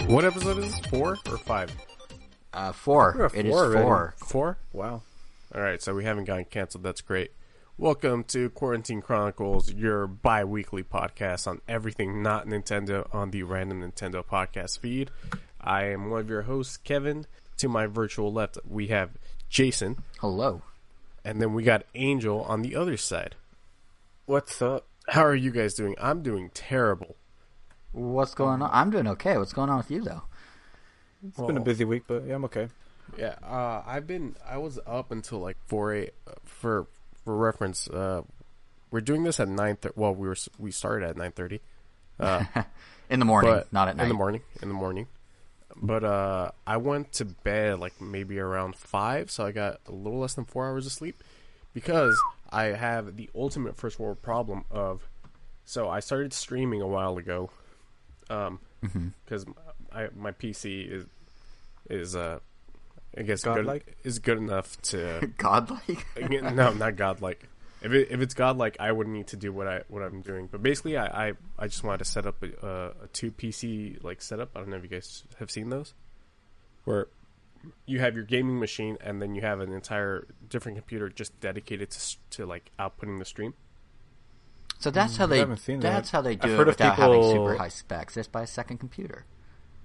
What episode is this? 4 or 5? 4. It is 4. 4? Wow. Alright, so we haven't gotten canceled. That's great. Welcome to Quarantine Chronicles, your bi-weekly podcast on everything not Nintendo on the Random Nintendo podcast feed. I am one of your hosts, Kevin. To my virtual left, we have Jason. Hello. And then we got Angel on the other side. What's up? How are you guys doing? I'm doing terrible. What's going on? I'm doing okay. What's going on with you, though? It's been a busy week, but yeah, I'm okay. Yeah, I was up until like 4 for reference. We're doing this at 9:30. Well, we started at 9:30. In the morning, not at night. In the morning. But I went to bed like maybe around 5, so I got a little less than 4 hours of sleep because I have the ultimate first world problem of. So I started streaming a while ago, because my PC is I guess godlike? is good enough to godlike. No, not godlike. If it's godlike, I wouldn't need to do what I'm doing. But basically, I just wanted to set up a 2 PC like setup. I don't know if you guys have seen those, where you have your gaming machine and then you have an entire different computer just dedicated to like outputting the stream. So that's how they. That's how they do it without having super high specs. Just by a second computer.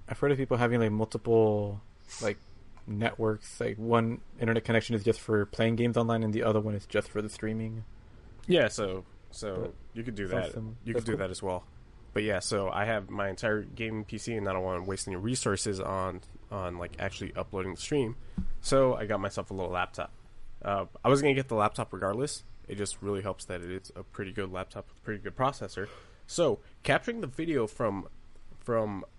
I've heard of people having like multiple like networks. Like one internet connection is just for playing games online, and the other one is just for the streaming. Yeah, so you could do that. You could do that as well. But yeah, so I have my entire gaming PC, and I don't want to waste any resources on like actually uploading the stream. So I got myself a little laptop. I was gonna get the laptop regardless. It just really helps that it's a pretty good laptop with a pretty good processor. So capturing the video from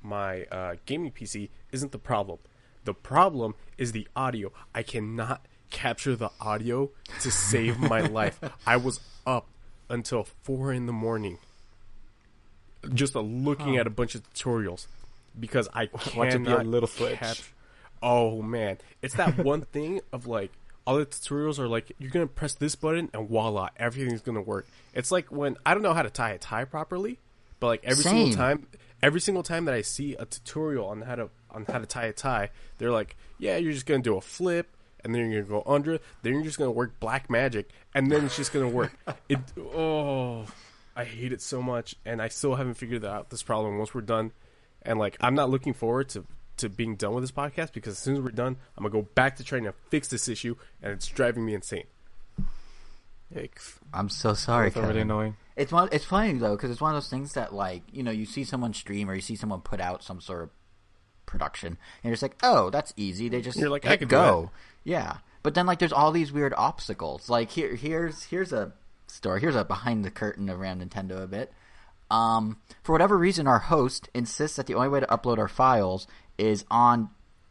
my gaming PC isn't the problem. The problem is the audio. I cannot capture the audio to save my life. I was up until 4 in the morning just looking at a bunch of tutorials because I cannot be a little switch. Oh man, it's that one thing of like all the tutorials are like you're gonna press this button and voila, everything's gonna work. It's like when I don't know how to tie a tie properly, but like every single time that I see a tutorial on how to tie a tie, they're like, yeah, you're just gonna do a flip and then you're gonna go under it, then you're just gonna work black magic and then it's just gonna work. I hate it so much, and I still haven't figured out this problem once we're done. And like I'm not looking forward to being done with this podcast because as soon as we're done, I'm gonna go back to trying to fix this issue, and it's driving me insane. Yikes! I'm so sorry. That's really annoying. It's funny though because it's one of those things that like you see someone stream or you see someone put out some sort of production, and you're just like, oh, that's easy. They just you're like, I could go, yeah. But then like there's all these weird obstacles. Like here's a story. Here's a behind the curtain around Nintendo a bit. For whatever reason, our host insists that the only way to upload our files is on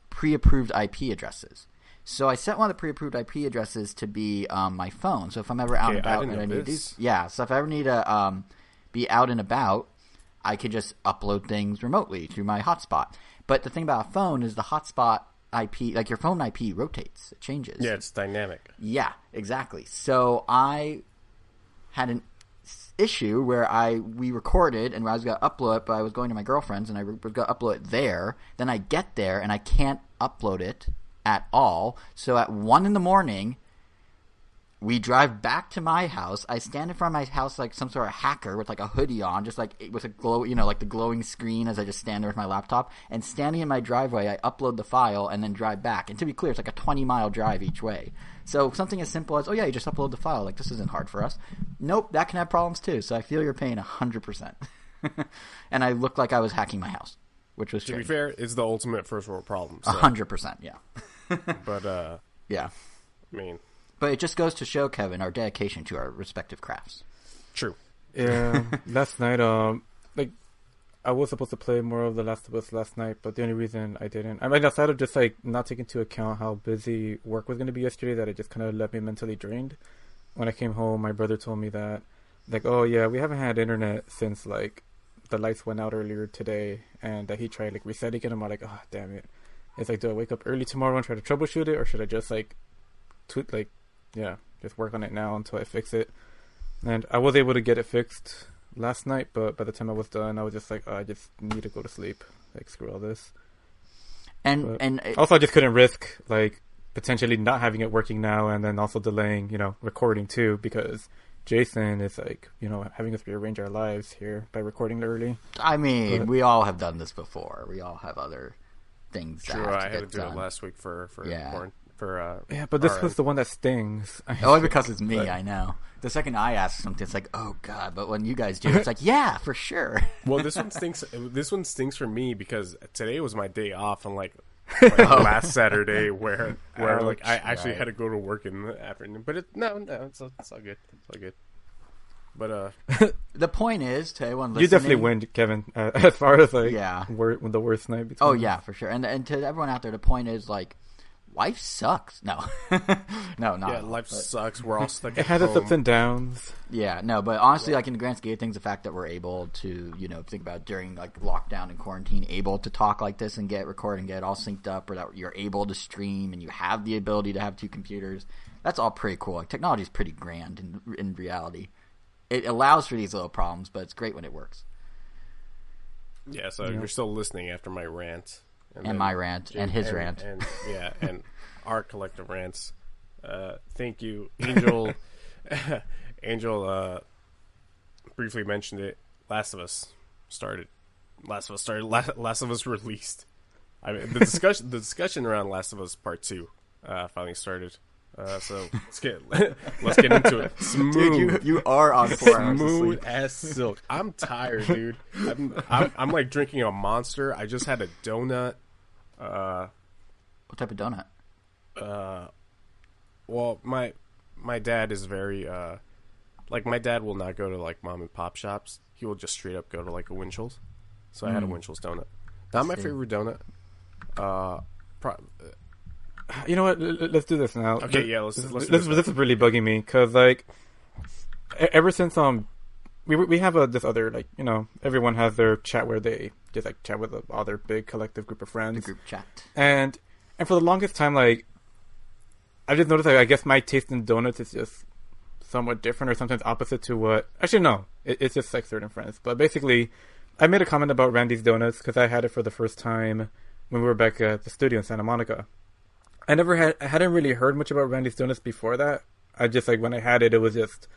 pre-approved IP addresses. So I set one of the pre-approved IP addresses to be my phone. So if I'm ever out and about and I need these, so if I ever need to be out and about, I could just upload things remotely through my hotspot. But the thing about a phone is the hotspot IP, like your phone IP, rotates. It changes. Yeah, it's dynamic. Yeah, exactly. So I had an issue where we recorded and I was going to upload it, but I was going to my girlfriend's and I was going to upload it there. Then I get there and I can't upload it at all. So at 1 a.m, we drive back to my house. I stand in front of my house like some sort of hacker with like a hoodie on, just like with a glow, like the glowing screen as I just stand there with my laptop. And standing in my driveway, I upload the file and then drive back. And to be clear, it's like a 20-mile drive each way. So something as simple as, oh yeah, you just upload the file. Like, this isn't hard for us. Nope, that can have problems too. So I feel your pain 100%. And I looked like I was hacking my house, which was strange. To be fair, it's the ultimate first world problem. So. 100%, yeah. But, yeah. I mean... But it just goes to show, Kevin, our dedication to our respective crafts. True. Yeah, last night, like, I was supposed to play more of The Last of Us last night, but the only reason I didn't, I mean, outside of just, like, not taking into account how busy work was going to be yesterday, that it just kind of left me mentally drained. When I came home, my brother told me that, like, oh, yeah, we haven't had internet since, like, the lights went out earlier today, and that he tried, like, resetting it, and I'm like, oh, damn it. It's like, do I wake up early tomorrow and try to troubleshoot it, or should I just, like, just work on it now until I fix it. And I was able to get it fixed last night, but by the time I was done, I was just like, oh, I just need to go to sleep. Like, screw all this. And also, I just couldn't risk like potentially not having it working now, and then also delaying, recording too, because Jason is like, having us rearrange our lives here by recording early. I mean, we all have done this before. We all have other things. True, I had to do it last week for but this was the one that stings. Only because it's me, I know. The second I ask something, it's like, oh god. But when you guys do, it's like, yeah, for sure. Well, this one stinks. This one stinks for me because today was my day off, and like last Saturday, where like I actually had to go to work in the afternoon. But it's all good. It's all good. But the point is, to everyone listening, you definitely win, Kevin. As far as like the worst night. Oh yeah, for sure. And to everyone out there, the point is like, life sucks. No, no, not. Yeah, life sucks. We're all stuck. It has its ups and downs. Yeah, no, but honestly, like in the grand scheme of things, the fact that we're able to, think about during like lockdown and quarantine, able to talk like this and get it all synced up, or that you're able to stream and you have the ability to have two computers, that's all pretty cool. Like technology is pretty grand in reality. It allows for these little problems, but it's great when it works. Yeah, so you're still listening after my rant. And my rant, and his rant. And our collective rants. Thank you. Angel Angel briefly mentioned it. Last of Us started. Last of Us released. I mean, the discussion around Last of Us Part 2 finally started. So let's get into it. Smooth. Dude, you are on 4 hours of Smooth sleep. as silk. I'm tired, dude. I'm like drinking a Monster. I just had a donut. What type of donut? Well, my dad is very like, my dad will not go to like mom and pop shops. He will just straight up go to like a Winchell's. So I had a Winchell's donut. Not my favorite donut. You know what? Let's do this now. Okay, yeah. Let's this is really bugging me because like ever since we have this other, like, everyone has their chat where they just like chat with all their big collective group of friends. The group chat. And for the longest time, like, I've just noticed, like, I guess my taste in donuts is just somewhat different, or sometimes opposite to what. Actually, no, it's just like certain friends. But basically, I made a comment about Randy's Donuts because I had it for the first time when we were back at the studio in Santa Monica. I hadn't really heard much about Randy's Donuts before that. I just, like, when I had it, it was just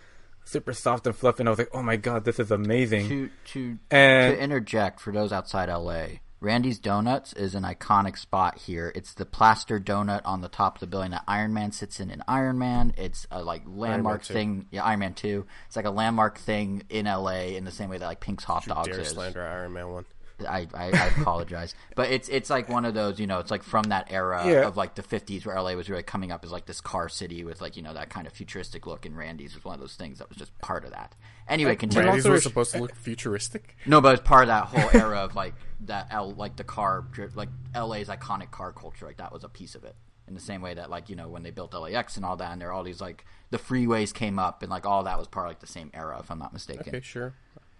super soft and fluffy, and I was like, oh my god, this is amazing. To interject for those outside LA, Randy's Donuts is an iconic spot here. It's the plaster donut on the top of the building that Iron Man sits in Iron Man. It's a like landmark thing. Yeah, Iron Man 2. It's like a landmark thing in LA in the same way that like Pink's Hot Dogs is. Slander Iron Man 1. I apologize, but it's like one of those, it's like from that era of like the 50s where LA was really coming up as like this car city with like, that kind of futuristic look, and Randy's was one of those things that was just part of that. Anyway, continue. Randy's was supposed to look futuristic? No, but it's part of that whole era of like that like the car, like LA's iconic car culture, like that was a piece of it. In the same way that, like, when they built LAX and all that, and there are all these like the freeways came up and like all that was part of like the same era, if I'm not mistaken. Okay, sure.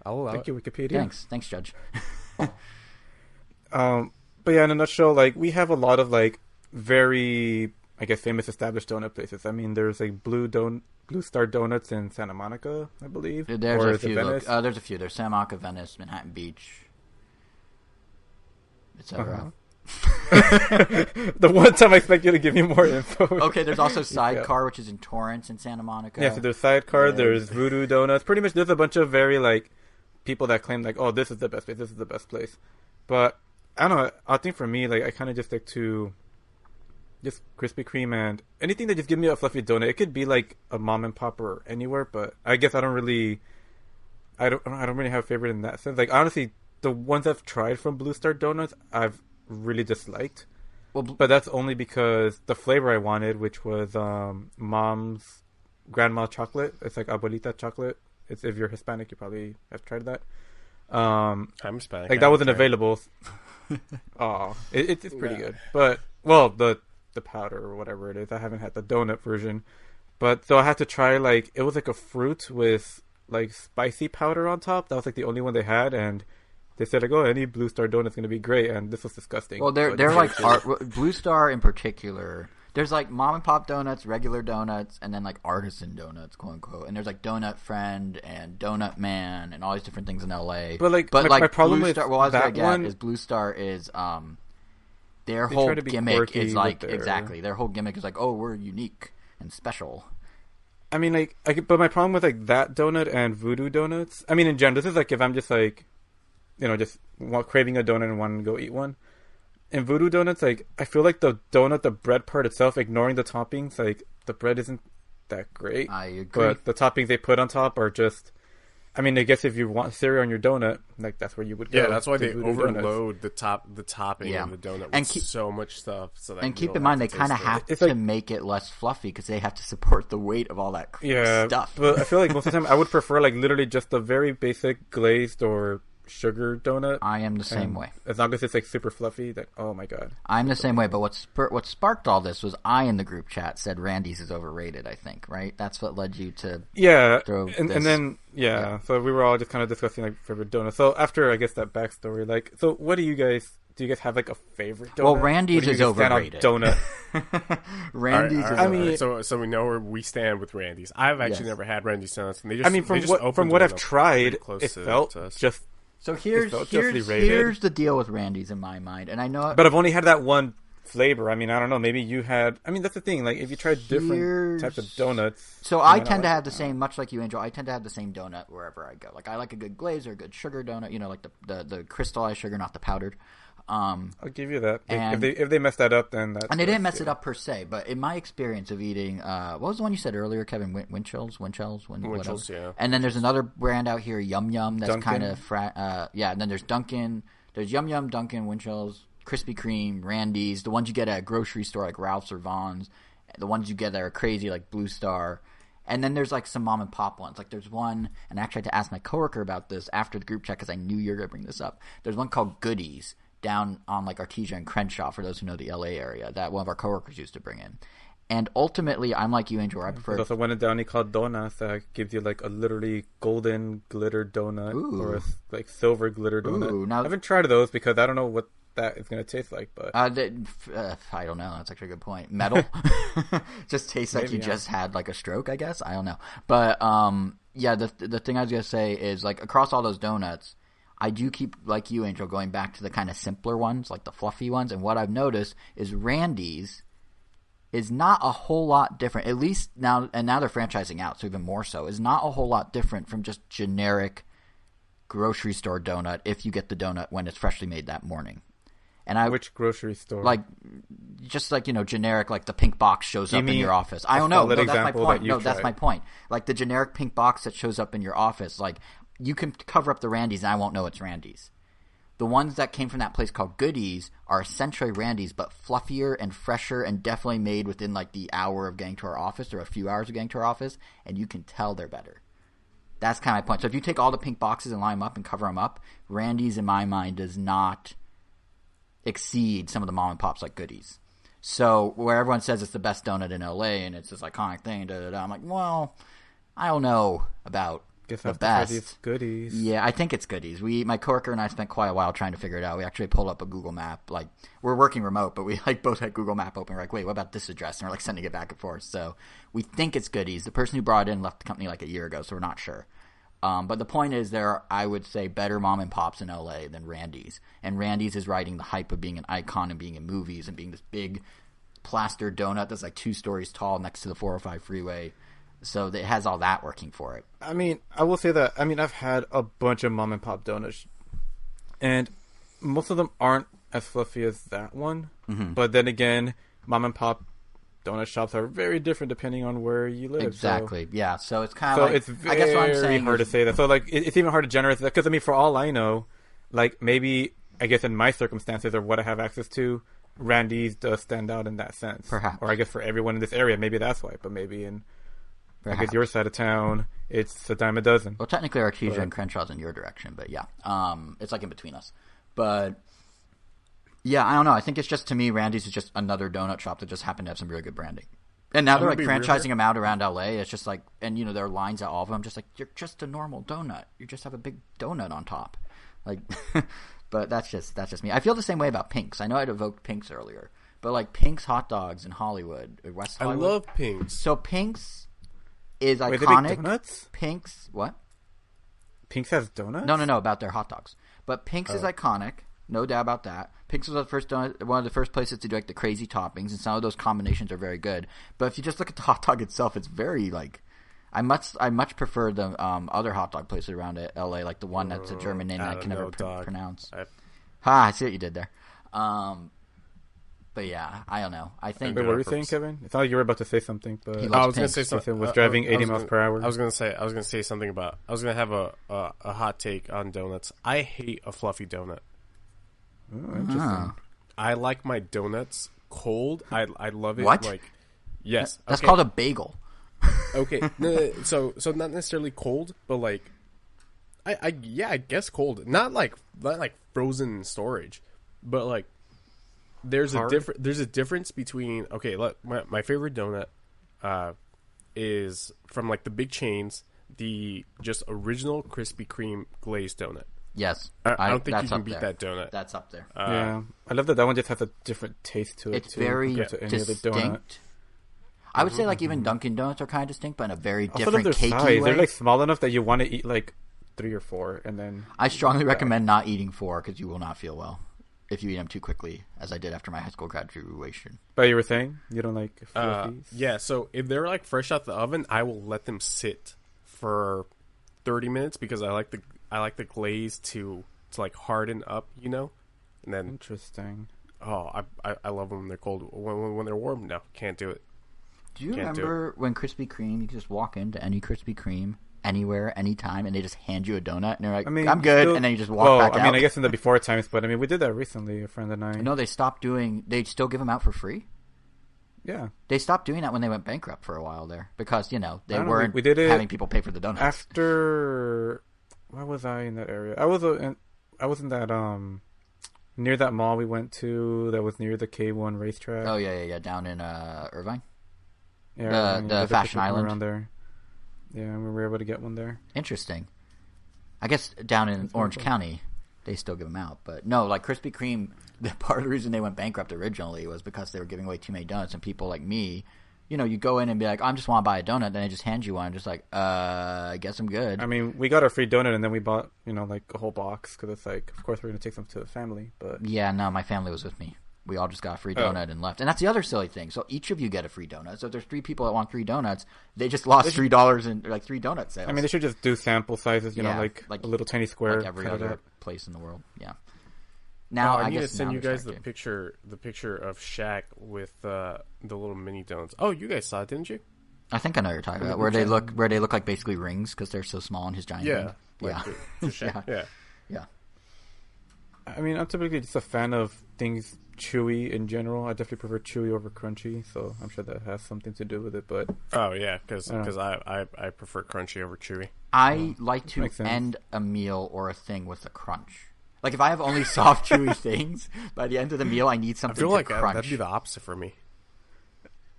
I'll allow Thank you, Wikipedia. Thanks, Judge. But yeah, in a nutshell, like, we have a lot of like very, I guess, famous established donut places. I mean, there's like Blue Star Donuts in Santa Monica, I believe. There's a few. There's a few. There's Santa Monica, Venice, Manhattan Beach, etc. The one time I expect you to give me more info. Okay, there's also Sidecar, which is in Torrance in Santa Monica. Yeah, so there's Sidecar, there's Voodoo Donuts. Pretty much there's a bunch of very, like, people that claim, like, oh, this is the best place, this is the best place. But, I don't know, I think for me, like, I kind of just stick to just Krispy Kreme, and anything that just gives me a fluffy donut. It could be, like, a mom and pop or anywhere, but I guess I don't really have a favorite in that sense. Like, honestly, the ones I've tried from Blue Star Donuts, I've really disliked. Well, but that's only because the flavor I wanted, which was mom's grandma chocolate. It's like abuelita chocolate. It's, if you're Hispanic, you probably have tried that. I'm Hispanic. Like, that wasn't available. Oh, it's pretty good. But, well, the powder or whatever it is, I haven't had the donut version. But so I had to try, like, it was like a fruit with like spicy powder on top. That was like the only one they had, and they said, like, oh, any Blue Star donut's going to be great, and this was disgusting. Well, they're like Blue Star in particular. There's like mom and pop donuts, regular donuts, and then like artisan donuts, quote unquote. And there's like Donut Friend and Donut Man and all these different things in LA. But my problem with Blue Star is their whole gimmick is like exactly their whole gimmick is like, oh, we're unique and special. I mean, but my problem with like that donut and Voodoo Donuts. I mean, in general, this is like if I'm just like, just craving a donut and wanting to go eat one. In Voodoo Donuts, like, I feel like the donut, the bread part itself, ignoring the toppings, like, the bread isn't that great. I agree. But the toppings they put on top are just... I mean, I guess if you want cereal on your donut, like, that's where you would go. Yeah, that's why they overload the topping of the donut with so much stuff. And keep in mind, they kind of have to make it less fluffy because they have to support the weight of all that stuff. But I feel like most of the time, I would prefer, like, literally just the very basic glazed or sugar donut. I am the same way. As long as it's like super fluffy, that oh my god. I'm the same way. But what sparked all this was I in the group chat said Randy's is overrated. I think right. That's what led you to and then So we were all just kind of discussing like favorite donuts. So after I guess that backstory, like, so what do you guys have like a favorite donut? Well, Randy's is overrated. Donut. Randy's is overrated. So we know where we stand with Randy's. I've actually never had Randy's donuts. And from what I've tried, it felt just. So here's the deal with Randy's in my mind, and I know. But I've only had that one flavor. I mean, I don't know. Maybe you had. I mean, that's the thing. Like, if you try different types of donuts. So I tend to have the same, much like you, Angel. I tend to have the same donut wherever I go. Like, I like a good glaze or a good sugar donut. Like the crystallized sugar, not the powdered. I'll give you that. If they messed that up, then that's... And they didn't mess it up per se, but in my experience of eating... what was the one you said earlier, Kevin? Winchells, yeah. And then there's another brand out here, Yum Yum, that's kind of... and then there's Dunkin'. There's Yum Yum, Dunkin', Winchells, Krispy Kreme, Randy's. The ones you get at a grocery store like Ralph's or Vaughn's. The ones you get that are crazy like Blue Star. And then there's like some mom and pop ones. Like there's one, and I actually had to ask my coworker about this after the group chat because I knew you were going to bring this up. There's one called Goodies down on like Artesia and Crenshaw, for those who know the LA area, that one of our coworkers used to bring in. And ultimately, I'm like you, Angel. I prefer. There's also one in Downey called Donuts that gives you like a literally golden glitter donut or a like silver glitter donut. Ooh, now, I haven't tried those because I don't know what that is going to taste like. But I don't know. That's actually a good point. Metal, just tastes like just had like a stroke. I guess I don't know. But the thing I was gonna say is like across all those donuts, I do keep, like you, Angel, going back to the kind of simpler ones, like the fluffy ones. And what I've noticed is Randy's is not a whole lot different, at least now, and now they're franchising out, so even more so, is not a whole lot different from just generic grocery store donut if you get the donut when it's freshly made that morning. And which grocery store? Like, just like, generic, like the pink box shows up in your office. I don't know. No, that's my point. That's my point. Like the generic pink box that shows up in your office, like, you can cover up the Randy's and I won't know it's Randy's. The ones that came from that place called Goodies are essentially Randy's, but fluffier and fresher and definitely made within like the hour of getting to our office or a few hours of getting to our office, and you can tell they're better. That's kind of my point. So if you take all the pink boxes and line them up and cover them up, Randy's in my mind does not exceed some of the mom and pops like Goodies. So where everyone says it's the best donut in LA and it's this iconic thing, I'm like, well, I don't know about the best. Goodies. Yeah, I think it's Goodies. My coworker and I spent quite a while trying to figure it out. We actually pulled up a Google map. Like, we're working remote, but we like both had Google Map open. We're like, wait, what about this address? And we're like sending it back and forth. So we think it's Goodies. The person who brought it in left the company like a year ago, so we're not sure. But the point is, there are, I would say, better mom and pops in LA than Randy's. And Randy's is riding the hype of being an icon and being in movies and being this big plaster donut that's like 2 stories tall next to the 405 freeway. So it has all that working for it. I mean, I will say that, I've had a bunch of mom and pop donuts, and most of them aren't as fluffy as that one. Mm-hmm. But then again, mom and pop donut shops are very different depending on where you live. Exactly. So, yeah. So it's kind of like, it's very, I guess what I'm saying hard to say that. So like, it's even hard to generate that because for all I know, like maybe I guess in my circumstances or what I have access to, Randy's does stand out in that sense. Perhaps. Or I guess for everyone in this area, maybe that's why. But maybe in I guess your side of town, it's a dime a dozen. Well, technically Artesia and Crenshaw's in your direction, but yeah. It's like in between us. But yeah, I don't know. I think it's just, to me, Randy's is just another donut shop that just happened to have some really good branding. And now they're like franchising them out around LA. It's just like, and there are lines at all of them. Just like, you're just a normal donut. You just have a big donut on top. Like, but that's just me. I feel the same way about Pinks. I know I'd evoked Pinks earlier, but like Pink's Hot Dogs in Hollywood, West Hollywood. I love Pink's. So Pink's is Wait, iconic. they make donuts? Pink's what? Pink's has donuts? No, about their hot dogs. But Pink's is iconic, no doubt about that. Pink's was one of the first places to do like the crazy toppings, and some of those combinations are very good. But if you just look at the hot dog itself, it's very like I much prefer the other hot dog places around it, LA, like the one that's a German name that I can never pronounce. I see what you did there. But yeah, I don't know. I think. Wait, what were you saying, Kevin? It's not like you were about to say something, but I was going to say something. Was driving 80 miles per hour. I was going to say something about. I was going to have a hot take on donuts. I hate a fluffy donut. Oh, interesting. I like my donuts cold. I love it. What? Like, yes, that's called a bagel. Okay, no, so not necessarily cold, but like, I guess cold. Not like frozen storage, but like. There's a difference between my favorite donut is from like the big chains, the just original Krispy Kreme glazed donut. Yes, I don't think you can beat that donut. That's up there. Yeah, I love that one just has a different taste to it. It's very distinct. I would say like even Dunkin' Donuts are kind of distinct, but in a very different cakey size. way. They're like small enough that you want to eat like 3 or 4, and then I strongly recommend not eating 4 because you will not feel well if you eat them too quickly, as I did after my high school graduation. But you were saying you don't like fluffies? Yeah, so if they're like fresh out the oven, I will let them sit for 30 minutes because I like the glaze to like harden up, and then interesting. Oh, I love them when they're cold. When they're warm, no, can't do it. Do you remember when Krispy Kreme, you could just walk into any Krispy Kreme anywhere, anytime, and they just hand you a donut, and they're like, I'm good, and then you just walk back out? I guess in the before times, but we did that recently, a friend and I. No, they stopped doing, they still give them out for free? Yeah. They stopped doing that when they went bankrupt for a while there, because, they weren't having people pay for the donuts. After, where was I in that area? I was in that, near that mall we went to that was near the K1 racetrack. Oh, yeah, down in Irvine? Yeah, the Fashion Island? Around there. Yeah, we were able to get one there. Interesting. I guess down in Orange County, they still give them out. But no, like Krispy Kreme, the part of the reason they went bankrupt originally was because they were giving away too many donuts. And people like me, you go in and be like, I just want to buy a donut. Then they just hand you one. I'm just like, I guess I'm good. We got our free donut and then we bought, like a whole box because it's like, of course, we're going to take some to the family. But yeah, no, my family was with me. We all just got a free donut and left. And that's the other silly thing. So each of you get a free donut. So if there's 3 people that want 3 donuts, they just lost $3 in like 3 donut sales. They should just do sample sizes, like a little tiny square. Like every other place in the world. Yeah. Now I need to send you guys the picture of Shaq with the little mini donuts. Oh, you guys saw it, didn't you? I think I know what you're talking about. Where they look like basically rings because they're so small in his giant ring. Yeah. Yeah. I'm typically just a fan of things chewy in general. I definitely prefer chewy over crunchy, so I'm sure that has something to do with it. But oh yeah, because I prefer crunchy over chewy. I like to end a meal or a thing with a crunch. Like if I have only soft chewy things, by the end of the meal I need something to crunch. That'd be the opposite for me.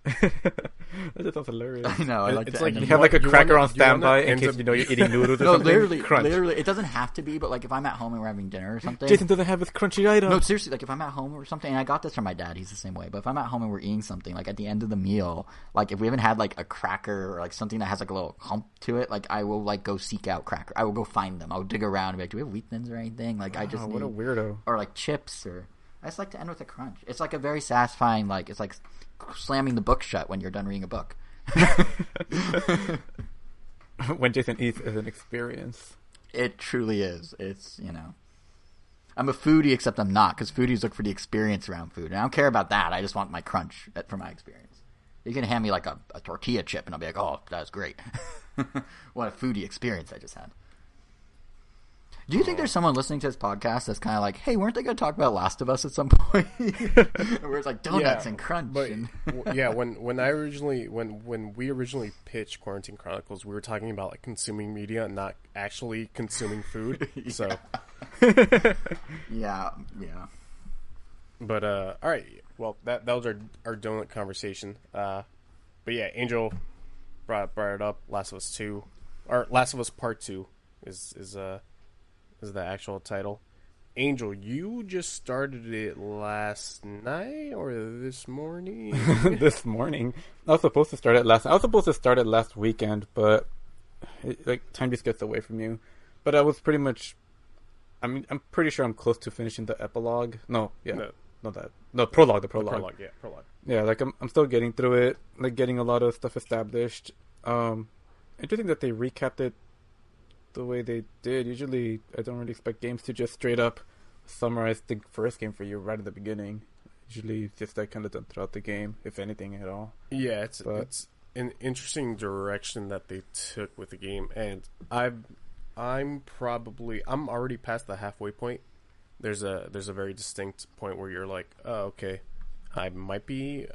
That just sounds hilarious. I know. It's like you have like a cracker on standby in case you're eating noodles or something. Literally, it doesn't have to be. But like if I'm at home and we're having dinner or something, Jason doesn't have his crunchy item. No, seriously. Like if I'm at home or something, and I got this from my dad. He's the same way. But if I'm at home and we're eating something, like at the end of the meal, like if we haven't had like a cracker or like something that has like a little hump to it, like I will like go seek out cracker. I will go find them. I'll dig around and be like, do we have wheat thins or anything? Like I just what a weirdo. Or like chips or. I just like to end with a crunch. It's like a very satisfying, like, it's like slamming the book shut when you're done reading a book. When Jason eats is an experience. It truly is. It's, I'm a foodie, except I'm not, because foodies look for the experience around food. And I don't care about that. I just want my crunch for my experience. You can hand me like a tortilla chip, and I'll be like, oh, that was great. What a foodie experience I just had. Do you think there's someone listening to this podcast that's kind of like, hey, weren't they going to talk about Last of Us at some point? Where it's like donuts and crunch. But, when we originally pitched Quarantine Chronicles, we were talking about like consuming media, not actually consuming food. So, yeah. But all right, well that was our donut conversation. But yeah, Angel brought it up. Last of Us 2, or Last of Us Part 2 is the actual title. Angel, you just started it last night or this morning? This morning. I was supposed to start it last. I was supposed to start it last weekend, but time just gets away from you. But I was pretty much. I mean, I'm pretty sure I'm close to finishing the epilogue. No, not that. No, prologue. The prologue. Prologue. Yeah, like I'm still getting through it, like getting a lot of stuff established. Interesting that they recapped it the way they did. Usually, I don't really expect games to just straight up summarize the first game for you right at the beginning. Usually, it's just kind of done throughout the game, if anything at all. Yeah, it's an interesting direction that they took with the game, and I'm already past the halfway point. There's a very distinct point where you're like, oh, okay, I might be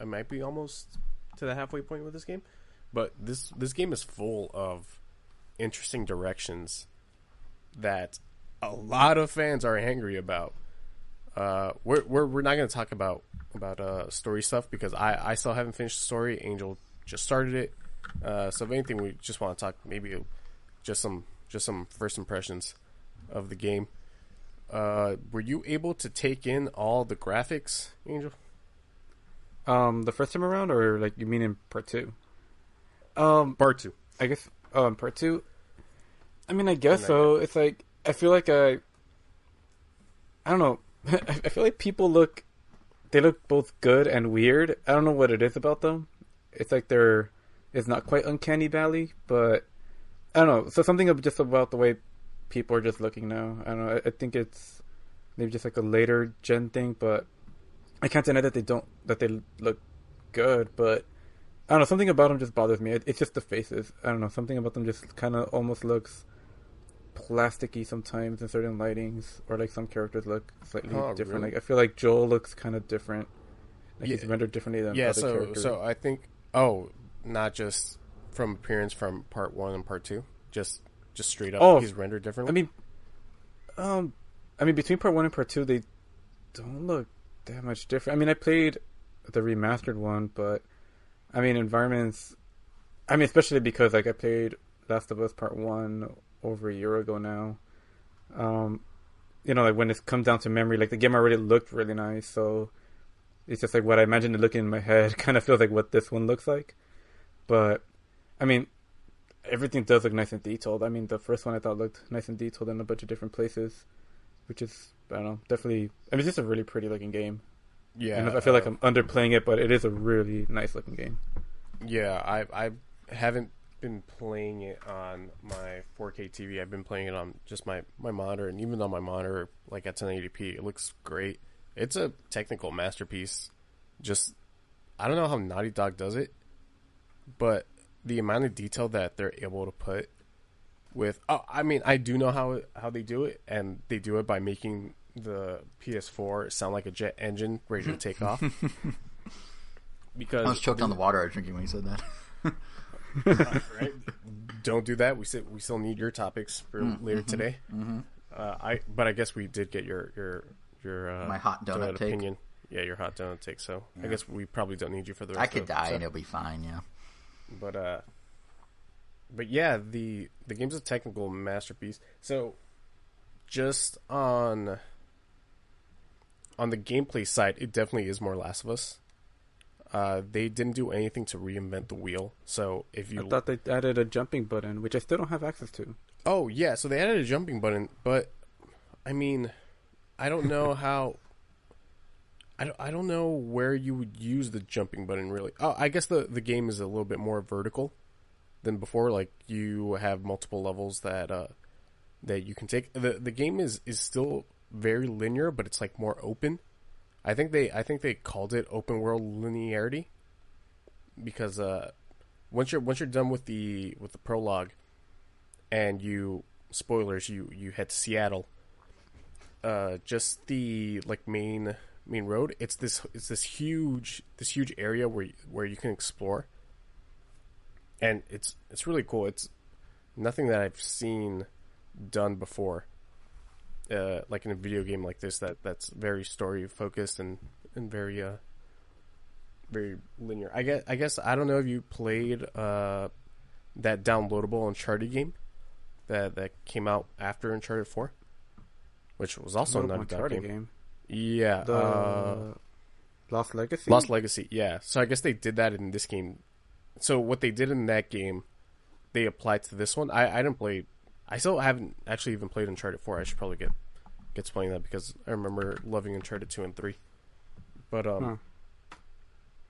almost to the halfway point with this game, but this game is full of interesting directions that a lot of fans are angry about. We're not going to talk about story stuff because I still haven't finished the story. Angel just started it, so if anything, we just want to talk maybe just some first impressions of the game. Were you able to take in all the graphics, Angel? The first time around, or like you mean in part 2? Part 2, I guess. In part 2. I mean, I guess so. It's like I feel like I don't know. I feel like people look both good and weird. I don't know what it is about them. It's like it's not quite uncanny valley, but I don't know. So something just about the way people are just looking now. I don't know. I think it's maybe just like a later gen thing, but I can't deny that they look good. But I don't know. Something about them just bothers me. It's just the faces. I don't know. Something about them just kind of almost looks plasticky sometimes in certain lightings, or like some characters look slightly different. Really? Like I feel like Joel looks kind of different. Like he's rendered differently than other characters. So I think not just from appearance from part 1 and part 2, just straight up he's rendered differently. I mean between part 1 and part 2 they don't look that much different. I mean I played the remastered one, but I mean environments. I mean especially because like I played Last of Us Part 1 over a year ago now. Like when it comes down to memory, like the game already looked really nice, so it's just like what I imagined it looking in my head kind of feels like what this one looks like. But I mean everything does look nice and detailed. I mean the first one I thought looked nice and detailed in a bunch of different places, which is, I don't know, definitely, I mean it's just a really pretty looking game. Yeah, and I feel like I'm underplaying it, but it is a really nice looking game. Yeah, I haven't been playing it on my 4K TV. I've been playing it on just my monitor, and even on my monitor, like at 1080p, it looks great. It's a technical masterpiece. Just, I don't know how Naughty Dog does it, but the amount of detail that they're able to put with, I mean, I do know how they do it, and they do it by making the PS4 sound like a jet engine ready to take off. Because I was choked on the water I was drinking when you said that. Right? Don't do that. We still need your topics for later today. Mm-hmm. But I guess we did get your my hot donut take. Opinion. Yeah, your hot donut take. So yeah. I guess we probably don't need you for the rest. I could die and it'll be fine. Yeah. But yeah, the game's a technical masterpiece. So just on the gameplay side, it definitely is more Last of Us. They didn't do anything to reinvent the wheel. So if you... I thought they added a jumping button, which I still don't have access to. Oh, yeah. So they added a jumping button, but I mean, I don't know how... I don't know where you would use the jumping button, really. Oh, I guess the game is a little bit more vertical than before. Like, you have multiple levels that you can take. The game is still very linear, but it's like more open. I think they called it open world linearity because once you're done with the prologue and you head to Seattle, just the like main road, it's this huge area where you can explore, and it's really cool. It's nothing that I've seen done before. Like in a video game like this, that's very story focused and very very linear. I guess I don't know if you played that downloadable Uncharted game that came out after Uncharted 4. which was also a Naughty Dog game. Yeah. The Lost Legacy? Lost Legacy, yeah. So I guess they did that in this game. So what they did in that game, they applied to this one. I didn't play... I still haven't actually even played Uncharted 4. I should probably get playing that because I remember loving Uncharted 2 and 3. But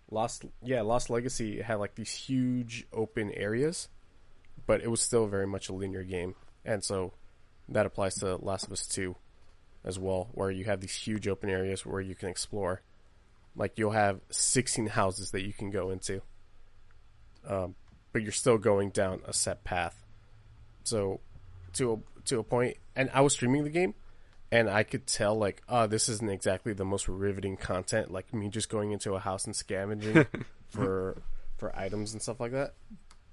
Lost Legacy had like these huge open areas, but it was still very much a linear game. And so that applies to Last of Us 2 as well, where you have these huge open areas where you can explore. Like you'll have 16 houses that you can go into. But you're still going down a set path. So to a point, and I was streaming the game, and I could tell like, this isn't exactly the most riveting content. Like me just going into a house and scavenging for items and stuff like that.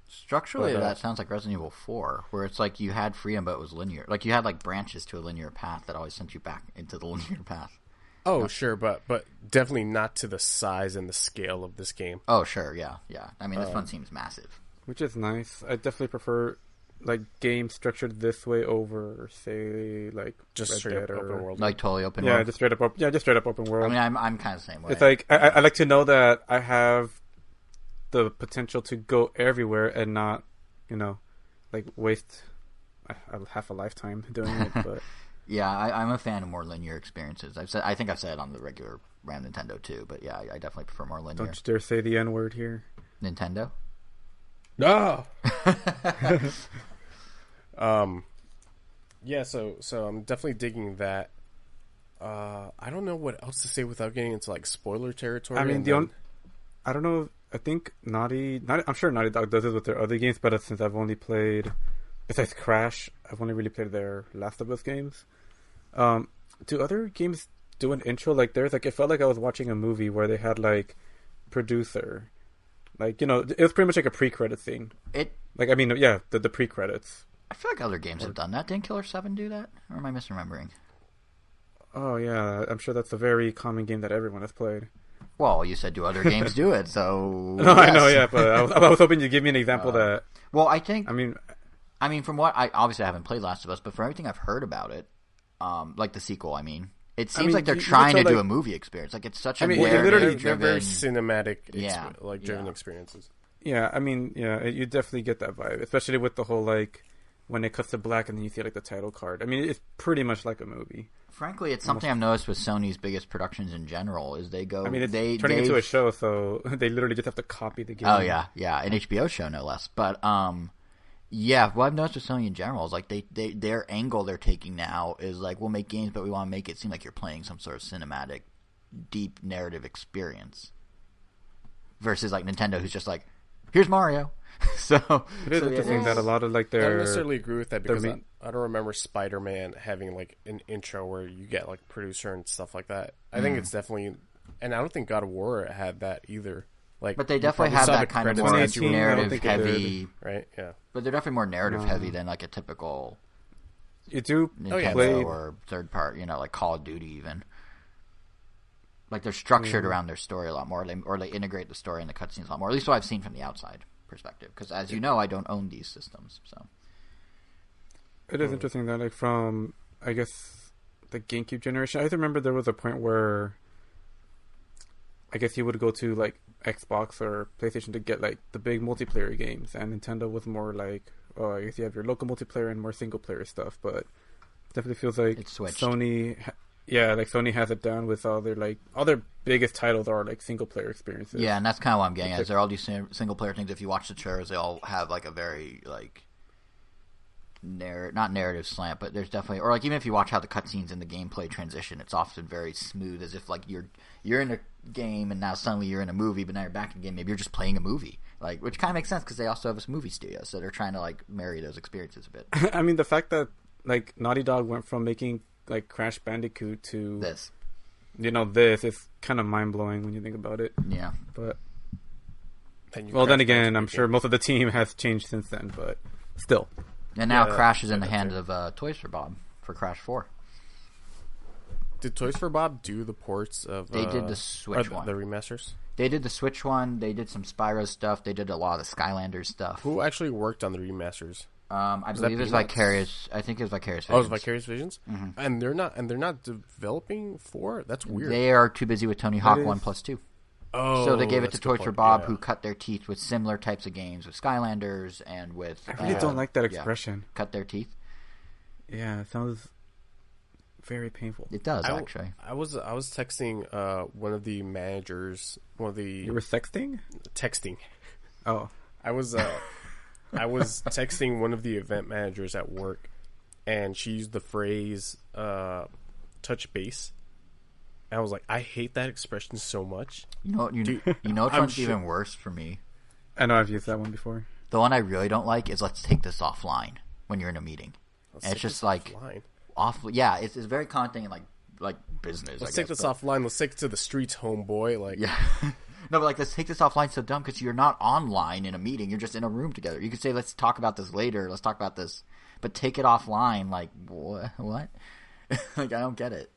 Structurally, that sounds like Resident Evil 4, where it's like you had freedom, but it was linear. Like you had like branches to a linear path that always sent you back into the linear path. Oh, sure, but definitely not to the size and the scale of this game. Oh, sure, yeah. I mean, this one seems massive. Which is nice. I definitely prefer like games structured this way over, say, like just Red straight Dead up open world. Like totally open world. Just straight up open world. I mean, I'm kind of the same way. It's like I like to know that I have the potential to go everywhere and not, like waste half a lifetime doing it. But yeah, I'm a fan of more linear experiences. I think I've said it on the regular Ram Nintendo too. But yeah, I definitely prefer more linear. Don't you dare say the N word here. Nintendo. No. Yeah, so I'm definitely digging that. I don't know what else to say without getting into like spoiler territory. I mean, I don't know. I think I'm sure Naughty Dog does this with their other games, but since I've only played, besides Crash, I've only really played their Last of Us games. Do other games do an intro like theirs? Like it felt like I was watching a movie where they had like producer, like it was pretty much like a pre-credit scene. The pre-credits. I feel like other games have done that. Didn't Killer 7 do that? Or am I misremembering? Oh, yeah. I'm sure that's a very common game that everyone has played. Well, you said do other games do it, so... No, yes. I know, yeah, but I was hoping you'd give me an example that... Well, I mean, from what... Obviously, I haven't played Last of Us, but from everything I've heard about it, like the sequel, it seems like they're trying to do a movie experience. Like, it's such a narrative-driven... They're very cinematic, driven experiences. Yeah, you definitely get that vibe, especially with the whole, like... when it cuts to black and then you see like the title card. I mean, it's pretty much like a movie. Frankly, it's something I've noticed with Sony's biggest productions in general is they go... it's turning into a show, so they literally just have to copy the game. Oh, yeah. An HBO show, no less. But, what I've noticed with Sony in general is like their angle they're taking now is like, we'll make games, but we want to make it seem like you're playing some sort of cinematic, deep narrative experience. Versus like Nintendo, who's just like, here's Mario. So it is interesting that a lot of like their... I don't necessarily agree with that because I don't remember Spider-Man having like an intro where you get like producer and stuff like that. I think it's definitely, and I don't think God of War had that either. Like, but they definitely have that kind of more narrative heavy, right? Yeah, but they're definitely more narrative heavy than like a typical. You do Nintendo or third part, like Call of Duty even. Like they're structured around their story a lot more, or they integrate the story and the cutscenes a lot more. At least what I've seen from the outside perspective, because as you know, I don't own these systems, so it is interesting that like from I guess the GameCube generation, I remember there was a point where I guess you would go to like Xbox or PlayStation to get like the big multiplayer games, and Nintendo was more like, I guess you have your local multiplayer and more single player stuff, but it definitely feels like Sony has it down with all their biggest titles are like single player experiences. Yeah, and that's kind of what I'm getting at. They're all these single player things. If you watch the trailers, they all have like a very like not narrative slant, but there's definitely, or like even if you watch how the cutscenes and the gameplay transition, it's often very smooth, as if like you're in a game and now suddenly you're in a movie, but now you're back in the game. Maybe you're just playing a movie, like, which kind of makes sense because they also have a movie studio, so they're trying to like marry those experiences a bit. I mean, the fact that like Naughty Dog went from making like Crash Bandicoot to this is kind of mind-blowing when you think about it. Yeah, but then again, I'm sure most of the team has changed since then, but still. And now Crash is in the hands of Toys for Bob for Crash 4. Did Toys for Bob do the ports of... They did the Switch one. The remasters? They did the Switch one. They did some Spyro stuff. They did a lot of the Skylanders stuff. Who actually worked on the remasters? I believe it's Vicarious. I think it's Vicarious Visions. Oh, it's Vicarious Visions, mm-hmm. and they're not developing 4. That's weird. They are too busy with Tony Hawk 1+2. Oh, so they gave it to Toys for Bob, who cut their teeth with similar types of games, with Skylanders and with. I really don't like that expression. Cut their teeth. Yeah, it sounds very painful. It does actually. I was texting one of the managers. You were sexting? Texting. Oh, I was texting one of the event managers at work, and she used the phrase "touch base." And I was like, I hate that expression so much. You know which one's even worse for me? I know I've used that one before. The one I really don't like is "let's take this offline" when you're in a meeting. And it's just like yeah, it's a very common thing in like business. Let's take this offline. Let's take it to the streets, homeboy. Like, yeah, no, but let's take this offline. So dumb because you're not online in a meeting. You're just in a room together. You could say, let's talk about this later. Let's talk about this, but take it offline. Like what? Like I don't get it.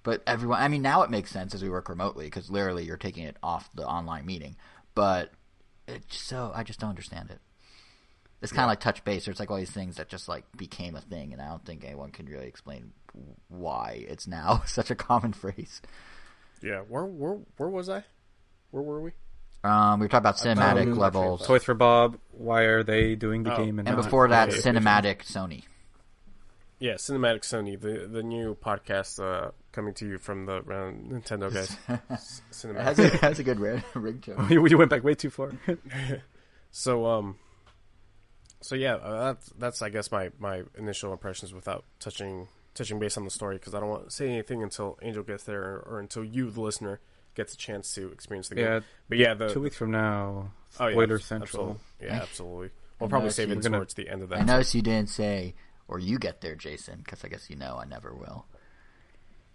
But everyone, I mean, now it makes sense as we work remotely because literally you're taking it off the online meeting. But I just don't understand it. It's kind of like touch base, or it's like all these things that just like became a thing, and I don't think anyone can really explain why it's now such a common phrase. Yeah, where was I? Where were we? We were talking about cinematic levels. Toys for Bob. Why are they doing the game? And before that, cinematic Sony. Yeah, cinematic Sony, the new podcast coming to you from the Nintendo guys. Cinematic. It has a good ring to it. You went back way too far. So yeah, that's I guess my initial impressions without touching base on the story, because I don't want to say anything until Angel gets there or until you, the listener, gets a chance to experience the game. But yeah, 2 weeks from now, spoiler central. Absolutely. We'll probably save it towards the end of that. I noticed you didn't say, or you get there, Jason, because I guess I never will.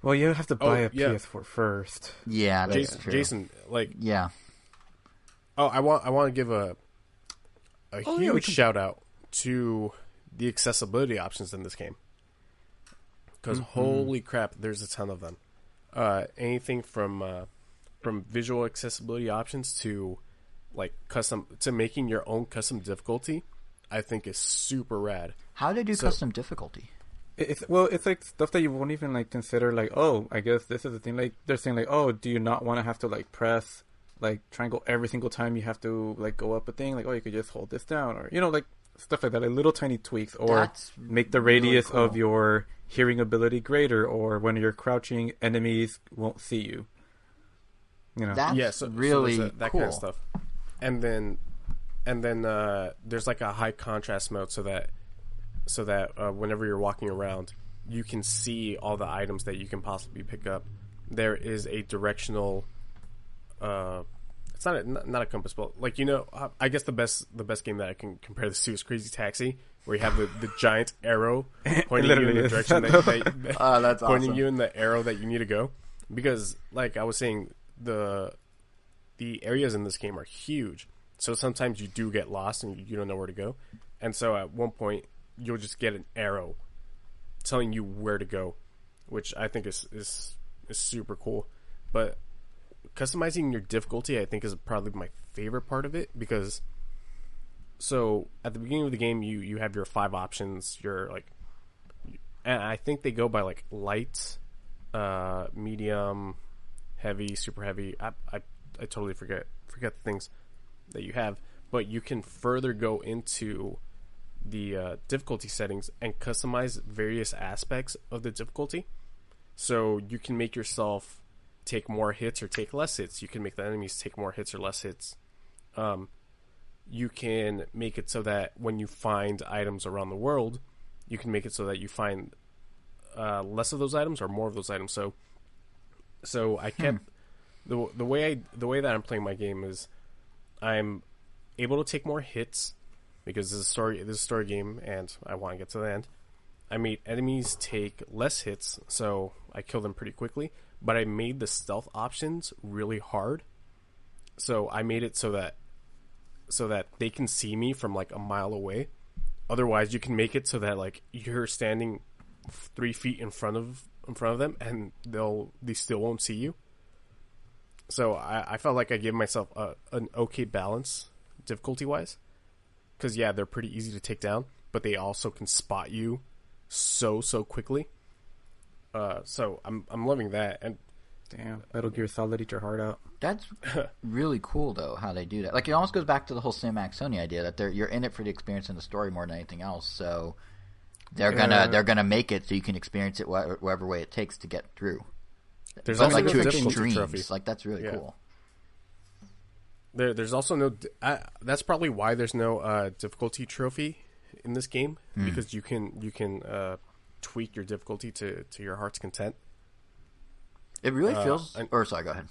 Well, you have to buy a PS4 first. Yeah, that's true. Jason, yeah. Oh, I want to give a huge shout out to the accessibility options in this game, because holy crap, there's a ton of them. Anything from visual accessibility options to custom, to making your own custom difficulty, I think is super rad. How do they do custom difficulty? It's like stuff that you won't even consider. I guess this is the thing. They're saying oh, do you not want to have to press triangle every single time you have to go up a thing? You could just hold this down, or stuff like that. Little tiny tweaks, or that's make the radius really cool. of your hearing ability greater, or when you're crouching, enemies won't see you. That's really that cool. kind of stuff. And then there's a high contrast mode so that whenever you're walking around, you can see all the items that you can possibly pick up. There is a directional. It's not a compass, but I guess the best game that I can compare this to is Crazy Taxi, where you have the giant arrow pointing you in the direction that's pointing awesome. You in the arrow that you need to go. Because I was saying, the areas in this game are huge, so sometimes you do get lost and you don't know where to go. And so at one point you'll just get an arrow telling you where to go, which I think is super cool. But customizing your difficulty, I think, is probably my favorite part of it, because so at the beginning of the game you have your 5 options. You're and I think they go by light, medium, heavy, super heavy. I totally forget the things that you have, but you can further go into the difficulty settings and customize various aspects of the difficulty. So you can make yourself take more hits or take less hits. You can make the enemies take more hits or less hits. You can make it so that when you find items around the world, you can make it so that you find less of those items or more of those items. So I kept the way that I'm playing my game is I'm able to take more hits because this is a story game and I want to get to the end. I made enemies take less hits, so I kill them pretty quickly. But I made the stealth options really hard. So I made it so that they can see me from a mile away. Otherwise, you can make it so that you're standing 3 feet in front of them, and they still won't see you. So I felt like I gave myself an okay balance difficulty wise, because they're pretty easy to take down. but they also can spot you so quickly. So I'm loving that. And damn, Metal Gear Solid eat your heart out. That's really cool, though, how they do that. Like, it almost goes back to the whole Cinemax Sony idea that you're in it for the experience and the story more than anything else. So they're gonna make it so you can experience it whatever way it takes to get through. There's also like no to difficulty trophy. extremes. Like, that's really cool. There's also no. That's probably why there's no difficulty trophy in this game, because you can tweak your difficulty to your heart's content. It really feels. Or sorry, go ahead.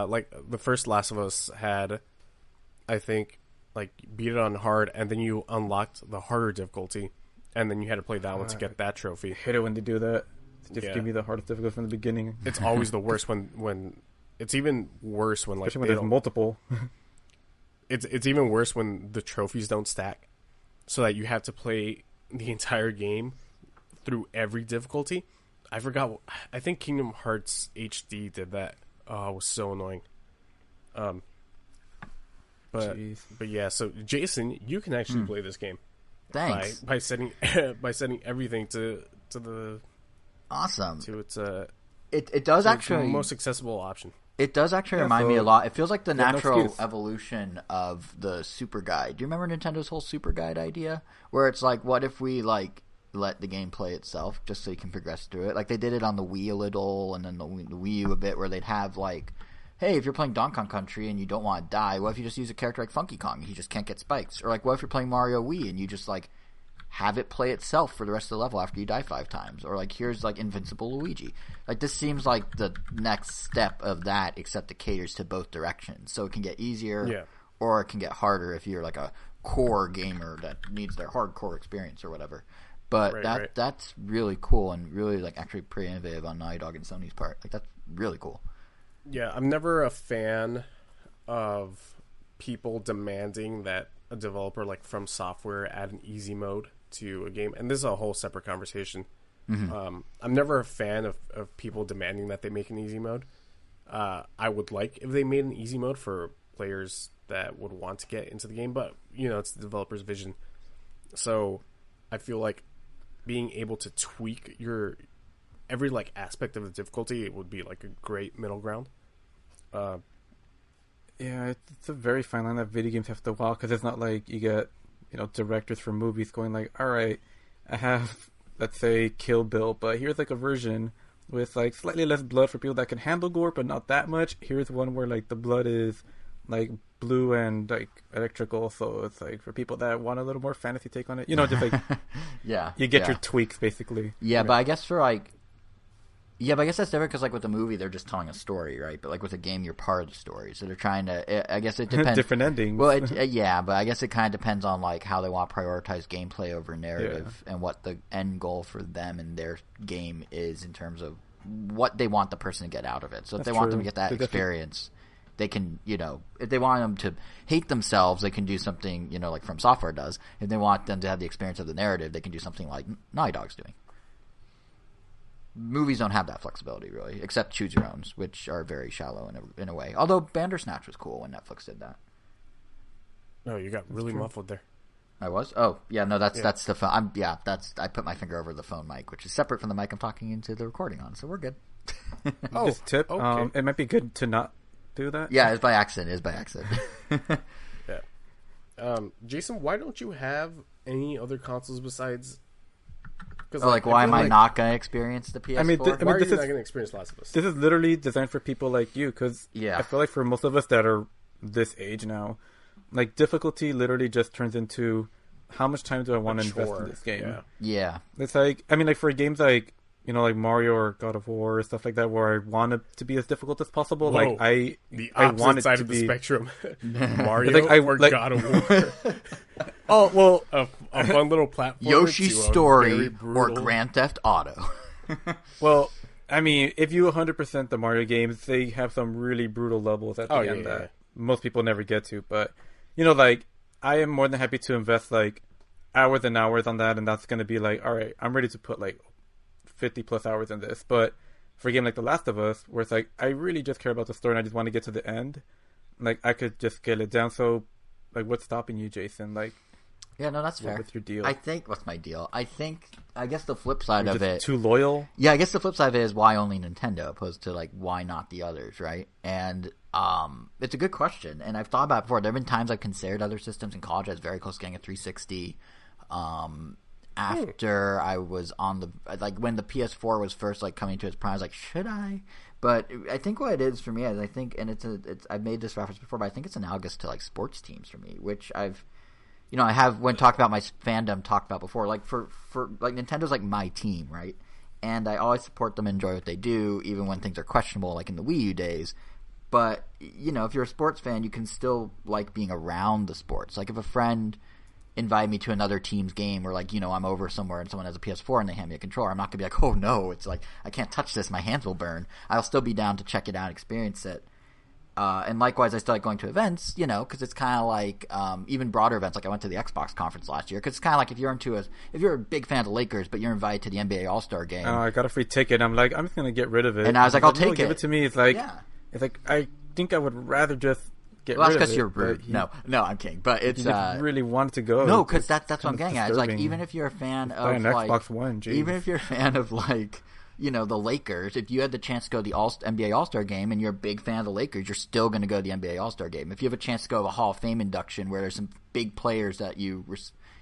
Like the first Last of Us had, I think, like beat it on hard, and then you unlocked the harder difficulty, and then you had to play that one to get that trophy. I hate it when they do that. Just give me the hardest difficulty from the beginning. It's always the worst when it's even worse when, like, especially when there's multiple. It's even worse when the trophies don't stack, so that you have to play the entire game through every difficulty. I forgot. I think Kingdom Hearts HD did that. Oh, it was so annoying. But yeah. So Jason, you can actually play this game. Thanks. By setting everything to the awesome to its it does actually the most accessible option. It does actually remind me a lot. It feels like the natural evolution of the Super Guide. Do you remember Nintendo's whole Super Guide idea, where it's like, what if we like let the game play itself just so you can progress through it? Like, they did it on the Wii a little, and then the Wii U a bit, where they'd have like, hey, if you're playing Donkey Kong Country and you don't want to die, what if you just use a character like Funky Kong? He just can't get spikes. Or like, what if you're playing Mario Wii and you just like have it play itself for the rest of the level after you die 5 times? Or like, here's like Invincible Luigi. Like, this seems like the next step of that, except it caters to both directions. So it can get easier, or it can get harder if you're like a core gamer that needs their hardcore experience or whatever. But that's really cool, and really like actually pretty innovative on Naughty Dog and Sony's part. Like, that's really cool. Yeah, I'm never a fan of people demanding that a developer like From Software add an easy mode to a game, and this is a whole separate conversation. I'm never a fan of people demanding that they make an easy mode. I would like if they made an easy mode for players that would want to get into the game, but it's the developer's vision. So I feel like being able to tweak your every like aspect of the difficulty, it would be like a great middle ground. Yeah, it's a very fine line that video games have to walk, because it's not like you get directors for movies going like, all right, I have, let's say, Kill Bill, but here's like a version with like slightly less blood for people that can handle gore, but not that much. Here's one where like the blood is like blue and like electrical, so it's like for people that want a little more fantasy take on it, just like you get your tweaks basically. But I guess for like but I guess that's different, because like with the movie they're just telling a story, right? But like with a game, you're part of the story, so they're trying to. I guess it depends. Different endings. Well, but I guess it kind of depends on like how they want to prioritize gameplay over narrative, and what the end goal for them and their game is in terms of what they want the person to get out of it. So if they want them to get that experience, they can, if they want them to hate themselves, they can do something, like From Software does. If they want them to have the experience of the narrative, they can do something like Naughty Dog's doing. Movies don't have that flexibility, really, except Choose Your Owns, which are very shallow in a way. Although Bandersnatch was cool when Netflix did that. Oh, you got really muffled there. I was? Oh, yeah, no, that's the phone. I put my finger over the phone mic, which is separate from the mic I'm talking into the recording on, so we're good. Just tip, okay. It might be good to not do that. Yeah, it's by accident. Jason, why don't you have any other consoles besides... why am I not going to experience the PS4? Why are you not going to experience Last of Us? This is literally designed for people like you, because I feel like for most of us that are this age now, like, difficulty literally just turns into how much time do I want to invest in this game? Yeah. It's like, like for games like, like Mario or God of War or stuff like that, where I want it to be as difficult as possible. Whoa, like I want it side to of be... the spectrum. Mario or God of War. Oh, well, a fun little platform. Yoshi's Story or Grand Theft Auto. Well, if you 100% the Mario games, they have some really brutal levels at the end that most people never get to. But, like, I am more than happy to invest, like, hours and hours on that, and that's going to be like, all right, I'm ready to put, like, 50 plus hours in this. But for a game like The Last of Us, where it's like, I really just care about the story and I just want to get to the end, like, I could just scale it down. So, like, what's stopping you, Jason? Like, Yeah, no, that's fair. What's your deal? What's my deal? I guess the flip side of it... too loyal? Yeah, I guess the flip side of it is why only Nintendo, opposed to, like, why not the others, right? And it's a good question, and I've thought about it before. There have been times I've considered other systems in college. I was very close to getting a 360. After I was on the... Like, when the PS4 was first, like, coming to its prime, I was like, should I? But I think what it is for me is, I think, and I've made this reference before, but I think it's analogous to, like, sports teams for me, which I've... I have, when talked about my fandom, talked about before, like, for like, Nintendo's, like, my team, right? And I always support them and enjoy what they do, even when things are questionable, like in the Wii U days. But, if you're a sports fan, you can still like being around the sports. Like, if a friend invited me to another team's game, or, like, I'm over somewhere and someone has a PS4 and they hand me a controller, I'm not going to be like, oh, no, it's like, I can't touch this, my hands will burn. I'll still be down to check it out, experience it. And likewise, I still like going to events, because it's kind of like even broader events. Like, I went to the Xbox conference last year, because it's kind of like if you're a big fan of the Lakers, but you're invited to the NBA All-Star game. Oh, I got a free ticket. I'm like, I'm just gonna get rid of it. And I was like, I'll take it. Give it to me. It's like, I think I would rather just get rid of it. Well, that's because you're rude. No, I'm kidding. But it's really wanted to go. No, because that's what I'm getting at. It's like, even if you're a fan of an Xbox One, geez. Even if you're a fan of, like, the Lakers, if you had the chance to go to the NBA All-Star game and you're a big fan of the Lakers, you're still going to go to the NBA All-Star game. If you have a chance to go to a Hall of Fame induction where there's some big players that you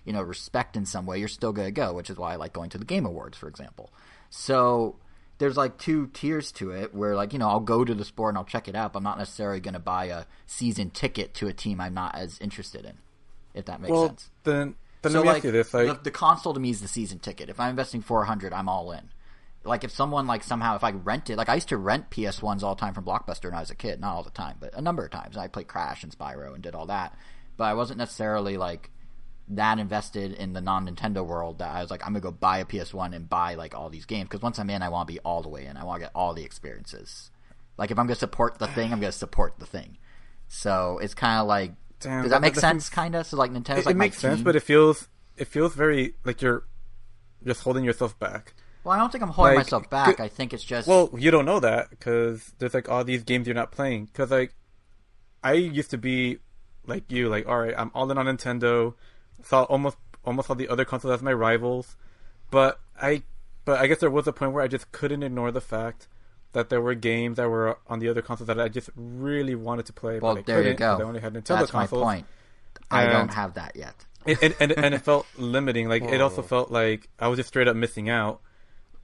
respect in some way, you're still going to go, which is why I like going to the Game Awards, for example. So there's, like, two tiers to it where, like, I'll go to the sport and I'll check it out, but I'm not necessarily going to buy a season ticket to a team I'm not as interested in, if that makes sense. Then so, let me ask you this. Like, the console to me is the season ticket. If I'm investing $400, I'm all in. Like, if someone, like, somehow, if I rent it, like, I used to rent PS1s all the time from Blockbuster when I was a kid. Not all the time, but a number of times. I played Crash and Spyro and did all that. But I wasn't necessarily, like, that invested in the non-Nintendo world that I was like, I'm going to go buy a PS1 and buy, like, all these games. Because once I'm in, I want to be all the way in. I want to get all the experiences. Like, if I'm going to support the thing, I'm going to support the thing. So, it's kind of like... does that make sense, kind of? So, like, Nintendo's like my team. It makes sense, but it feels very, like, you're just holding yourself back. Well, I don't think I'm holding myself back. I think it's just... Well, you don't know that, because there's, like, all these games you're not playing. Because, like, I used to be like you, like, all right, I'm all in on Nintendo. Saw almost all the other consoles as my rivals. But I guess there was a point where I just couldn't ignore the fact that there were games that were on the other consoles that I just really wanted to play. Well, but there you go. I only had Nintendo That's consoles. My point. I don't have that yet. And it felt limiting. Like, it also felt like I was just straight up missing out.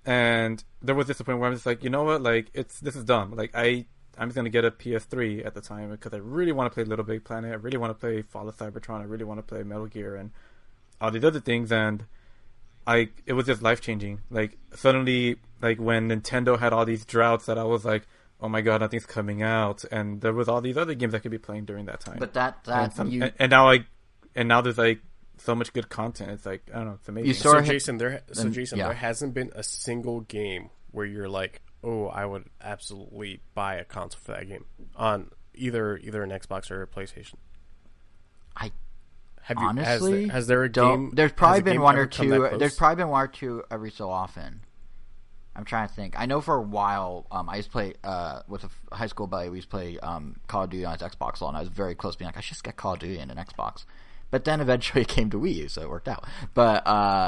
And there was this point where I'm just like, you know what? Like, this is dumb. Like, I'm just gonna get a PS3 at the time because I really want to play Little Big Planet. I really want to play Fall of Cybertron. I really want to play Metal Gear and all these other things. And it was just life changing. Like, suddenly, like, when Nintendo had all these droughts, that I was like, oh my god, nothing's coming out. And there was all these other games I could be playing during that time. But and now there's, like, so much good content. It's like, I don't know, it's amazing. So Jason, there hasn't been a single game where you're like, oh, I would absolutely buy a console for that game on either an Xbox or a PlayStation. Honestly, has there a game? There's probably been one or two. There's probably been one or two every so often. I'm trying to think. I know for a while, I used to play with a high school buddy. We used to play Call of Duty on his Xbox a lot, and I was very close to being like, I should just get Call of Duty in an Xbox. But then eventually it came to Wii U, so it worked out. But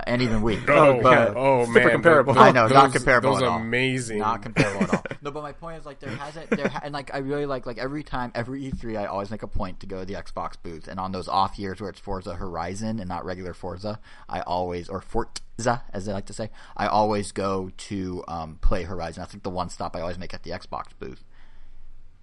and even Wii. Super comparable. I know, not comparable those at all. Amazing. Not comparable at all. No, but my point is, like, and like I really like every E3, I always make a point to go to the Xbox booth, and on those off years where it's Forza Horizon and not regular Forza, or Forza as they like to say, I always go to play Horizon. That's like the one stop I always make at the Xbox booth.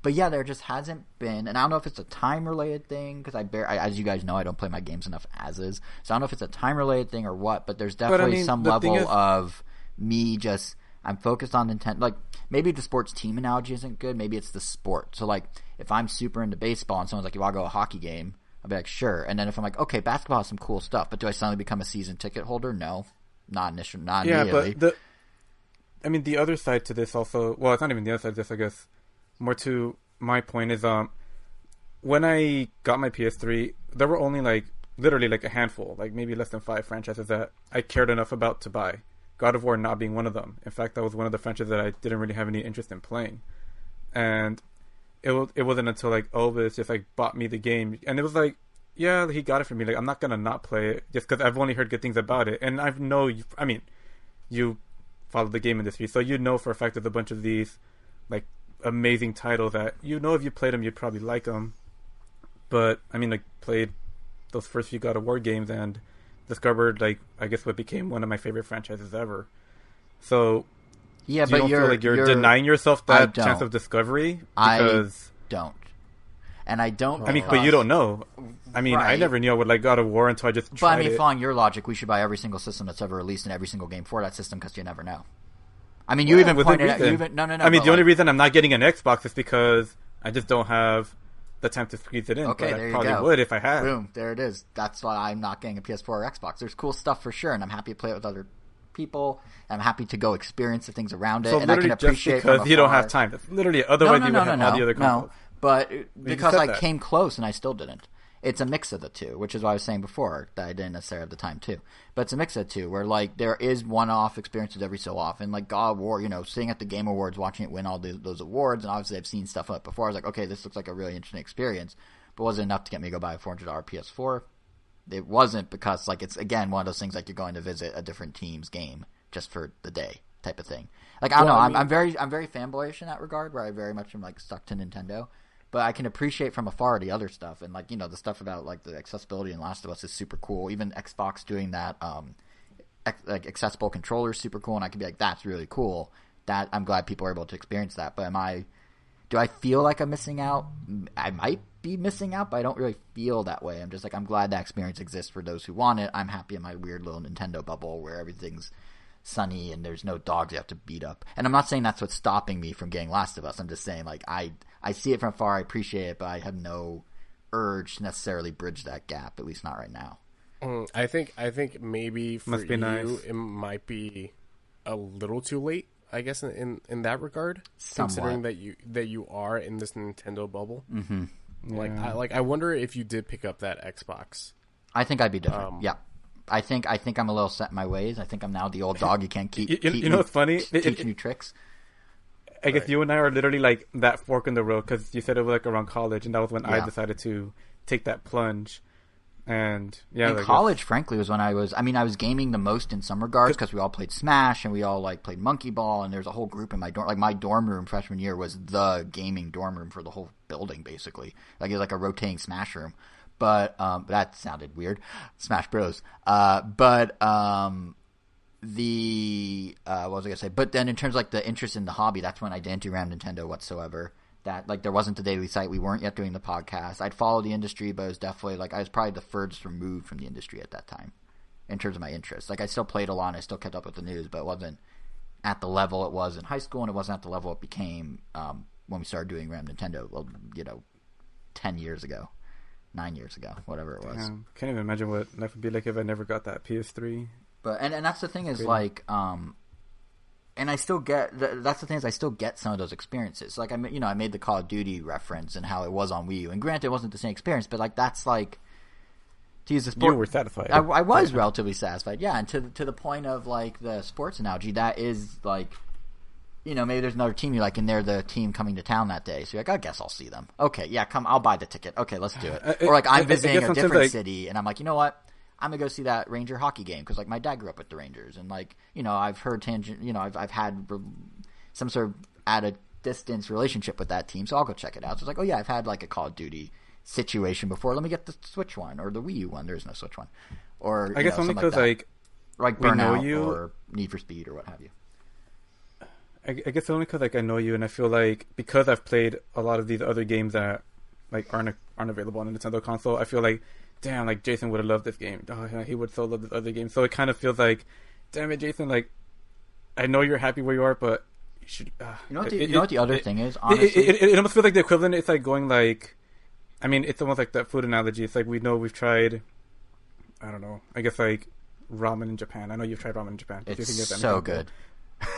But yeah, there just hasn't been, and I don't know if it's a time-related thing, because as you guys know, I don't play my games enough as is, so I don't know if it's a time-related thing or what, but there's definitely some level of me just, I'm focused on Nintendo. Like, maybe the sports team analogy isn't good, maybe it's the sport. So, like, if I'm super into baseball and someone's like, you want to go to a hockey game? I'll be like, sure. And then if I'm like, okay, basketball has some cool stuff, but do I suddenly become a season ticket holder? No. Not immediately. Yeah, but the other side to this also, well, it's not even the other side, just, I guess, more to my point is, when I got my PS3, there were only, like, literally, like, a handful, like, maybe less than 5 franchises that I cared enough about to buy. God of War not being one of them. In fact, that was one of the franchises that I didn't really have any interest in playing. And it wasn't until, like, Elvis just, like, bought me the game. And it was, like, yeah, he got it for me. Like, I'm not gonna not play it just because I've only heard good things about it, and you follow the game industry, so you know for a fact there's a bunch of these like amazing titles that if you played them, you'd probably like them. But I mean, like, played those first few God of War games and discovered, like, I guess what became one of my favorite franchises ever. So yeah, but you don't feel like you're denying yourself that chance of discovery? Because I don't. And I don't. I mean, but you don't know. I mean, right. I never knew I would like God of War until I just tried it. But I mean, following your logic, we should buy every single system that's ever released and every single game for that system because you never know. I mean, you even pointed out. No. I mean, the only reason I'm not getting an Xbox is because I just don't have the time to squeeze it in. Okay, but there I you probably go. would if I had. Boom, there it is. That's why I'm not getting a PS4 or Xbox. There's cool stuff for sure, and I'm happy to play it with other people. I'm happy to go experience the things around it, so and I can appreciate just because you don't have time. That's literally otherwise you would have all the other consoles. No, but because I came close and I still didn't. It's a mix of the two, which is what I was saying before, that I didn't necessarily have the time to. But it's a mix of the two, where, like, there is one-off experiences every so often. Like God of War, sitting at the Game Awards, watching it win all those awards, and obviously I've seen stuff up before. I was like, okay, this looks like a really interesting experience. But was it enough to get me to go buy a $400 PS4? It wasn't, because, like, it's, again, one of those things like you're going to visit a different team's game just for the day type of thing. Like, I don't know. I'm very fanboyish in that regard, where I very much am, like, stuck to Nintendo. But I can appreciate from afar the other stuff. And, like, the stuff about, like, the accessibility in Last of Us is super cool. Even Xbox doing that, like, accessible controller is super cool. And I can be like, that's really cool. That I'm glad people are able to experience that. But do I feel like I'm missing out? I might be missing out, but I don't really feel that way. I'm just like, I'm glad that experience exists for those who want it. I'm happy in my weird little Nintendo bubble where everything's sunny and there's no dogs you have to beat up. And I'm not saying that's what's stopping me from getting Last of Us. I'm just saying, like, I see it from afar, I appreciate it, but I have no urge to necessarily bridge that gap, at least not right now. I think maybe for you, nice. It might be a little too late, I guess, in that regard. Somewhat. Considering that you are in this Nintendo bubble. Mm-hmm. Yeah. I wonder if you did pick up that Xbox. I think I'd be different. Yeah. I think I'm a little set in my ways. I think I'm now the old dog. You can't keep you know what's funny? Teach new tricks. I guess you and I are literally like that fork in the road, because you said it was like around college, and that was when I decided to take that plunge. And college, frankly, was when I was gaming the most in some regards, because we all played Smash and we all like played Monkey Ball, and there's a whole group in my dorm. Like, my dorm room freshman year was the gaming dorm room for the whole building, basically. Like, it was like a rotating Smash room. But that sounded weird. Smash Bros. What was I gonna say? But then in terms of, like, the interest in the hobby, that's when I didn't do Ram Nintendo whatsoever. That, like, there wasn't a daily site. We weren't yet doing the podcast. I'd followed the industry, but it was definitely, like, I was probably the furthest removed from the industry at that time in terms of my interest. Like, I still played a lot and I still kept up with the news, but it wasn't at the level it was in high school, and it wasn't at the level it became when we started doing Ram Nintendo, 10 years ago. 9 years ago, whatever it was. Yeah, can't even imagine what life would be like if I never got that PS3. But and that's the thing is, like, and I still get that's the thing is I still get some of those experiences. Like, I made the Call of Duty reference and how it was on Wii U, and granted it wasn't the same experience, but, like, that's like, to use the sport. You were satisfied. I was relatively satisfied, yeah. And to the point of, like, the sports analogy, that is like, maybe there's another team you like, and they're the team coming to town that day. So you're like, I guess I'll see them. Okay, yeah, come, I'll buy the ticket. Okay, let's do it. Or, like, I'm visiting a different city, and I'm like, you know what? I'm going to go see that Ranger hockey game, because, like, my dad grew up with the Rangers. And, like, I've heard I've had some sort of at a distance relationship with that team, so I'll go check it out. So it's like, oh, yeah, I've had, like, a Call of Duty situation before. Let me get the Switch one, or the Wii U one. There's no Switch one. Or, I guess only because, like Burnout or Need for Speed or what have you. I guess only because, like, I know you, and I feel like because I've played a lot of these other games that, like, aren't available on the Nintendo console, I feel like, damn, like, Jason would have loved this game. Oh, yeah, he would so love this other game. So it kind of feels like, damn it, Jason, like, I know you're happy where you are, but you should. You know what the other thing is, honestly? It almost feels like the equivalent. It's like going, like, I mean, it's almost like that food analogy. It's like we've tried, I don't know, I guess, like, ramen in Japan. I know you've tried ramen in Japan. It's so good.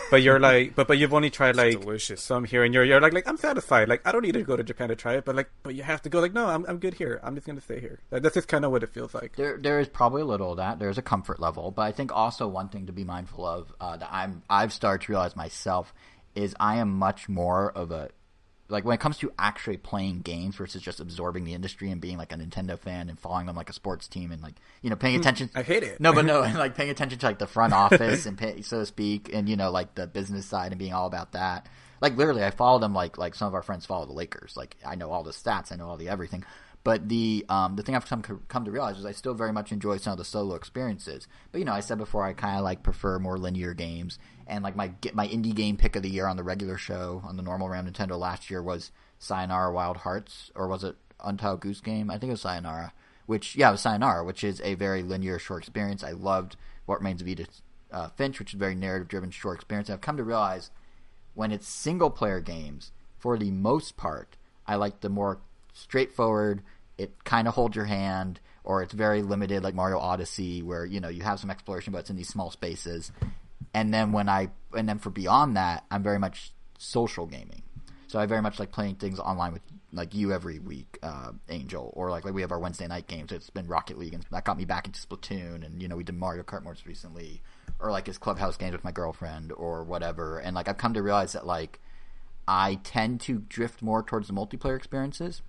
But you're like, but you've only tried, like, delicious. Some here, and you're like, I'm satisfied. Like, I don't need to go to Japan to try it, but you have to go. Like, no, I'm good here. I'm just gonna stay here. That's just kind of what it feels like. There is probably a little of that. There's a comfort level, but I think also one thing to be mindful of that I've started to realize myself is I am much more of a like when it comes to actually playing games versus just absorbing the industry and being like a Nintendo fan and following them like a sports team and like, you know, paying attention. I hate it. No, and like paying attention to like the front office and so to speak, and you know, like the business side and being all about that. Like literally, I follow them like some of our friends follow the Lakers. Like I know all the stats, I know all the everything. But the thing I've come to realize is I still very much enjoy some of the solo experiences. But you know, I said before I kind of like prefer more linear games, and like my indie game pick of the year on the regular show on the normal round Nintendo last year was Sayonara Wild Hearts, or was it Untitled Goose Game? I think it was Sayonara. It was Sayonara, which is a very linear short experience. I loved What Remains of Edith Finch, which is a very narrative driven short experience. And I've come to realize when it's single player games, for the most part, I like the more straightforward. It kind of holds your hand, or it's very limited, like Mario Odyssey, where you know you have some exploration, but it's in these small spaces. And then for beyond that, I'm very much social gaming. So I very much like playing things online with like you every week, Angel, or like we have our Wednesday night games. It's been Rocket League, and that got me back into Splatoon, and you know we did Mario Kart most recently, or like his Clubhouse games with my girlfriend, or whatever. And like I've come to realize that like I tend to drift more towards the multiplayer experiences.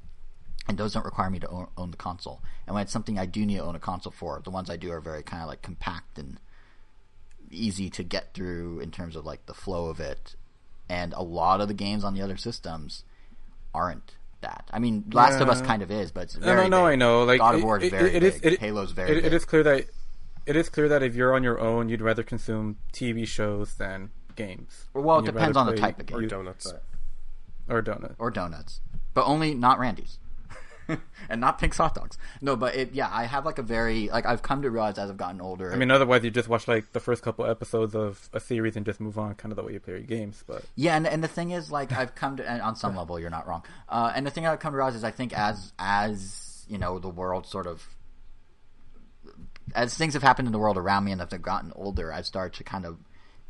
And those don't require me to own the console. And when it's something I do need to own a console for, the ones I do are very kind of like compact and easy to get through in terms of like the flow of it. And a lot of the games on the other systems aren't that. I mean, Last of Us kind of is, but it's very big. I know. Like, God of War is very big. Halo's very big. It is clear that if you're on your own, you'd rather consume TV shows than games. Well, it depends on the type of game. Or donuts. Or donuts. But only not Randy's. And not Pink's hot dogs. No, but I have like a very, like I've come to realize as I've gotten older. I mean, otherwise you just watch like the first couple episodes of a series and just move on, kind of the way you play your games. But yeah, and the thing is, like I've come to, and on some level you're not wrong. And the thing I've come to realize is I think as you know the world sort of, as things have happened in the world around me and as I've gotten older, I've started to kind of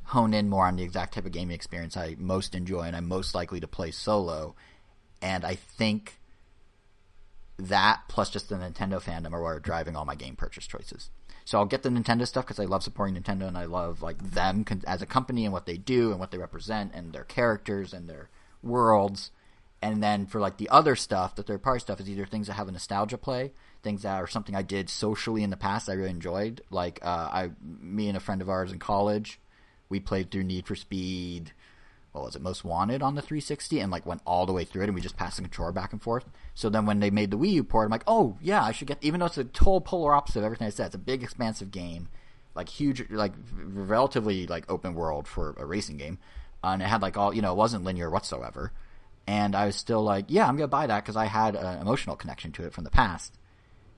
hone in more on the exact type of gaming experience I most enjoy and I'm most likely to play solo. And I think that plus just the Nintendo fandom are what are driving all my game purchase choices. So I'll get the Nintendo stuff because I love supporting Nintendo and I love like them as a company and what they do and what they represent and their characters and their worlds. And then for like the other stuff, the third party stuff is either things that have a nostalgia play, things that are something I did socially in the past I really enjoyed. Like me and a friend of ours in college, we played through Need for Speed. What was it, Most Wanted on the 360, and like went all the way through it, and we just passed the controller back and forth. So then when they made the Wii U port, I'm like, oh yeah, I should get, even though it's a total polar opposite of everything I said. It's a big, expansive game, like huge, like relatively like open world for a racing game, and it had like all, you know, it wasn't linear whatsoever. And I was still like, yeah, I'm gonna buy that because I had an emotional connection to it from the past.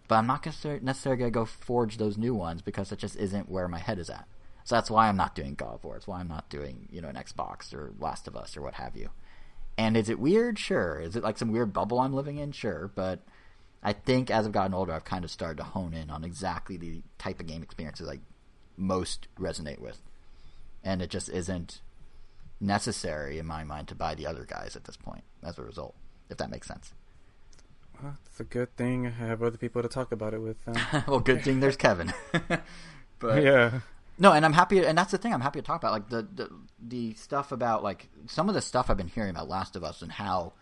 But I'm not necessarily gonna go forge those new ones because it just isn't where my head is at. So that's why I'm not doing God of War. It's why I'm not doing, you know, an Xbox or Last of Us or what have you. And is it weird? Sure. Is it like some weird bubble I'm living in? Sure. But I think as I've gotten older, I've kind of started to hone in on exactly the type of game experiences I most resonate with. And it just isn't necessary in my mind to buy the other guys at this point as a result, if that makes sense. Well, it's a good thing I have other people to talk about it with. Well, good thing there's Kevin. But yeah. No, and I'm happy, and that's the thing I'm happy to talk about, like the stuff about, like, some of the stuff I've been hearing about Last of Us and how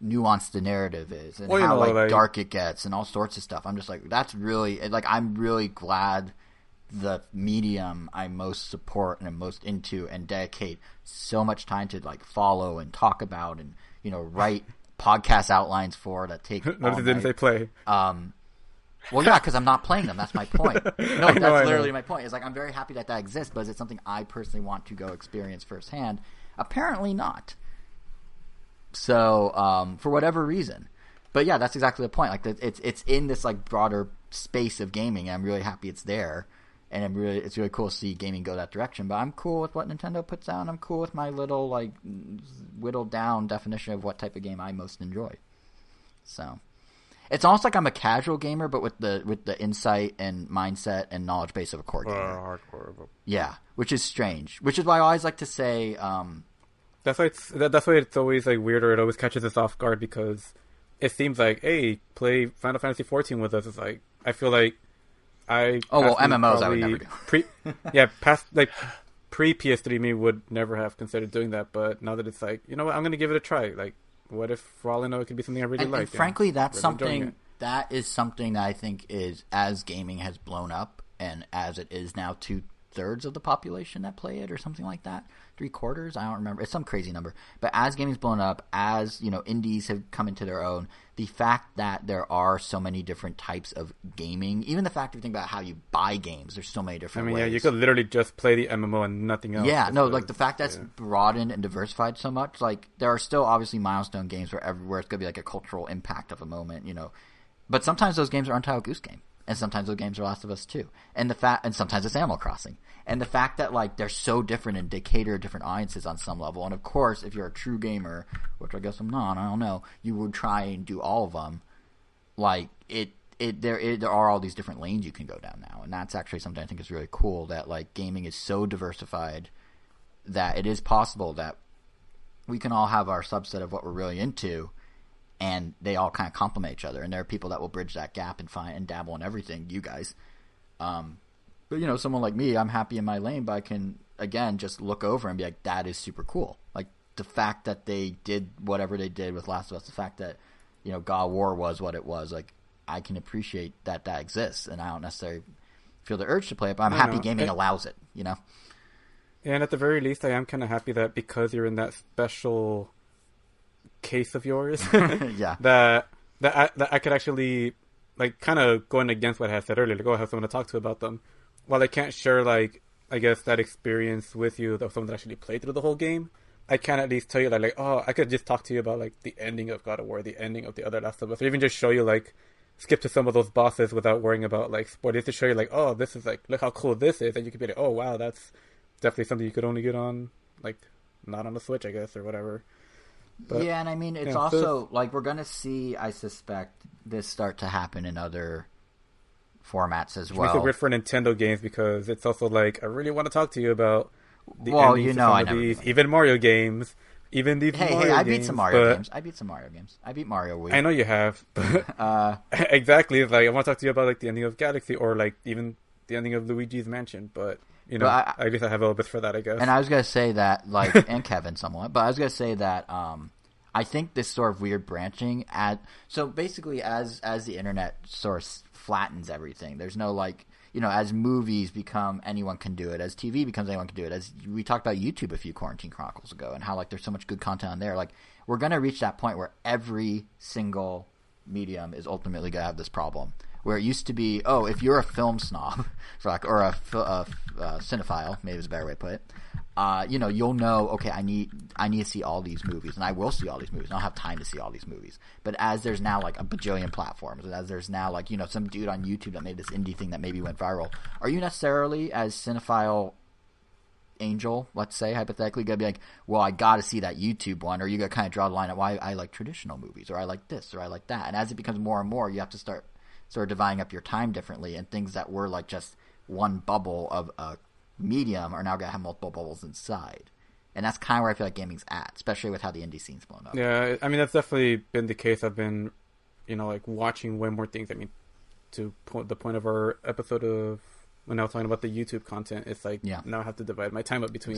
nuanced the narrative is and how, like, dark it gets and all sorts of stuff. I'm just like, that's really, like, I'm really glad the medium I most support and am most into and dedicate so much time to, like, follow and talk about and, you know, write podcast outlines for that take Notice it didn't say play. Well, yeah, because I'm not playing them. That's my point. No, that's literally my point. It's like I'm very happy that exists, but is it something I personally want to go experience firsthand? Apparently not. So, for whatever reason. But yeah, that's exactly the point. Like, it's in this like broader space of gaming, and I'm really happy it's there. And it's really cool to see gaming go that direction. But I'm cool with what Nintendo puts out. And I'm cool with my little like whittled down definition of what type of game I most enjoy. So. It's almost like I'm a casual gamer, but with the insight and mindset and knowledge base of a core gamer. Hardcore. Yeah, which is strange. Which is why I always like to say. That's why it's always like weird, or it always catches us off guard because it seems like, hey, play Final Fantasy 14 with us. It's like I feel like MMOs I would never do. Pre PS3 me would never have considered doing that, but now that it's like, you know what, I'm gonna give it a try. Like, what if, for all I know, it could be something I really like? And frankly, that's really something that is something that I think is, as gaming has blown up, and as it is now 2/3 of the population that play it, or something like that, 3/4. I don't remember. It's some crazy number. But as gaming's blown up, as indies have come into their own, the fact that there are so many different types of gaming, even the fact if you think about how you buy games, there's so many different ways. Yeah, you could literally just play the MMO and nothing else. Yeah, no, like the fact that's broadened and diversified so much, like there are still obviously milestone games where it's going to be like a cultural impact of a moment, But sometimes those games are Untitled Goose Game. And sometimes those games are Last of Us 2. And sometimes it's Animal Crossing. And the fact that like they're so different and they cater to different audiences on some level. And of course, if you're a true gamer, which I guess I'm not, I don't know, you would try and do all of them. Like there are all these different lanes you can go down now. And that's actually something I think is really cool, that like gaming is so diversified that it is possible that we can all have our subset of what we're really into, and they all kind of complement each other. And there are people that will bridge that gap and find and dabble in everything, you guys. But, someone like me, I'm happy in my lane, but I can, again, just look over and be like, that is super cool. Like, the fact that they did whatever they did with Last of Us, the fact that, God of War was what it was, like, I can appreciate that exists, and I don't necessarily feel the urge to play it, but I'm happy gaming allows it, Yeah, and at the very least, I am kind of happy that because you're in that special case of yours, yeah, that I could actually, like, kind of going against what I had said earlier, like, have someone to talk to about them. While I can't share, like, I guess that experience with you, of someone that actually played through the whole game, I can at least tell you that, like, I could just talk to you about, like, the ending of God of War, the ending of the other Last of Us, or even just show you, like, skip to some of those bosses without worrying about, like, spoilers, to show you, like, this is, like, look how cool this is, and you could be like, oh, wow, that's definitely something you could only get on, like, not on the Switch, I guess, or whatever. But, yeah, and I mean, it's also, like, we're going to see, I suspect, this start to happen in other formats as well. Which makes it weird for Nintendo games, because it's also like, I really want to talk to you about the endings of some of these, even Mario games, even these Mario games. I beat some Mario games. I beat some Mario games. I beat Mario Wii. I know you have, but exactly, like, I want to talk to you about, like, the ending of Galaxy, or, like, even the ending of Luigi's Mansion, but... I guess I have a little bit for that, I guess. And I was going to say that, like, and Kevin somewhat, but I was going to say that I think this sort of weird branching so basically as the internet sort of flattens everything, there's no, like, as movies become anyone can do it, as TV becomes anyone can do it, as we talked about YouTube a few Quarantine Chronicles ago, and how, like, there's so much good content on there, like, we're going to reach that point where every single medium is ultimately going to have this problem. Where it used to be, if you're a film snob, or a cinephile, maybe is a better way to put it, you'll know, okay, I need to see all these movies, and I will see all these movies. I don't have time to see all these movies. But as there's now, like, a bajillion platforms, and as there's now, like, some dude on YouTube that made this indie thing that maybe went viral, are you necessarily, as cinephile angel, let's say, hypothetically, going to be like, well, I got to see that YouTube one, or you got to kind of draw the line at why I like traditional movies, or I like this, or I like that. And as it becomes more and more, you have to start sort of dividing up your time differently, and things that were like just one bubble of a medium are now going to have multiple bubbles inside. And that's kind of where I feel like gaming's at, especially with how the indie scene's blown up. Yeah, I mean, that's definitely been the case. I've been, like, watching way more things. I mean, to the point of our episode of when I was talking about the YouTube content, it's like, now I have to divide my time up between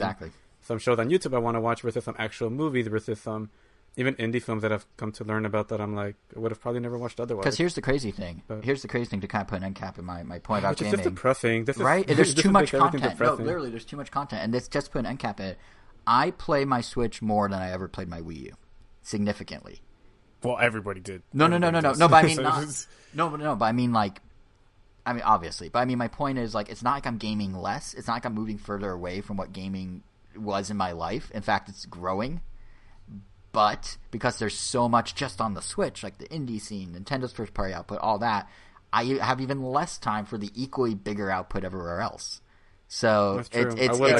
some shows on YouTube I want to watch versus some actual movies versus some even indie films that I've come to learn about that I'm like, I would have probably never watched otherwise. Because here's the crazy thing. Here's the crazy thing to kind of put an end cap in my point about gaming. It's just depressing. Right? There's too much content. No, literally, there's too much content. And this just put an end cap in it. I play my Switch more than I ever played my Wii U. Significantly. Well, everybody did. No. No, but I mean, but I mean, like, obviously. But I mean, my point is, like, it's not like I'm gaming less. It's not like I'm moving further away from what gaming was in my life. In fact, it's growing. But because there's so much just on the Switch, like the indie scene, Nintendo's first-party output, all that, I have even less time for the equally bigger output everywhere else. So it's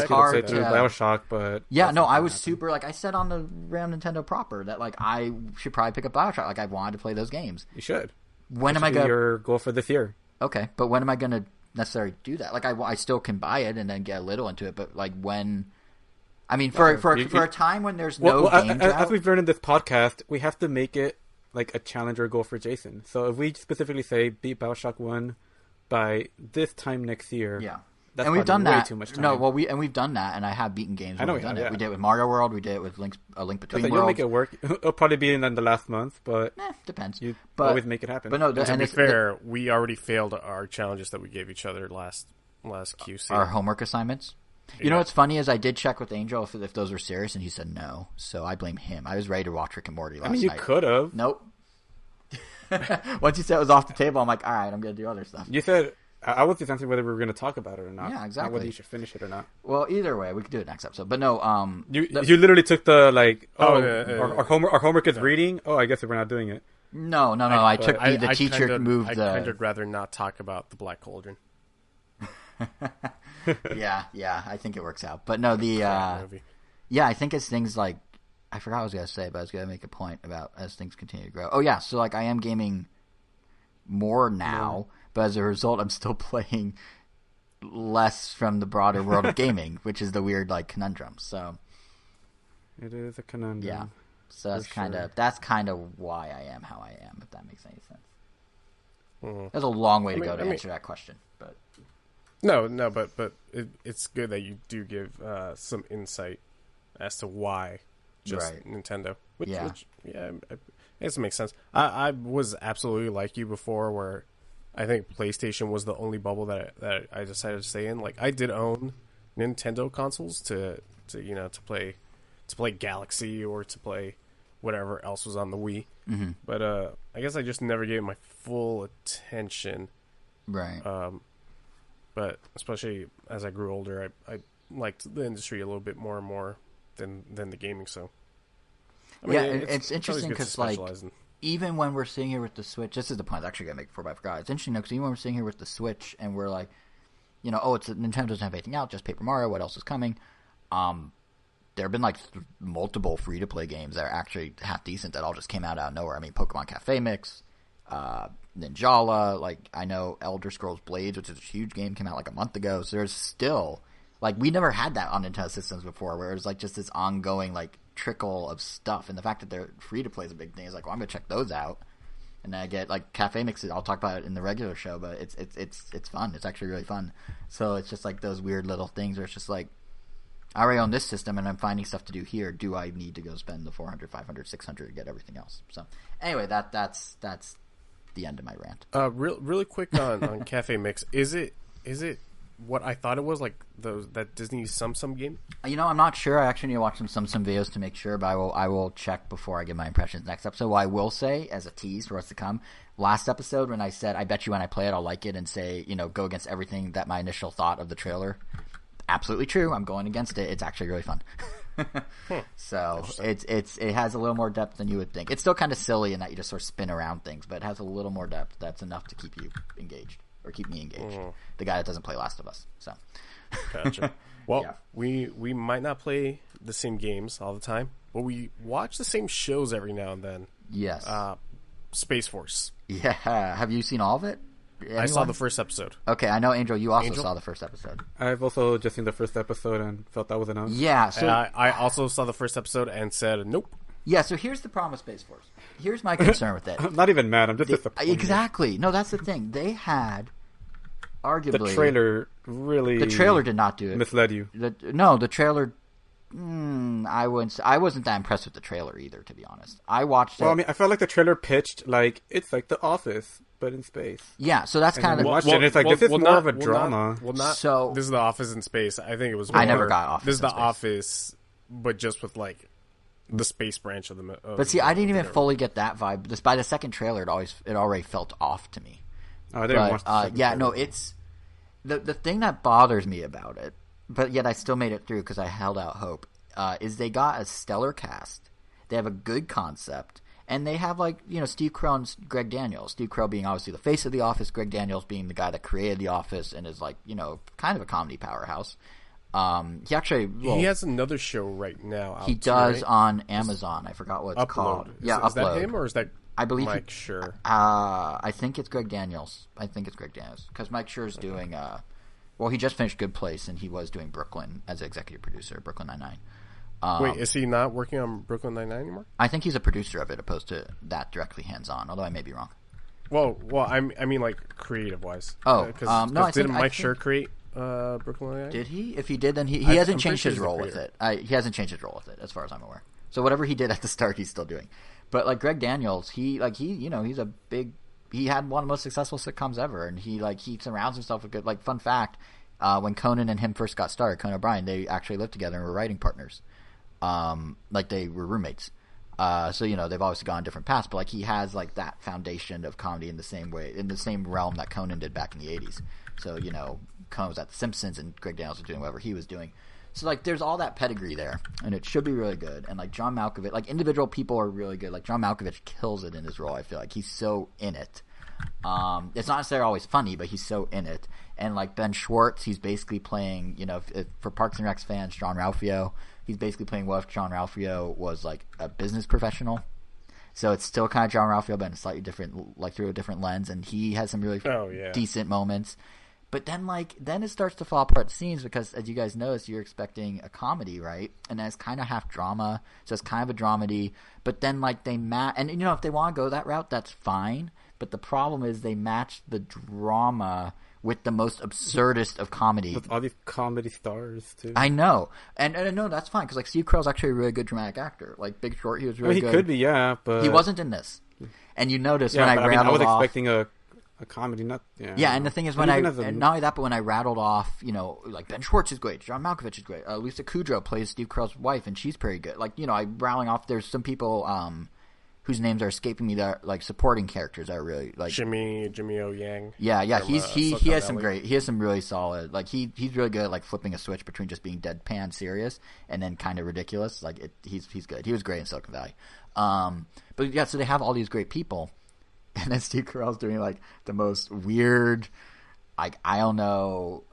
hard to... BioShock, but... Yeah, no, I was super... Like, I said on the Ram Nintendo proper that, like, I should probably pick up BioShock. Like, I wanted to play those games. You should. When am I going to... your goal for this year. Okay, but when am I going to necessarily do that? Like, I still can buy it and then get a little into it, but, like, when... I mean, for a time when there's no games out... As we've learned in this podcast, we have to make it like a challenge or a goal for Jason. So if we specifically say beat BioShock 1 by this time next year, That's and we've done way that. Too much time. No, well, we've done that, and I have beaten games. I know we've done it. yeah. We did it with Mario World. We did it with A Link Between Worlds. You'll make it work. It'll probably be in the last month, but depends. You always make it happen. But no, to be fair, we already failed our challenges that we gave each other last QC. Our homework assignments. You know what's funny is I did check with Angel if those were serious, and he said no. So I blame him. I was ready to watch Rick and Morty last night. You could have. Nope. Once you said it was off the table, I'm like, all right, I'm going to do other stuff. You said I was just answering whether we were going to talk about it or not. Yeah, exactly. Not whether you should finish it or not. Well, either way, we could do it next episode. But no, you literally took the our homework is reading. Oh, I guess we're not doing it. No. I took the teacher moved. I'd kind of rather not talk about the Black Cauldron. yeah, I think it works out. But no, I think as things like, I forgot what I was going to say, but I was going to make a point about as things continue to grow. Oh yeah, so like I am gaming more now, but as a result, I'm still playing less from the broader world of gaming, which is the weird like conundrum. So it is a conundrum. Yeah, so that's kind of why I am how I am. If that makes any sense. There's a long way to go to answer that question, but. No, but it's good that you do give some insight as to why Nintendo. Which I guess it makes sense. I was absolutely like you before, where I think PlayStation was the only bubble that I decided to stay in. Like I did own Nintendo consoles to play Galaxy or to play whatever else was on the Wii. Mm-hmm. But I guess I just never gave it my full attention. Right. But especially as I grew older, I liked the industry a little bit more and more than the gaming. So, I mean, it's interesting because like even when we're sitting here with the Switch, this is the point I was actually gonna make before I forgot. It's interesting because even when we're sitting here with the Switch and we're like, Nintendo doesn't have anything out, just Paper Mario. What else is coming? There have been like multiple free to play games that are actually half decent that all just came out of nowhere. I mean, Pokemon Cafe Mix. Ninjala, like I know Elder Scrolls Blades, which is a huge game, came out like a month ago. So there's still like we never had that on Nintendo systems before, where it's like just this ongoing like trickle of stuff. And the fact that they're free to play is a big thing. It's like, well, I'm gonna check those out. And then I get like Cafe Mixes. I'll talk about it in the regular show, but it's fun. It's actually really fun. So it's just like those weird little things where it's just like, I already own this system and I'm finding stuff to do here. Do I need to go spend the 400, 500, 600 to get everything else? So anyway, that's the end of my rant. Really quick on Cafe Mix. Is it what I thought it was, like that Disney Sum game? I'm not sure. I actually need to watch some Sum videos to make sure, but I will check before I give my impressions next episode. What I will say as a tease for what's to come, last episode when I said I bet you when I play it I'll like it and say, go against everything that my initial thought of the trailer. Absolutely true. I'm going against it. It's actually really fun. So it has a little more depth than you would think. It's still kind of silly in that you just sort of spin around things, but it has a little more depth. That's enough to keep you engaged or keep me engaged. The guy that doesn't play Last of Us. So gotcha. Well, we might not play the same games all the time, but we watch the same shows every now and then. Yes. Space Force. Yeah. Have you seen all of it? Anyone? I saw the first episode. Okay, I know, Angel, you also saw the first episode. I've also just seen the first episode and felt that was enough. Yeah, so... I also saw the first episode and said, nope. Yeah, so here's the problem with Space Force. Here's my concern with it. I'm not even mad, I'm just disappointed. Exactly. No, that's the thing. They had, arguably... The trailer really... The trailer did not do it. Misled you. The trailer... I wasn't that impressed with the trailer either, to be honest. I watched it... Well, I mean, I felt like the trailer pitched like, it's like The Office... but in space. Yeah, so that's kind of... It's like, this is more of a drama. So this is The Office in space. I think it was more... I never got Office This is The Office, but just with, like, the space branch of the... But see, I didn't even fully get that vibe. By the second trailer, it already felt off to me. Oh, I didn't watch the yeah, no, it's... The thing that bothers me about it, but yet I still made it through because I held out hope, is they got a stellar cast. They have a good concept. And they have, like, Steve Carell and Greg Daniels. Steve Carell being obviously the face of The Office. Greg Daniels being the guy that created The Office and is, like, kind of a comedy powerhouse. He actually... he has another show right now out. He does on Amazon. I forgot what it's called. Yeah, is that him or is that I believe Mike Schur? I think it's Greg Daniels. Because Mike Schur's doing... he just finished Good Place, and he was doing Brooklyn as executive producer, Brooklyn Nine-Nine. Wait, is he not working on Brooklyn Nine-Nine anymore? I think he's a producer of it, opposed to that directly hands-on. Although I may be wrong. Well, I mean, like creative-wise. Oh, no, didn't Mike Schur create Brooklyn Nine-Nine? Did he? If he did, then he hasn't changed his role with it. He hasn't changed his role with it, as far as I'm aware. So whatever he did at the start, he's still doing. But like Greg Daniels, he's a big. He had one of the most successful sitcoms ever, and he surrounds himself with good. Like, fun fact, when Conan and him first got started, Conan O'Brien, they actually lived together and were writing partners. Like they were roommates. So they've obviously gone different paths, but like he has like that foundation of comedy in the same way, in the same realm that Conan did back in the 80s. So Conan was at The Simpsons, and Greg Daniels was doing whatever he was doing. So like there's all that pedigree there, and it should be really good. And like John Malkovich, like individual people are really good. Like John Malkovich kills it in his role. I feel like he's so in it. It's not necessarily always funny, but he's so in it. And like Ben Schwartz, he's basically playing, for Parks and Rec fans, John Ralphio. He's basically playing what if John Ralphio was like a business professional. So it's still kind of John Ralphio, but in a slightly different, like through a different lens. And he has some really decent moments. But then it starts to fall apart scenes because, as you guys notice, you're expecting a comedy, right? And that's kind of half drama, so it's kind of a dramedy. But then like they match, and if they want to go that route, that's fine. But the problem is they match the drama with the most absurdist of comedy. With all these comedy stars, too. I know. And no, that's fine, because like Steve Carell's actually a really good dramatic actor. Like Big Short, he was really good. He could be, yeah, but... He wasn't in this. And you notice when I rattled off... I was expecting a comedy, not... Yeah, and the thing is, not only that, but when I rattled off, like Ben Schwartz is great, John Malkovich is great, Lisa Kudrow plays Steve Carell's wife, and she's pretty good. Like, I'm rattling off, there's some people... whose names are escaping me that are like supporting characters that are really like Jimmy O Yang. Yeah, he has some great. He has some really solid. Like he's really good at like flipping a switch between just being deadpan serious and then kind of ridiculous. Like he's good. He was great in Silicon Valley. But yeah, so they have all these great people, and then Steve Carell's doing like the most weird, like I don't know.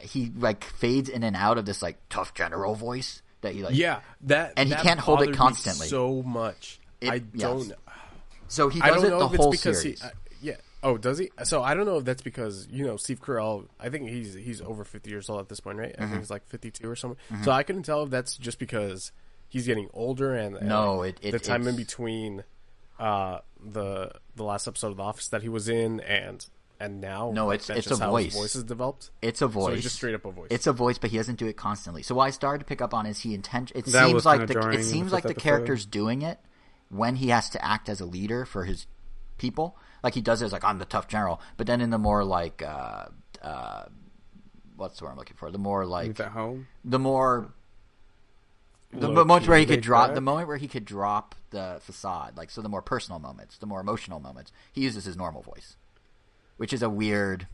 He like fades in and out of this like tough general voice that he like. Yeah, and he can't hold it constantly so much. I don't know. So he does it the whole series. Oh, does he? So I don't know if that's because Steve Carell. I think he's over 50 years old at this point, right? I think he's like 52 or something. So I couldn't tell if that's just because he's getting older and the time in between the last episode of The Office that he was in and now. No, it's a voice. How his voice is developed. It's a voice. So he's just straight up a voice. It's a voice, but he doesn't do it constantly. So what I started to pick up on is it seems like the character's doing it when he has to act as a leader for his people. Like he does it as like, I'm the tough general. But then in the more like what's the word I'm looking for? The more like he's at home. The moment where he could drop the facade, like so the more personal moments, the more emotional moments, he uses his normal voice. Which is a weird,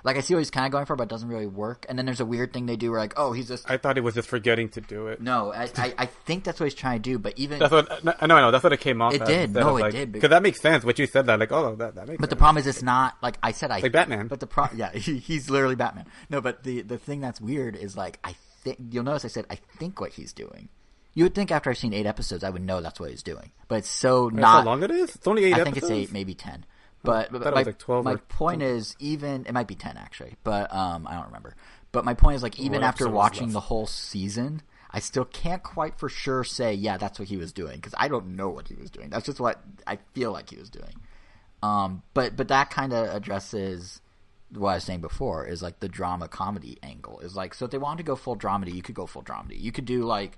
like I see what he's kind of going for, but it doesn't really work. And then there's a weird thing they do where like, oh, he's just. I thought he was just forgetting to do it. No, I think that's what he's trying to do. But even that's what I know. That's what it came off. It did. No, it did because that makes sense. What you said that like, oh, that makes sense. But the problem is, it's not like I said. Like Batman. But he's literally Batman. No, but the thing that's weird is like I think you'll notice I said I think what he's doing. You would think after I've seen 8 episodes, I would know that's what he's doing. But it's so not. That's how long it is? It's only 8 episodes? I think it's 8, maybe 10. But like 12 my point is, even it might be 10 actually, but I don't remember. But my point is, like, even after watching the whole season, I still can't quite for sure say, yeah, that's what he was doing, because I don't know what he was doing. That's just what I feel like he was doing. But that kind of addresses what I was saying before, is like the drama comedy angle. Is like, so if they wanted to go full dramedy, you could go full dramedy. You could do like.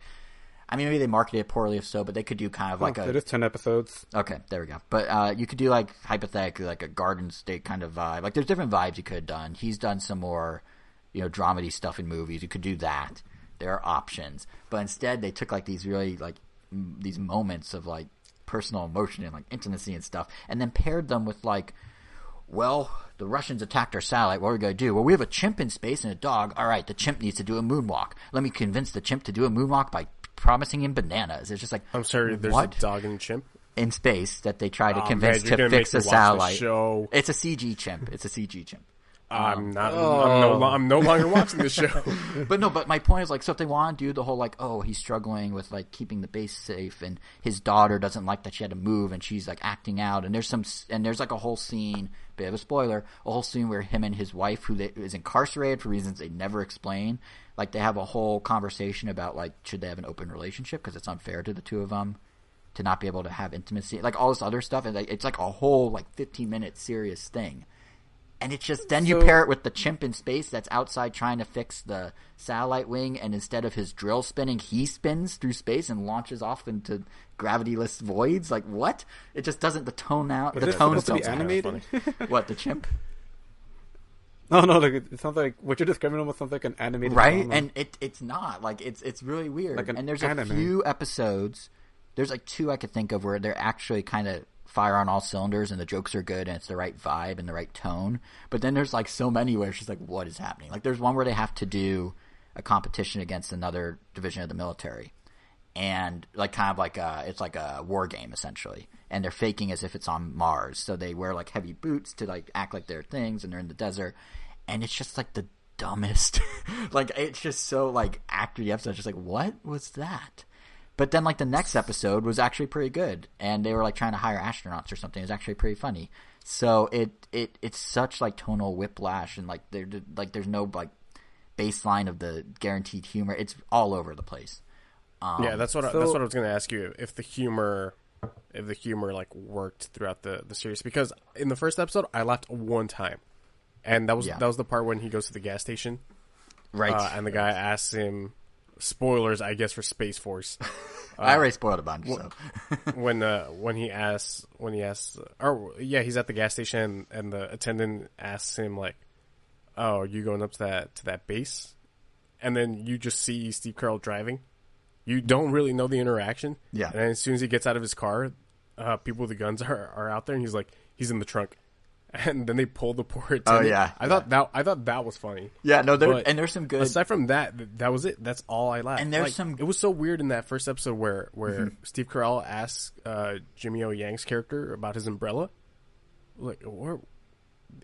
I mean, maybe they marketed it poorly if so, but they could do kind of like it is 10 episodes. Okay, there we go. But you could do like, hypothetically, like a Garden State kind of vibe. Like there's different vibes you could have done. He's done some more, dramedy stuff in movies. You could do that. There are options. But instead they took like these really like these moments of like personal emotion and like intimacy and stuff, and then paired them with like, well, the Russians attacked our satellite. What are we going to do? Well, we have a chimp in space and a dog. All right, the chimp needs to do a moonwalk. Let me convince the chimp to do a moonwalk by promising him bananas. It's just like, I'm sorry, there's a dog and chimp in space that they try to convince to fix a satellite. It's a CG chimp. I'm no longer watching this show. But my point is like, so if they want to do the whole like, oh, he's struggling with like keeping the base safe, and his daughter doesn't like that she had to move, and she's like acting out, and there's like a whole scene, bit of a spoiler, a whole scene where him and his wife, who is incarcerated for reasons they never explain, like they have a whole conversation about like, should they have an open relationship because it's unfair to the two of them to not be able to have intimacy, like all this other stuff, and like, it's like a whole like 15-minute serious thing. And it's just, then you pair it with the chimp in space that's outside trying to fix the satellite wing, and instead of his drill spinning, he spins through space and launches off into gravityless voids. Like, what? It just doesn't, the tone out. Was the this tone supposed to be animated? What, the chimp? No, like it sounds like what you're describing almost sounds like an animated right? drama. And it's not. Like, it's really weird. Like and there's anime. a few episodes, there's like 2 I could think of where they're actually kind of fire on all cylinders and the jokes are good and it's the right vibe and the right tone. But then there's like so many where it's just like, what is happening? Like, there's one where they have to do a competition against another division of the military, and like kind of like it's like a war game essentially, and they're faking as if it's on Mars, so they wear like heavy boots to like act like they're things, and they're in the desert, and it's just like the dumbest like, it's just so like, after the episode, just like, what was that? But then, like, the next episode was actually pretty good, and they were like trying to hire astronauts or something. It was actually pretty funny. So it's such like tonal whiplash, and like there's no like baseline of the guaranteed humor. It's all over the place. Yeah, that's what I was going to ask you, if the humor like worked throughout the series, because in the first episode I laughed one time, and that was the part when he goes to the gas station, right? And the guy asks him. Spoilers, I guess, for Space Force. I already spoiled a bunch. So. when he asks, he's at the gas station and the attendant asks him like, "Oh, are you going up to that base?" And then you just see Steve Carell driving. You don't really know the interaction. Yeah. And then as soon as he gets out of his car, people with the guns are out there, and he's in the trunk. And then they pull the poor attendant. Oh yeah, I thought that was funny. Yeah, no, there's some good. Aside from that was it. That's all I laughed. And there's some. It was so weird in that first episode where Steve Carell asks Jimmy O Yang's character about his umbrella. Like,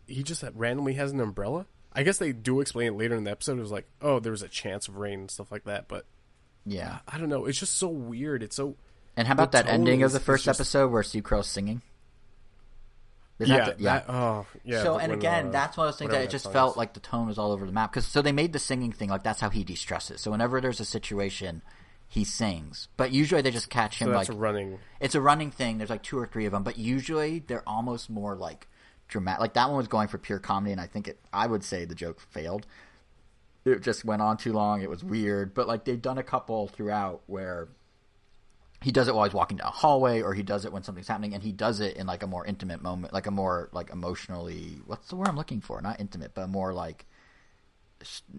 he just randomly has an umbrella. I guess they do explain it later in the episode. It was like, oh, there was a chance of rain and stuff like that. But yeah, I don't know. It's just so weird. It's so. And how about that ending of the first episode where Steve Carell's singing? Yeah. So, and again, that's one of those things that it just felt like the tone was all over the map. So they made the singing thing, like, that's how he de-stresses. So whenever there's a situation, he sings. But usually they just catch him, so that's like... It's a running thing. There's like 2 or 3 of them. But usually they're almost more like dramatic. Like, that one was going for pure comedy, and I would say the joke failed. It just went on too long. It was weird. But, like, they've done a couple throughout where... He does it while he's walking down a hallway, or he does it when something's happening, and he does it in like a more intimate moment, like a more like emotionally, what's the word I'm looking for? Not intimate, but a more like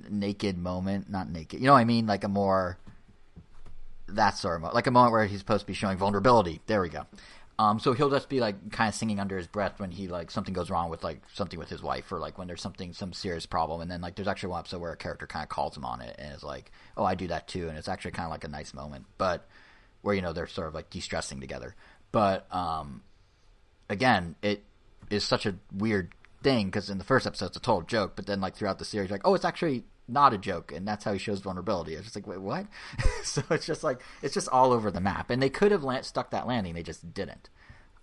naked moment. Not naked, you know what I mean? Like a more, that sort of like a moment where he's supposed to be showing vulnerability. There we go. So he'll just be like kind of singing under his breath when he like something goes wrong with like something with his wife, or like when there's some serious problem, and then like there's actually one episode where a character kind of calls him on it and is like, oh, I do that too, and it's actually kind of like a nice moment, but. Where, you know, they're sort of like de-stressing together. But, again, it is such a weird thing, because in the first episode it's a total joke, but then like throughout the series, like, oh, it's actually not a joke, and that's how he shows vulnerability. It's just like, wait, what? So it's just like, it's just all over the map. And they could have stuck that landing, they just didn't.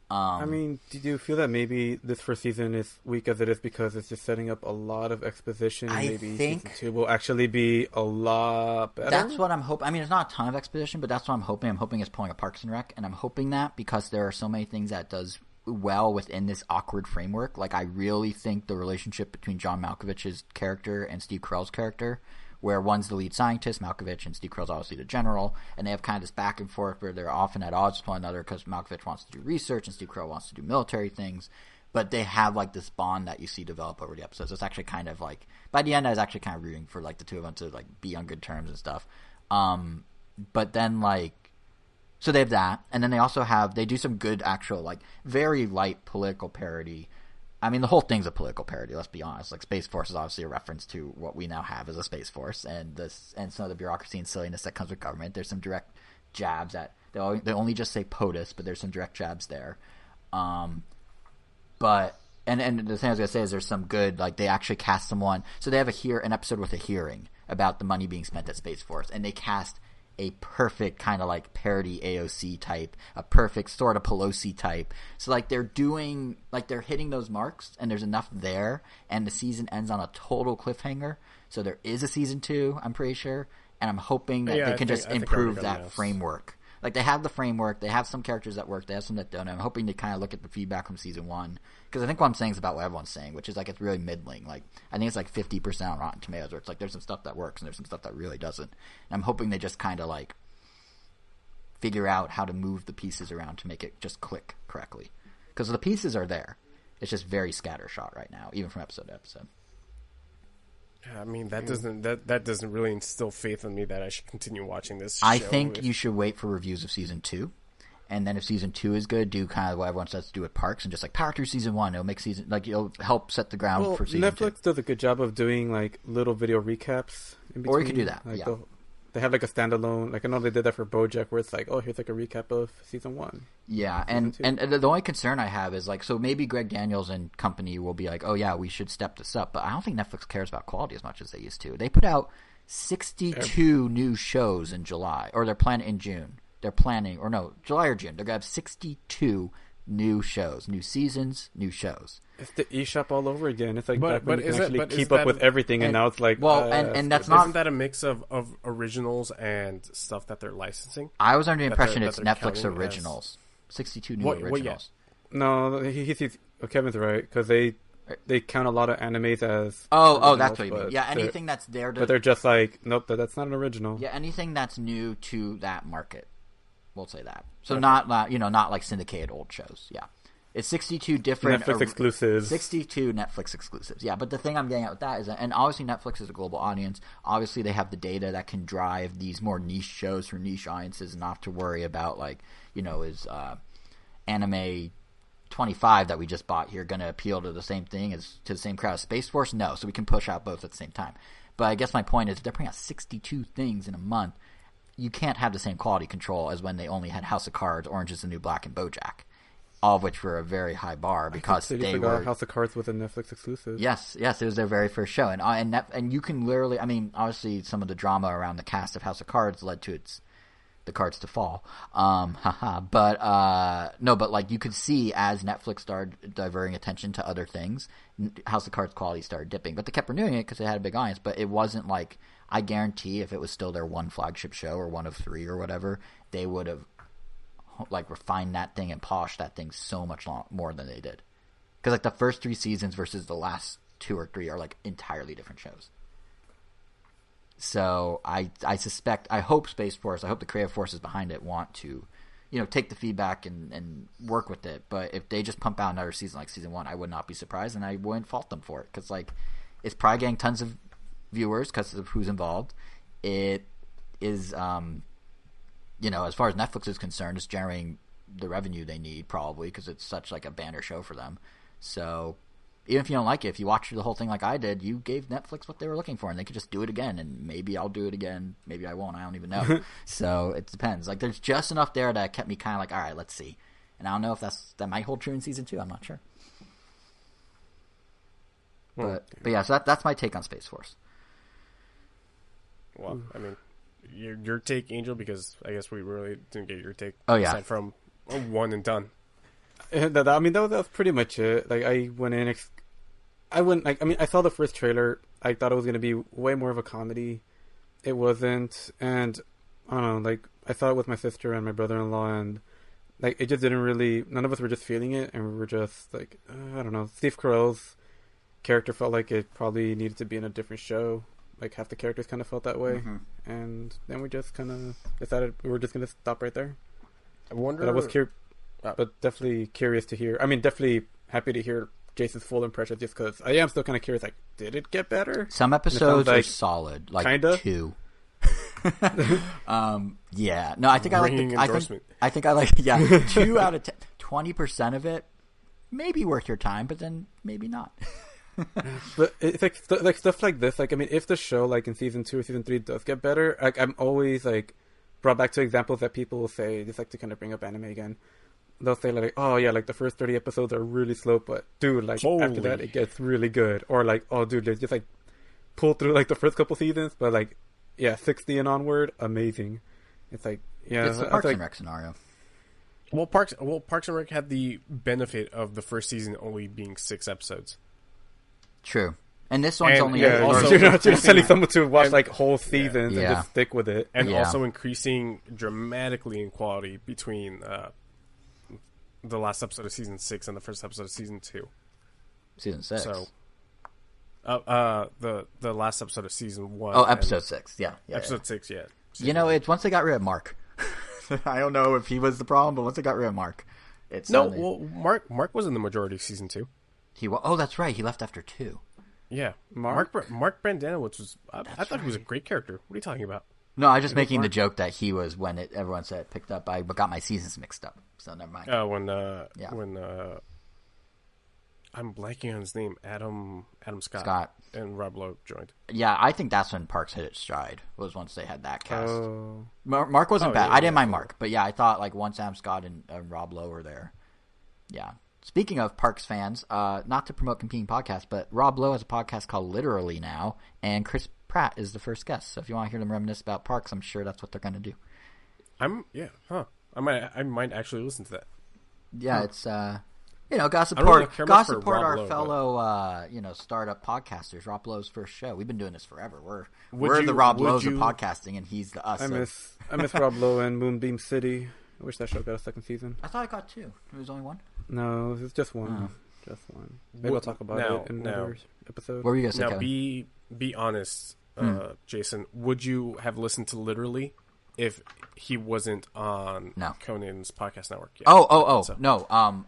I mean, did you feel that maybe this first season is weak as it is because it's just setting up a lot of exposition? And maybe season 2 will actually be a lot better? That's what I'm hoping. I mean, it's not a ton of exposition, but that's what I'm hoping. I'm hoping it's pulling a Parks and Rec, and I'm hoping that because there are so many things that does well within this awkward framework. Like, I really think the relationship between John Malkovich's character and Steve Carell's character, where one's the lead scientist, Malkovich, and Steve Carell's obviously the general, and they have kind of this back and forth where they're often at odds with one another because Malkovich wants to do research and Steve Carell wants to do military things, but they have like this bond that you see develop over the episodes. It's actually kind of like, by the end I was actually kind of rooting for like the two of them to like be on good terms and stuff. But then like, so they have that, and then they do some good actual like very light political parody. I mean, the whole thing's a political parody, let's be honest. Like, Space Force is obviously a reference to what we now have as a Space Force, and some of the bureaucracy and silliness that comes with government. There's some direct jabs at... They only just say POTUS, but there's some direct jabs there. But... And the thing I was going to say is there's some good... Like, they actually cast someone... So they have an episode with a hearing about the money being spent at Space Force, and they cast a perfect kind of like parody AOC type, a perfect sort of Pelosi type. So like they're hitting those marks, and there's enough there, and the season ends on a total cliffhanger. So there is a season 2, I'm pretty sure, and I'm hoping that they can just improve that framework Like, they have the framework, they have some characters that work, they have some that don't. I'm hoping they kind of look at the feedback from season 1, because I think what I'm saying is about what everyone's saying, which is like it's really middling. Like, I think it's like 50% on Rotten Tomatoes, where it's like there's some stuff that works and there's some stuff that really doesn't. And I'm hoping they just kind of like figure out how to move the pieces around to make it just click correctly, because the pieces are there. It's just very scattershot right now, even from episode to episode. I mean, that doesn't really instill faith in me that I should continue watching this I show. think you should wait for reviews of season 2, and then if season 2 is good, do kind of what everyone says to do with Parks, and just like power through season 1. It'll make season, like, it'll help set the ground for season 2. Netflix does a good job of doing like little video recaps in between. Or you could do that. Like, yeah. They have like a standalone, like I know they did that for BoJack, where it's like, oh, here's like a recap of season 1. Yeah, and the only concern I have is like, so maybe Greg Daniels and company will be like, oh yeah, we should step this up, but I don't think Netflix cares about quality as much as they used to. They put out 62 new shows in July, or they're planning in June. They're planning, or no, July or June. They're gonna have 62 new shows, new seasons, new shows. It's the eShop all over again. It's like but when you can actually keep up with everything, and now it's like... Well, and that's not... Isn't that a mix of originals and stuff that they're licensing? I was under the impression it's Netflix originals. 62 new originals. No, Kevin's right, because they count a lot of animes as... Oh, that's what you mean. Yeah, anything that's there to... But they're just like, nope, that's not an original. Yeah, anything that's new to that market. We'll say that. So okay. not like syndicated old shows. Yeah. It's 62 different... Netflix exclusives. 62 Netflix exclusives. Yeah, but the thing I'm getting at with that is that... And obviously Netflix is a global audience. Obviously they have the data that can drive these more niche shows for niche audiences, and not have to worry about, like, is Anime 25 that we just bought here going to appeal to the same thing as to the same crowd as Space Force? No, so we can push out both at the same time. But I guess my point is, if they're putting out 62 things in a month, you can't have the same quality control as when they only had House of Cards, Orange is the New Black, and BoJack. All of which were a very high bar because they were... House of Cards with a Netflix exclusive. Yes, it was their very first show. And you can literally... I mean, obviously some of the drama around the cast of House of Cards led to the cards to fall. But like, you could see as Netflix started diverting attention to other things, House of Cards quality started dipping. But they kept renewing it because they had a big audience. But it wasn't like... I guarantee if it was still their one flagship show or one of 3 or whatever, they would have like refined that thing and polished that thing so much more than they did. Because like the first 3 seasons versus the last 2 or 3 are like entirely different shows. So I hope Space Force, I hope the creative forces behind it want to, take the feedback and work with it. But if they just pump out another season like season 1, I would not be surprised, and I wouldn't fault them for it, because like it's probably getting tons of viewers because of who's involved. It is as far as Netflix is concerned, it's generating the revenue they need, probably, because it's such like a banner show for them. So even if you don't like it, if you watch the whole thing like I did, you gave Netflix what they were looking for, and they could just do it again, and maybe I'll do it again, maybe I won't, I don't even know. So it depends. Like, there's just enough there that kept me kind of like, all right, let's see. And I don't know if that might hold true in season 2. I'm not sure. But yeah, so that's my take on Space Force. Well, I mean, your take, Angel, because I guess we really didn't get your take. Oh, yeah. Aside from one and done. I mean, that was pretty much it. Like, I went in... I saw the first trailer. I thought it was going to be way more of a comedy. It wasn't. And, I don't know, like, I saw it with my sister and my brother-in-law, and, like, it just didn't really... None of us were just feeling it, and we were just, like, I don't know. Steve Carell's character felt like it probably needed to be in a different show. Like, half the characters kind of felt that way. Mm-hmm. And then we just kind of decided we were just going to stop right there. I wonder... But I was but definitely curious to hear... I mean, definitely happy to hear Jason's full impression, just because I am still kind of curious, like, did it get better? Some episodes are solid. Like, kinda? 2. Yeah. No, I think I like... I think I like... Yeah, 2 out of 10. 20% of it may be worth your time, but then maybe not. But it's like stuff like this. Like, I mean, if the show, like in season 2 or season 3, does get better, like, I'm always like brought back to examples that people will say, just like to kind of bring up anime again. They'll say like, oh yeah, like the first 30 episodes are really slow, but dude, like after that it gets really good. Or like, oh dude, they just like pull through like the first couple seasons, but like, yeah, 60 and onward, amazing. It's like, yeah, it's the Parks and Rec scenario. Well, Parks and Rec had the benefit of the first season only being 6 episodes. True. And this one's only... Also, you're not just telling someone to watch like whole seasons and just stick with it. And also increasing dramatically in quality between the last episode of Season 6 and the first episode of Season 2. Season 6? So, the last episode of Season 1. Oh, Episode 6, yeah. Episode 6, yeah. You know, it's once they got rid of Mark. I don't know if he was the problem, but once they got rid of Mark... Mark was in the majority of Season 2. That's right. He left after 2. Yeah. Mark Brandanowitz was... I thought he was a great character. What are you talking about? No, I was just making the joke that he was when everyone said it picked up. I got my seasons mixed up, so never mind. When I'm blanking on his name, Adam Scott and Rob Lowe joined. Yeah, I think that's when Parks hit its stride. Was once they had that cast. Mark wasn't bad. I didn't mind Mark, but yeah, I thought like once Adam Scott and Rob Lowe were there. Yeah. Speaking of Parks fans, not to promote competing podcasts, but Rob Lowe has a podcast called Literally now, and Chris Pratt is the first guest. So if you want to hear them reminisce about Parks, I'm sure that's what they're going to do. I might actually listen to that. Yeah, it's gotta support our fellow startup podcasters. Rob Lowe's first show. We've been doing this forever. We're the Rob Lowe's of podcasting, and he's the us. I miss Rob Lowe and Moonbeam City. I wish that show got a second season. I thought it got 2. It was only 1. No, it's just 1. Just 1. Maybe we'll talk about it in another episode. What were you gonna say, now, Kevin? be honest, Jason. Would you have listened to Literally if he wasn't on Conan's podcast network yet? No.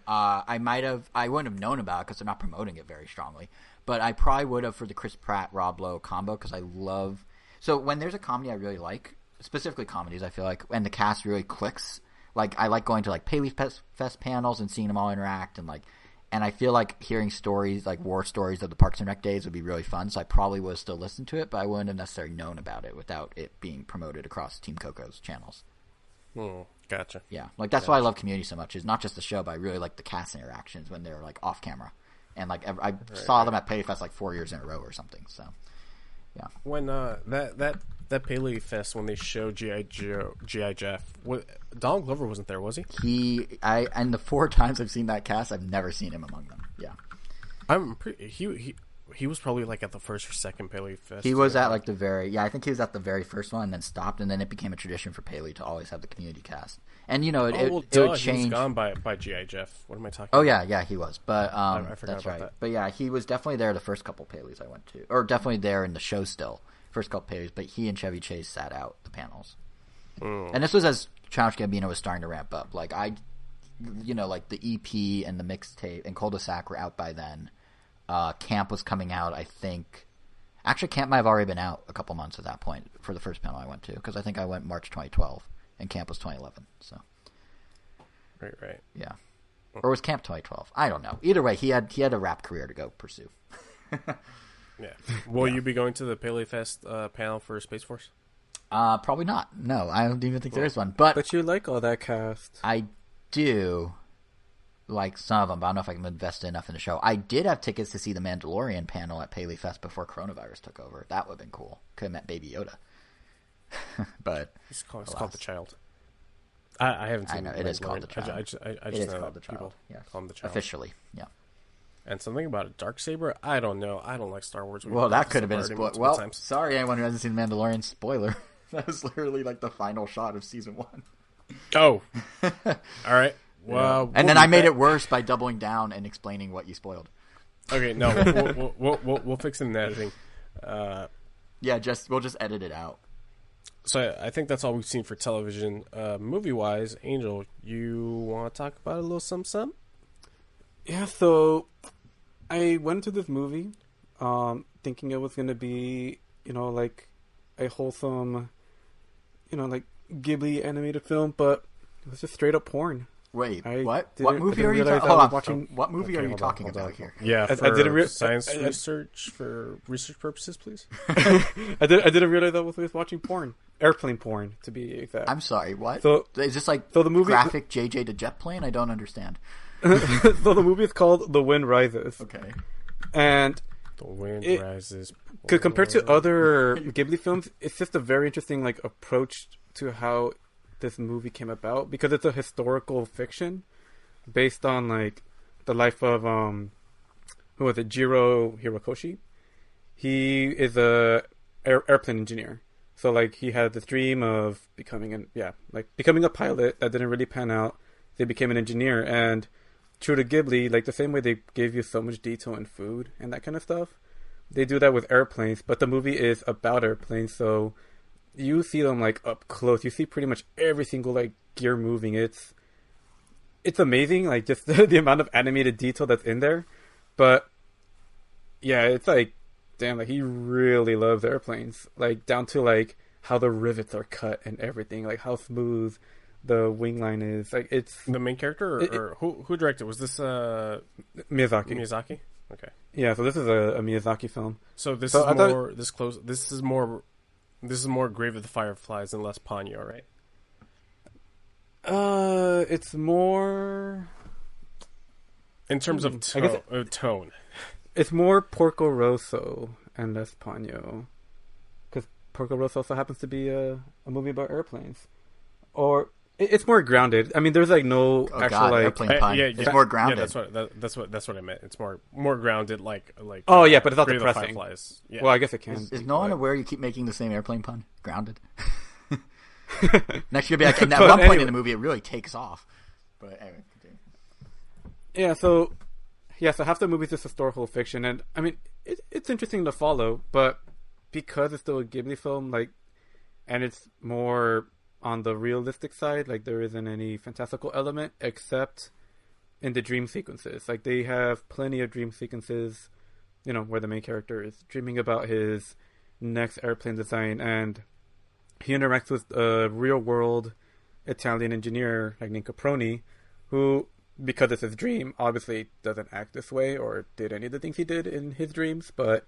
I might have. I wouldn't have known about it because they're not promoting it very strongly. But I probably would have for the Chris Pratt Rob Lowe combo because I love. So when there's a comedy I really like, specifically comedies, I feel like, and the cast really clicks. Like I like going to like Paley Fest panels and seeing them all interact and I feel like hearing stories like war stories of the Parks and Rec days would be really fun. So I probably would have still listened to it, but I wouldn't have necessarily known about it without it being promoted across Team Coco's channels. Gotcha. Yeah, like that's why I love Community so much. Is not just the show, but I really like the cast interactions when they're like off camera, and like I saw them at Paley Fest like 4 years in a row or something. So yeah, when that Paley Fest when they showed G.I. Jeff, Donald Glover wasn't there, was he? And the 4 times I've seen that cast, I've never seen him among them. Yeah, he was probably like at the first or second Paley Fest. He was at like I think he was at the very first one and then stopped, and then it became a tradition for Paley to always have the community cast. And it would change. He was gone by G.I. Jeff. What am I talking? Oh about? yeah, he was. But I forgot that's about right. that. But yeah, he was definitely there the first couple Paleys I went to, or definitely there in the show still. First couple Paleys, but he and Chevy Chase sat out the panels. And this was as Childish Gambino was starting to ramp up. Like like the EP and the mixtape and Cul-de-sac were out by then. Camp was coming out, I think. Actually, Camp might have already been out a couple months at that point for the first panel I went to, because I think I went March 2012 and Camp was 2011. So, right, yeah, or was Camp 2012? I don't know. Either way, he had a rap career to go pursue. Yeah. Will you be going to the Paley Fest panel for Space Force? Probably not. No, I don't even think there is one. But you like all that cast. I do like some of them, but I don't know if I can invest enough in the show. I did have tickets to see the Mandalorian panel at Paley Fest before coronavirus took over. That would have been cool. Could have met Baby Yoda. But it's called The Child. I haven't seen it. I know, it is called The Child. I just know called The Child. People call him The Child. Officially, yeah. And something about a Darksaber, I don't know. I don't like Star Wars. Well, that could have been a spoiler. Well, sorry, anyone who hasn't seen Mandalorian, spoiler. That was literally like the final shot of season 1. Oh. All right. Well, and then I made it worse by doubling down and explaining what you spoiled. Okay, no, we'll fix it in editing. Yeah, we'll just edit it out. So I think that's all we've seen for television. Movie-wise, Angel, you want to talk about a little something? Yeah, so I went to this movie thinking it was going to be, like a wholesome, like Ghibli animated film, but it was just straight up porn. Wait, what? What movie are you talking about? What movie are you talking about here? Yeah, I didn't science research for research purposes, please. I didn't realize I was watching porn. Airplane porn, to be exact. I'm sorry, what? So, is this like the movie, graphic JJ the jet plane? I don't understand. So the movie is called The Wind Rises. Okay. And The Wind Rises. Compared to other Ghibli films, it's just a very interesting approach to how this movie came about, because it's a historical fiction based on the life of who was it, Jiro Hirokoshi, he is a airplane engineer. So like he had this dream of becoming a pilot that didn't really pan out. They became an engineer, and true to Ghibli, like the same way they gave you so much detail in food and that kind of stuff, they do that with airplanes. But the movie is about airplanes, so you see them like up close. You see pretty much every single like gear moving. It's amazing, like just the amount of animated detail that's in there. But yeah, it's like, damn, like he really loves airplanes, like down to like how the rivets are cut and everything, like how smooth the wing line is. Like it's the main character, or who directed? Was this Miyazaki? Miyazaki. Okay. Yeah, so this is a Miyazaki film. So this is more this close. This is more Grave of the Fireflies and less Ponyo, right? It's more in terms of tone. It's more Porco Rosso and less Ponyo, because Porco Rosso also happens to be a movie about airplanes. Or it's more grounded. I mean, there's like no actual like airplane pun. It's more grounded. Yeah, that's what I meant. It's more grounded, like. Oh yeah, but it's not depressing. Yeah. Well, I guess it can. Is no one aware you keep making the same airplane pun? Grounded. Next, you'll be like, and at one point in the movie, it really takes off. But anyway, continue. Yeah. So half the movie is just historical fiction, and I mean, it's interesting to follow, but because it's still a Ghibli film, like, and it's more on the realistic side, like there isn't any fantastical element except in the dream sequences. Like they have plenty of dream sequences, you know, where the main character is dreaming about his next airplane design, and he interacts with a real world Italian engineer like named Caproni, who, because it's his dream, obviously doesn't act this way or did any of the things he did in his dreams, but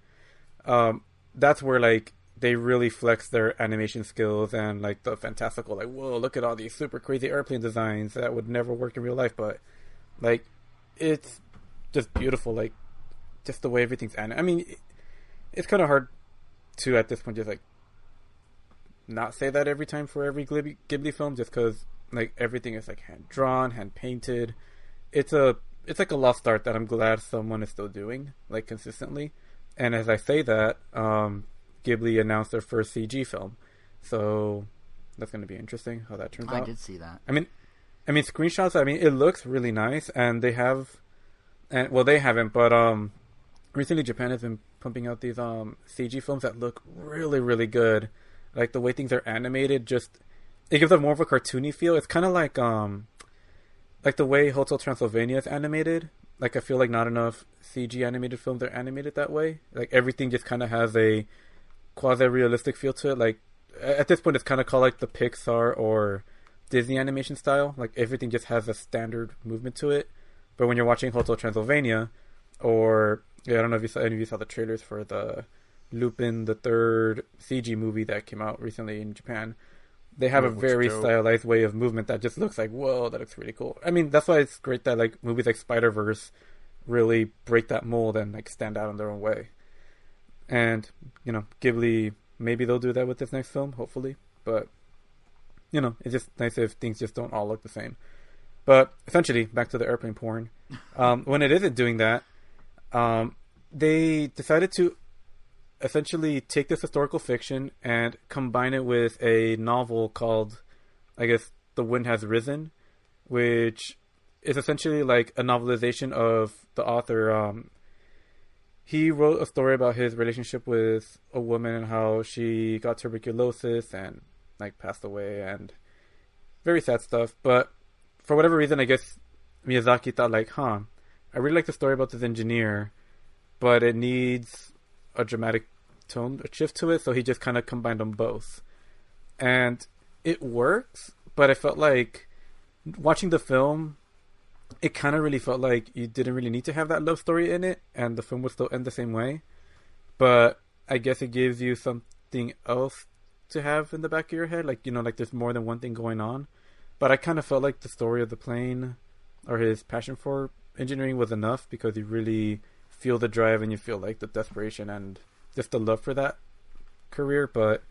that's where like they really flex their animation skills and like the fantastical, like, whoa, look at all these super crazy airplane designs that would never work in real life, but like it's just beautiful, like just the way everything's animated. I mean, it's kind of hard to at this point just like not say that every time for every Ghibli film, just because like everything is like hand drawn, hand painted. It's like a lost art that I'm glad someone is still doing like consistently. And as I say that, Ghibli announced their first CG film, so that's going to be interesting how that turns out. I did see that. I mean screenshots. I mean, it looks really nice, and they haven't, but recently Japan has been pumping out these CG films that look really, really good. Like the way things are animated, just it gives them more of a cartoony feel. It's kind of like the way Hotel Transylvania is animated. Like I feel like not enough CG animated films are animated that way. Like everything just kind of has a quasi-realistic feel to it. Like at this point, it's kind of called like the Pixar or Disney animation style. Like everything just has a standard movement to it. But when you're watching Hotel Transylvania, or I don't know if any of you saw the trailers for the Lupin the Third CG movie that came out recently in Japan, they have a very stylized way of movement that just looks like, whoa, that looks really cool. I mean, that's why it's great that like movies like Spider-Verse really break that mold and like stand out in their own way. And, you know, Ghibli, maybe they'll do that with this next film, hopefully. But, you know, it's just nice if things just don't all look the same. But essentially, back to the airplane porn. When it isn't doing that, they decided to essentially take this historical fiction and combine it with a novel called, I guess, The Wind Has Risen, which is essentially like a novelization of the author. He wrote a story about his relationship with a woman and how she got tuberculosis and like passed away, and very sad stuff. But for whatever reason, I guess Miyazaki thought like, I really like the story about this engineer, but it needs a dramatic tone, a shift to it, so he just kind of combined them both. And it works, but I felt like watching the film, it kind of really felt like you didn't really need to have that love story in it, and the film would still end the same way. But I guess it gives you something else to have in the back of your head, like, you know, like there's more than one thing going on. But I kind of felt like the story of the plane, or his passion for engineering, was enough, because you really feel the drive and you feel like the desperation and just the love for that career. But,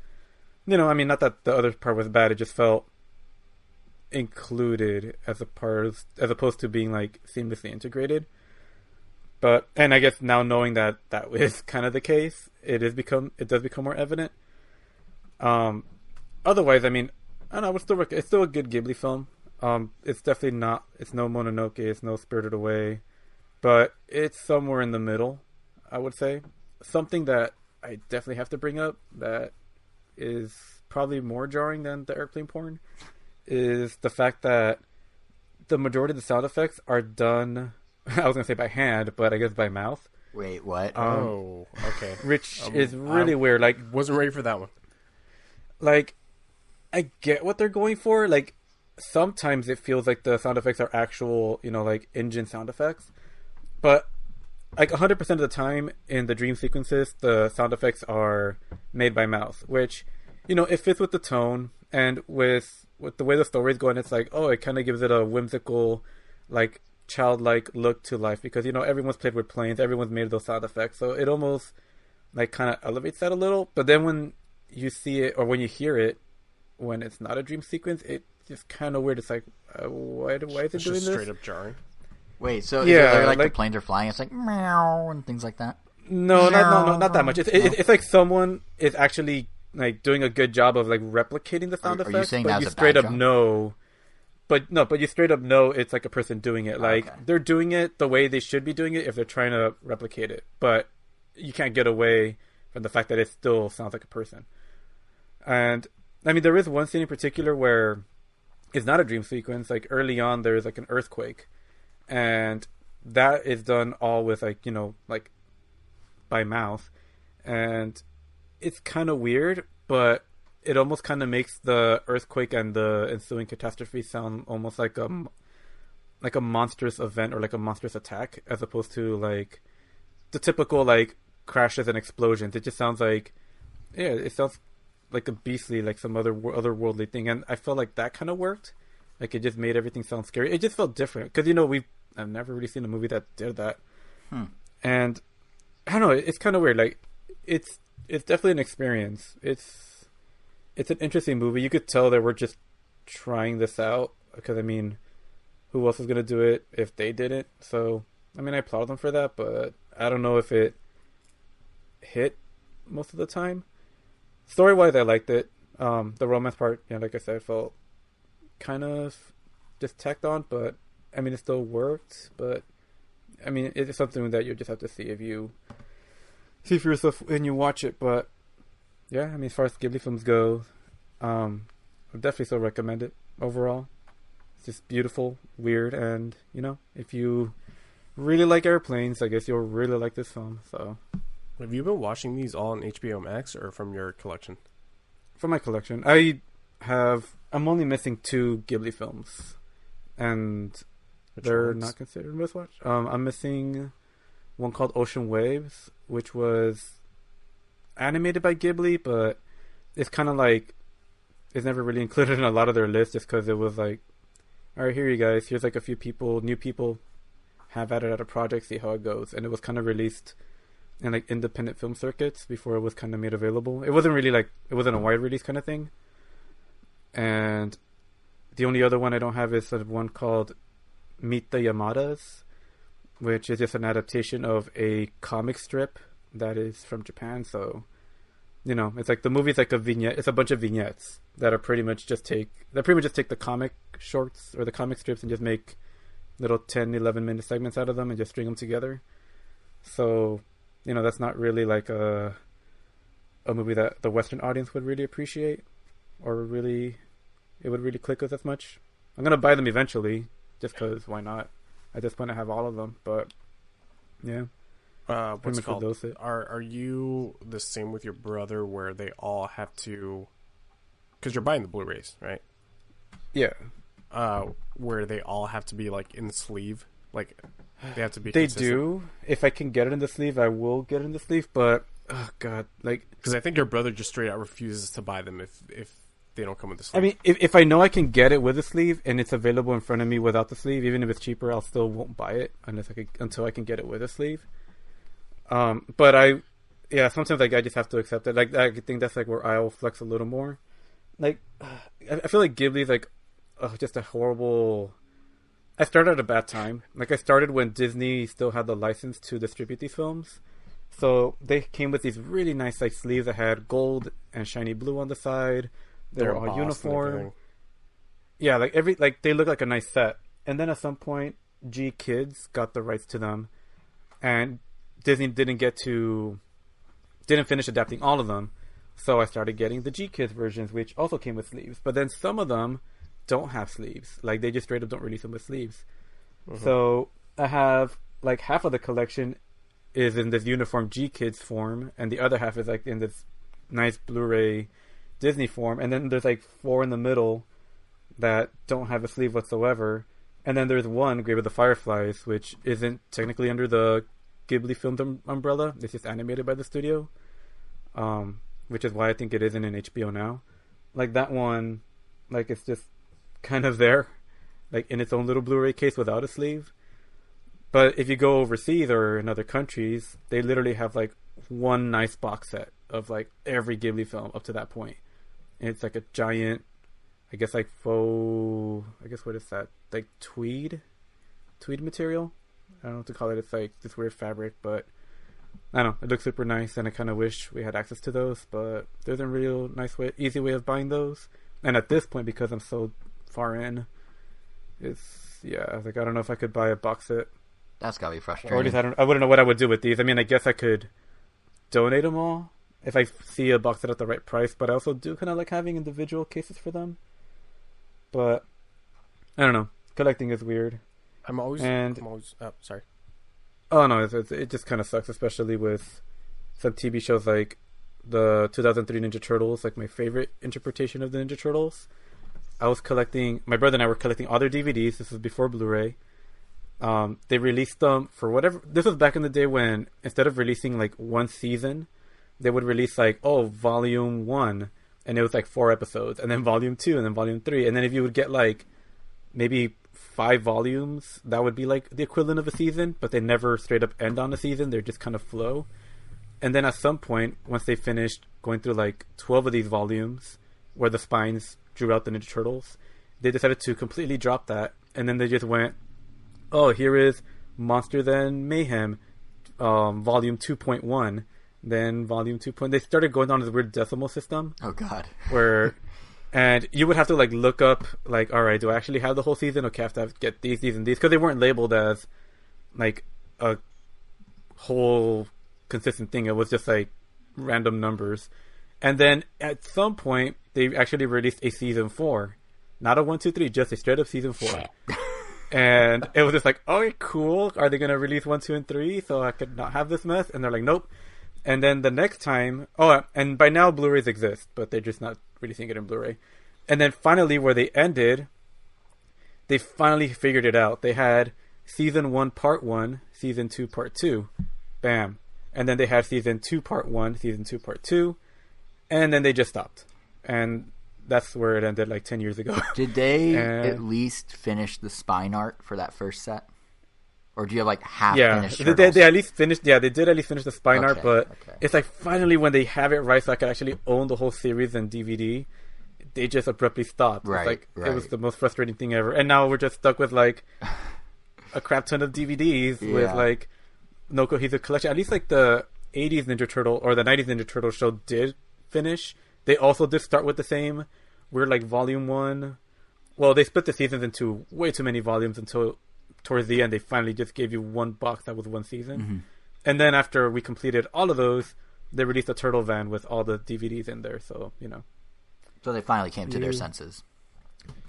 you know, I mean, not that the other part was bad, it just felt included as a part, as opposed to being like seamlessly integrated. But and I guess now knowing that is kind of the case, it does become more evident. Otherwise, I mean, I don't know. It's still a good Ghibli film. It's definitely not. It's no Mononoke. It's no Spirited Away, but it's somewhere in the middle. I would say something that I definitely have to bring up that is probably more jarring than the airplane porn is the fact that the majority of the sound effects are done. I was gonna say by hand, but I guess by mouth. Wait, what? Oh, okay. Which is really weird. Like, wasn't ready for that one. Like, I get what they're going for. Like, sometimes it feels like the sound effects are actual, like engine sound effects. But like 100% of the time in the dream sequences, the sound effects are made by mouth, which, it fits with the tone and with the way the story's going. It's like, oh, it kind of gives it a whimsical, like, childlike look to life because, everyone's played with planes, everyone's made those sound effects. So it almost, like, kind of elevates that a little. But then when you see it or when you hear it, when it's not a dream sequence, it's just kind of weird. It's like, why is it doing this? Straight up jarring. Wait, so is it like the planes are flying? It's like meow and things like that. No, not that much. It's like someone is actually like doing a good job of like replicating the sound effects. Are you saying but that's you a straight bad up job? know? But you straight up know it's like a person doing it. Like they're doing it the way they should be doing it if they're trying to replicate it. But you can't get away from the fact that it still sounds like a person. And I mean, there is one scene in particular where it's not a dream sequence. Like early on, there's like an earthquake. And that is done all with like, like by mouth. And it's kind of weird, but it almost kind of makes the earthquake and the ensuing catastrophe sound almost like a monstrous event or like a monstrous attack as opposed to like the typical like crashes and explosions. It just sounds like, it sounds like a beastly, like some otherworldly thing. And I felt like that kind of worked. Like it just made everything sound scary. It just felt different because, I've never really seen a movie that did that. And I don't know, it's kind of weird. Like it's definitely an experience. It's an interesting movie. You could tell that we're just trying this out because I mean, who else is going to do it if they didn't? So, I mean, I applaud them for that, but I don't know if it hit most of the time. Story-wise, I liked it. The romance part, like I said, felt kind of just tacked on, but I mean, it still worked, but I mean, it's something that you just have to see if you see for yourself when you watch it. But yeah, I mean, as far as Ghibli films go, I would definitely still recommend it overall. It's just beautiful, weird, and if you really like airplanes, I guess you'll really like this film. So, have you been watching these all on HBO Max or from your collection? From my collection, I'm only missing 2 Ghibli films, and they're not considered must-watch. I'm missing one called Ocean Waves, which was animated by Ghibli, but it's kind of like it's never really included in a lot of their lists just because it was like, all right, here you guys, here's like a few new people, have at it at a project, see how it goes. And it was kind of released in like independent film circuits before it was kind of made available. It wasn't really it wasn't a wide release kind of thing. And the only other one I don't have is one called Meet the Yamadas, which is just an adaptation of a comic strip that is from Japan. So, it's like the movie's like a vignette. It's a bunch of vignettes that are pretty much just take the comic shorts or the comic strips and just make little 10, 11-minute segments out of them and just string them together. So, that's not really like a movie that the Western audience would really appreciate or it would really click with as much. I'm going to buy them eventually just because why not? At this point I have all of them, but yeah. What's it called? Are you the same with your brother where they all have to, because you're buying the Blu-rays, right? Yeah. Where they all have to be like in the sleeve, like they have to be. They consistent. do. If I can get it in the sleeve, I will get it in the sleeve. But oh god, like because I think your brother just straight out refuses to buy them if they don't come with the sleeve. I mean, if I know I can get it with a sleeve and it's available in front of me without the sleeve, even if it's cheaper, I'll still won't buy it until I can get it with a sleeve. But sometimes like I just have to accept it. Like I think that's like where I'll flex a little more. Like I feel like Ghibli's like just a horrible I started at a bad time. Like, I started when Disney still had the license to distribute these films. So they came with these really nice like sleeves that had gold and shiny blue on the side. They're all uniform. Yeah, they look like a nice set. And then at some point, G Kids got the rights to them, and Disney didn't finish adapting all of them. So I started getting the G Kids versions, which also came with sleeves. But then some of them don't have sleeves. Like, they just straight up don't release them with sleeves. Mm-hmm. So I have like half of the collection is in this uniform G Kids form, and the other half is like in this nice Blu-ray Disney form. And then there's like 4 in the middle that don't have a sleeve whatsoever. And then there's one, Grave of the Fireflies, which isn't technically under the Ghibli filmed umbrella. It's just animated by the studio, which is why I think it isn't in HBO now. Like, that one, like, it's just kind of there, like in its own little Blu-ray case without a sleeve. But if you go overseas or in other countries, they literally have like one nice box set of like every Ghibli film up to that point. And it's like a giant, I guess like faux, I guess what is that? Like tweed material? I don't know what to call it. It's like this weird fabric, but I don't know. It looks super nice, and I kind of wish we had access to those, but there's a real nice way, easy way of buying those. And at this point, because I'm so far in, like I don't know if I could buy a box set. That's gotta be frustrating. Or at least I wouldn't know what I would do with these. I mean, I guess I could donate them all if I see a box set at the right price, but I also do kind of like having individual cases for them. But I don't know. Collecting is weird. I'm always. Oh, sorry. Oh no, it just kind of sucks, especially with some TV shows like the 2003 Ninja Turtles, like my favorite interpretation of the Ninja Turtles. My brother and I were collecting all their DVDs. This was before Blu-ray. They released them for whatever. This was back in the day when instead of releasing like one season, they would release like, volume 1, and it was like 4 episodes, and then volume 2, and then volume 3, and then if you would get like maybe 5 volumes, that would be like the equivalent of a season, but they never straight up end on a season. They're just kind of flow. And then at some point, once they finished going through like 12 of these volumes, where the spines drew out the Ninja Turtles, they decided to completely drop that, and then they just went, here is Monsters and Mayhem, volume 2.1, then volume 2. They started going on this weird decimal system. Oh God. And you would have to like look up like, all right, do I actually have the whole season? Okay, I have to get these, and these, because they weren't labeled as like a whole consistent thing. It was just like random numbers. And then at some point, they actually released a season 4, not a 1, 2, 3, just a straight up season 4. And it was just like, okay, cool. Are they going to release 1, 2, and 3 so I could not have this mess? And they're like, nope. And then the next time, and by now Blu-rays exist, but they're just not releasing it in Blu-ray. And then finally, where they ended, they finally figured it out. They had season 1, part 1, season 2, part 2. Bam. And then they had season 2, part 1, season 2, part 2. And then they just stopped. And that's where it ended like 10 years ago. Did they at least finish the spine art for that first set? Or do you have like half finished Turtles? They at least finished. Yeah, they did at least finish the spine art, but it's like finally when they have it right, so I could actually own the whole series in DVD. They just abruptly stopped. Right, It was the most frustrating thing ever. And now we're just stuck with like a crap ton of DVDs with like no cohesive collection. At least like the 80s Ninja Turtle or the 90s Ninja Turtle show did finish. They also did start with the same weird like volume 1. Well, they split the seasons into way too many volumes until towards the end they finally just gave you one box that was one season. Mm-hmm. And then after we completed all of those, they released a Turtle van with all the DVDs in there. So, So they finally came to their senses.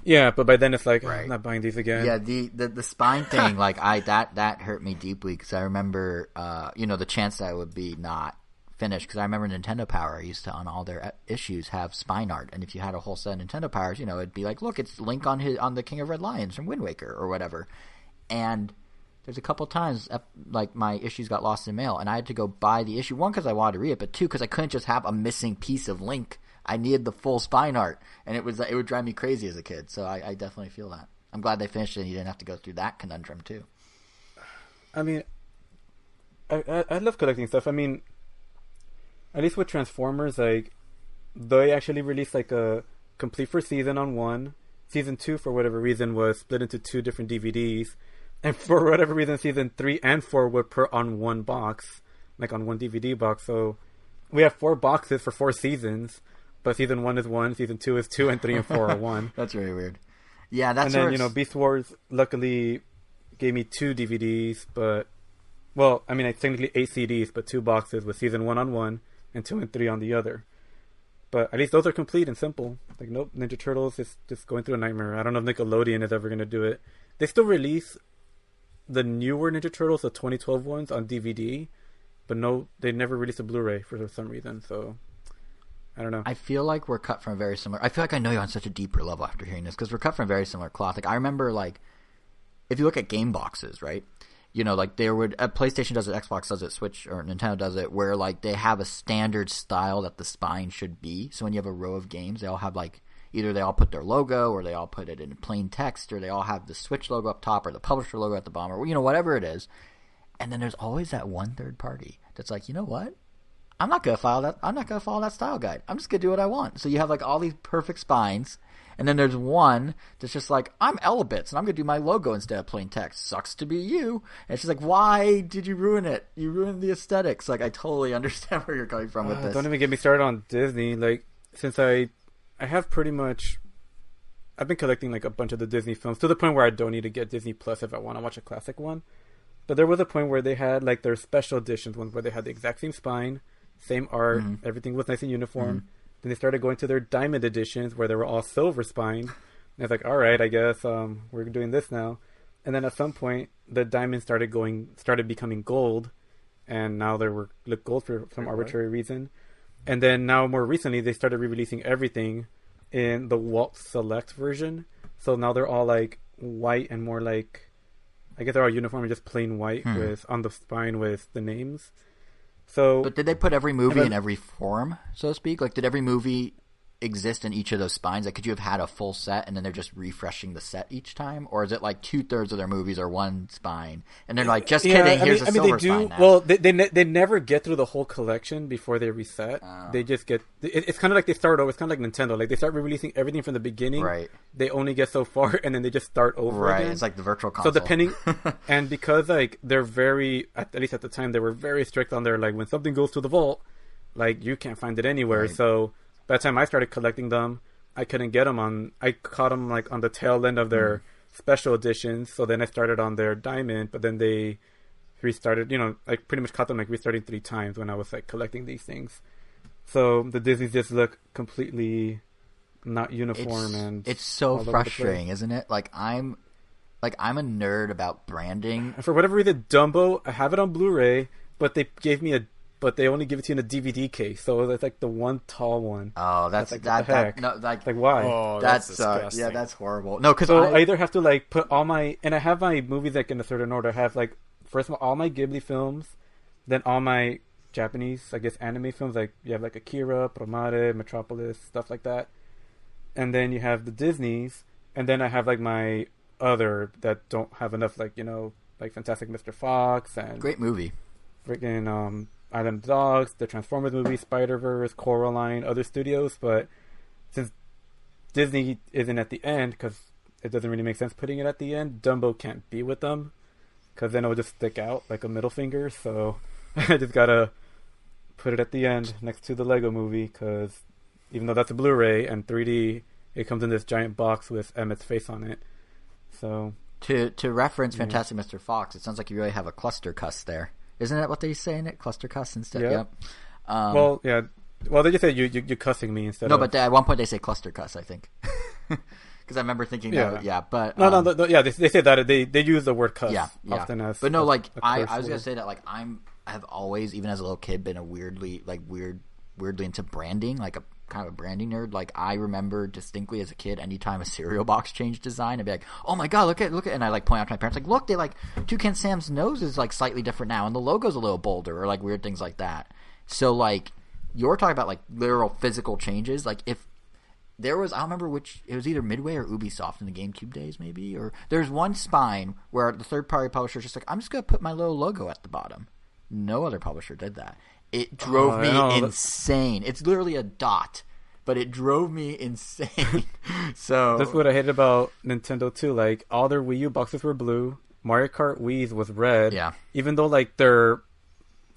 Yeah, but by then it's like, I'm not buying these again. Yeah, the spine thing, like that hurt me deeply because I remember, the chance that it would be not finished. Because I remember Nintendo Power used to, on all their issues, have spine art, and if you had a whole set of Nintendo Powers, it'd be like, look, it's Link on the King of Red Lions from Wind Waker or whatever. And there's a couple times like my issues got lost in mail, and I had to go buy the issue. 1, because I wanted to read it, but 2, because I couldn't just have a missing piece of Link. I needed the full spine art, and it would drive me crazy as a kid. So I definitely feel that. I'm glad they finished it and you didn't have to go through that conundrum too. I mean, I love collecting stuff. I mean, at least with Transformers, like they actually released like a complete first season on 1, Season 2, for whatever reason, was split into 2 different DVDs. And for whatever reason, Season 3 and 4 were put on one box, like on one DVD box. So we have 4 boxes for 4 seasons, but Season 1 is 1, Season 2 is 2, and 3 and 4 are 1. That's very weird. Yeah, that's. And then Beast Wars luckily gave me 2 DVDs, but it's technically 8 CDs, but 2 boxes with Season 1 on one and 2 and 3 on the other. But at least those are complete and simple. Like, nope, Ninja Turtles is just going through a nightmare. I don't know if Nickelodeon is ever going to do it. They still release the newer Ninja Turtles, the 2012 ones, on DVD, but no, they never released a Blu-ray for some reason. So I don't know. I feel like we're cut from a very similar. I feel like I know you on such a deeper level after hearing this, because we're cut from a very similar cloth. Like, I remember, like, if you look at game boxes, right? Like, PlayStation does it, Xbox does it, Switch or Nintendo does it, where, like, they have a standard style that the spine should be. So when you have a row of games, they all have, like, either they all put their logo, or they all put it in plain text, or they all have the Switch logo up top, or the publisher logo at the bottom, or, whatever it is. And then there's always that one third party that's like, you know what? I'm not going to follow that style guide. I'm just going to do what I want. So you have, like, all these perfect spines. And then there's one that's just like, I'm Elebits, and I'm going to do my logo instead of plain text. Sucks to be you. And it's just like, why did you ruin it? You ruined the aesthetics. Like, I totally understand where you're coming from with this. Don't even get me started on Disney. Like, since I have pretty much... I've been collecting, like, a bunch of the Disney films to the point where I don't need to get Disney Plus if I want to watch a classic one. But there was a point where they had, like, their special editions ones where they had the exact same spine, same art, everything was nice and uniform. Then they started going to their diamond editions where they were all silver spine. And it's like, all right, I guess we're doing this now. And then at some point, the diamonds started becoming gold, and now they were gold for some arbitrary reason. And then now, more recently, they started re-releasing everything in the Walt Select version. So now they're all like white and more like, I guess they're all uniform and just plain white with on the spine with the names. So, but did they put every movie in every form, so to speak? Like, did every movie exist in each of those spines? Like, could you have had a full set and then they're just refreshing the set each time? Or is it like 2/3 of their movies are one spine and they're like, just kidding, here's a silver spine now? Well, they never get through the whole collection before they reset. They just get... It's kind of like they start over. It's kind of like Nintendo. Like, they start re-releasing everything from the beginning. Right. They only get so far and then they just start over again. Right, it's like the virtual console. So depending... and because, like, they're very... At least at the time, they were very strict on their, like, when something goes to the vault, like, you can't find it anywhere. Right. So... By the time I started collecting them, I couldn't get them on... I caught them, like, on the tail end of their special editions. So then I started on their diamond, but then they restarted... I pretty much caught them, like, restarting 3 times when I was, like, collecting these things. So the Disneys just look completely not uniform It's so frustrating, isn't it? Like, I'm a nerd about branding. And for whatever reason, Dumbo, I have it on Blu-ray, but they gave me but they only give it to you in a DVD case, so it's like the one tall one. Oh, that's like, like why? Oh, that's disgusting. Yeah, that's horrible. No, because I either have to like put all my, and I have my movies like in a certain order. I have like first of all my Ghibli films, then all my Japanese, I guess, anime films. Like you have like Akira, Promare, Metropolis, stuff like that, and then you have the Disneys, and then I have like my other that don't have enough, like like Fantastic Mr. Fox and great movie, freaking Island of Dogs, the Transformers movie, Spider-Verse, Coraline, other studios, but since Disney isn't at the end, because it doesn't really make sense putting it at the end, Dumbo can't be with them, because then it will just stick out like a middle finger, so I just gotta put it at the end next to the Lego movie, because even though that's a Blu-ray and 3D, it comes in this giant box with Emmett's face on it, so... To reference Fantastic Mr. Fox, it sounds like you really have a cluster cuss there. Isn't that what they say in it? Cluster cuss instead? Yep. Well, yeah. Well, they just say you're cussing me instead of... No, but at one point they say cluster cuss, I think. Because I remember thinking that, but... No, they say that. They use the word cuss often as... But no, like, I was going to say that, like, I have always, even as a little kid, been a weirdly into branding, like a kind of a branding nerd. Like, I remember distinctly as a kid, anytime a cereal box changed design, I'd be like, oh my god, look at, and I like point out to my parents, like, look, they like Toucan Sam's nose is like slightly different now, and the logo's a little bolder, or like weird things like that. So like, you're talking about like literal physical changes. Like, if there was, I don't remember which, it was either Midway or Ubisoft in the GameCube days, maybe, or there's one spine where the third party publisher is just like, I'm just gonna put my little logo at the bottom. No other publisher did that. It drove me insane. It's literally a dot but it drove me insane. So that's what I hated about Nintendo too. Like all their Wii U boxes were blue. Mario Kart Wii's was red. Yeah. Even though like the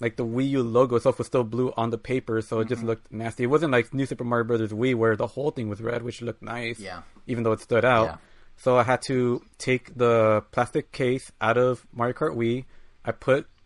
Wii U logo itself was still blue on the paper, so it just looked nasty. It wasn't like New Super Mario Brothers Wii where the whole thing was red, which looked nice. Yeah. Even though it stood out. Yeah. So I had to take the plastic case out of Mario Kart Wii.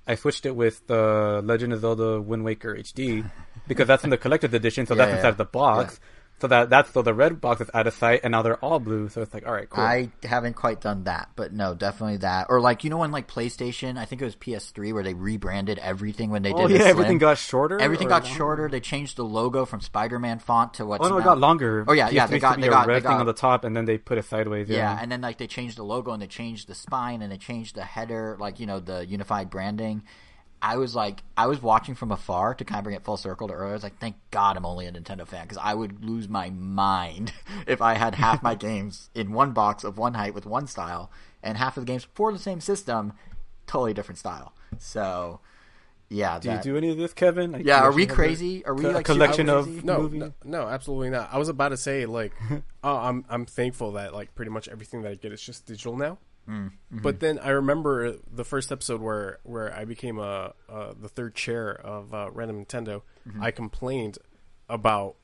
I switched it with the Legend of Zelda Wind Waker HD because that's in the collector's edition, so that's inside the box. Yeah. So so the red box is out of sight, and now they're all blue. So it's like, all right, cool. I haven't quite done that, but no, definitely that. Or like, when like PlayStation, I think it was PS3 where they rebranded everything when they did. Yeah, everything got shorter. Everything got shorter. They changed the logo from Spider-Man font to what's. Oh no, it got longer. Oh yeah, they got a red thing on the top, and then they put it sideways. Yeah, and then like they changed the logo and they changed the spine and they changed the header, like the unified branding. I was watching from afar to kind of bring it full circle to earlier. I was like, thank God I'm only a Nintendo fan because I would lose my mind if I had half my games in one box of one height with one style and half of the games for the same system, totally different style. So, yeah. Do you do any of this, Kevin? Like, are we crazy? Are we like a collection of movies? No, absolutely not. I was about to say like, I'm thankful that like pretty much everything that I get is just digital now. Mm-hmm. But then I remember the first episode where I became the third chair of Random Nintendo. Mm-hmm. I complained about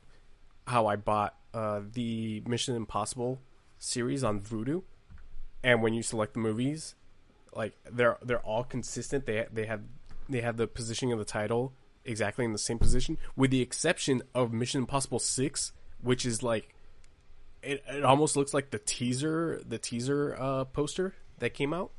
how I bought the Mission Impossible series on Vudu, and when you select the movies, like they're all consistent. They have the positioning of the title exactly in the same position, with the exception of Mission Impossible 6, which is like. It almost looks like the teaser poster that came out.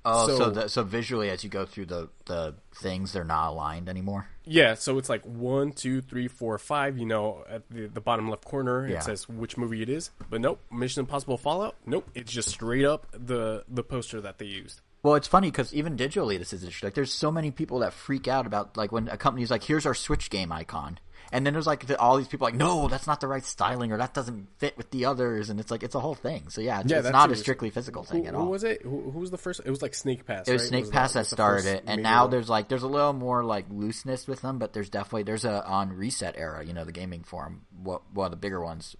Oh, so visually as you go through the things, they're not aligned anymore? Yeah, so it's like 1, 2, 3, 4, 5, at the bottom left corner, it says which movie it is. But nope, Mission Impossible Fallout, nope, it's just straight up the poster that they used. Well, it's funny because even digitally this is interesting. Like, there's so many people that freak out about like when a company's like, here's our Switch game icon. And then there's like all these people like, no, that's not the right styling, or that doesn't fit with the others, and it's like it's a whole thing. So yeah, it's not a strictly physical thing at all. Who was it? Who was the first? It was like Snake Pass. It was Snake Pass that started it, and now there's a little more like looseness with them, but there's a on Reset Era, the gaming forum, one of the bigger ones.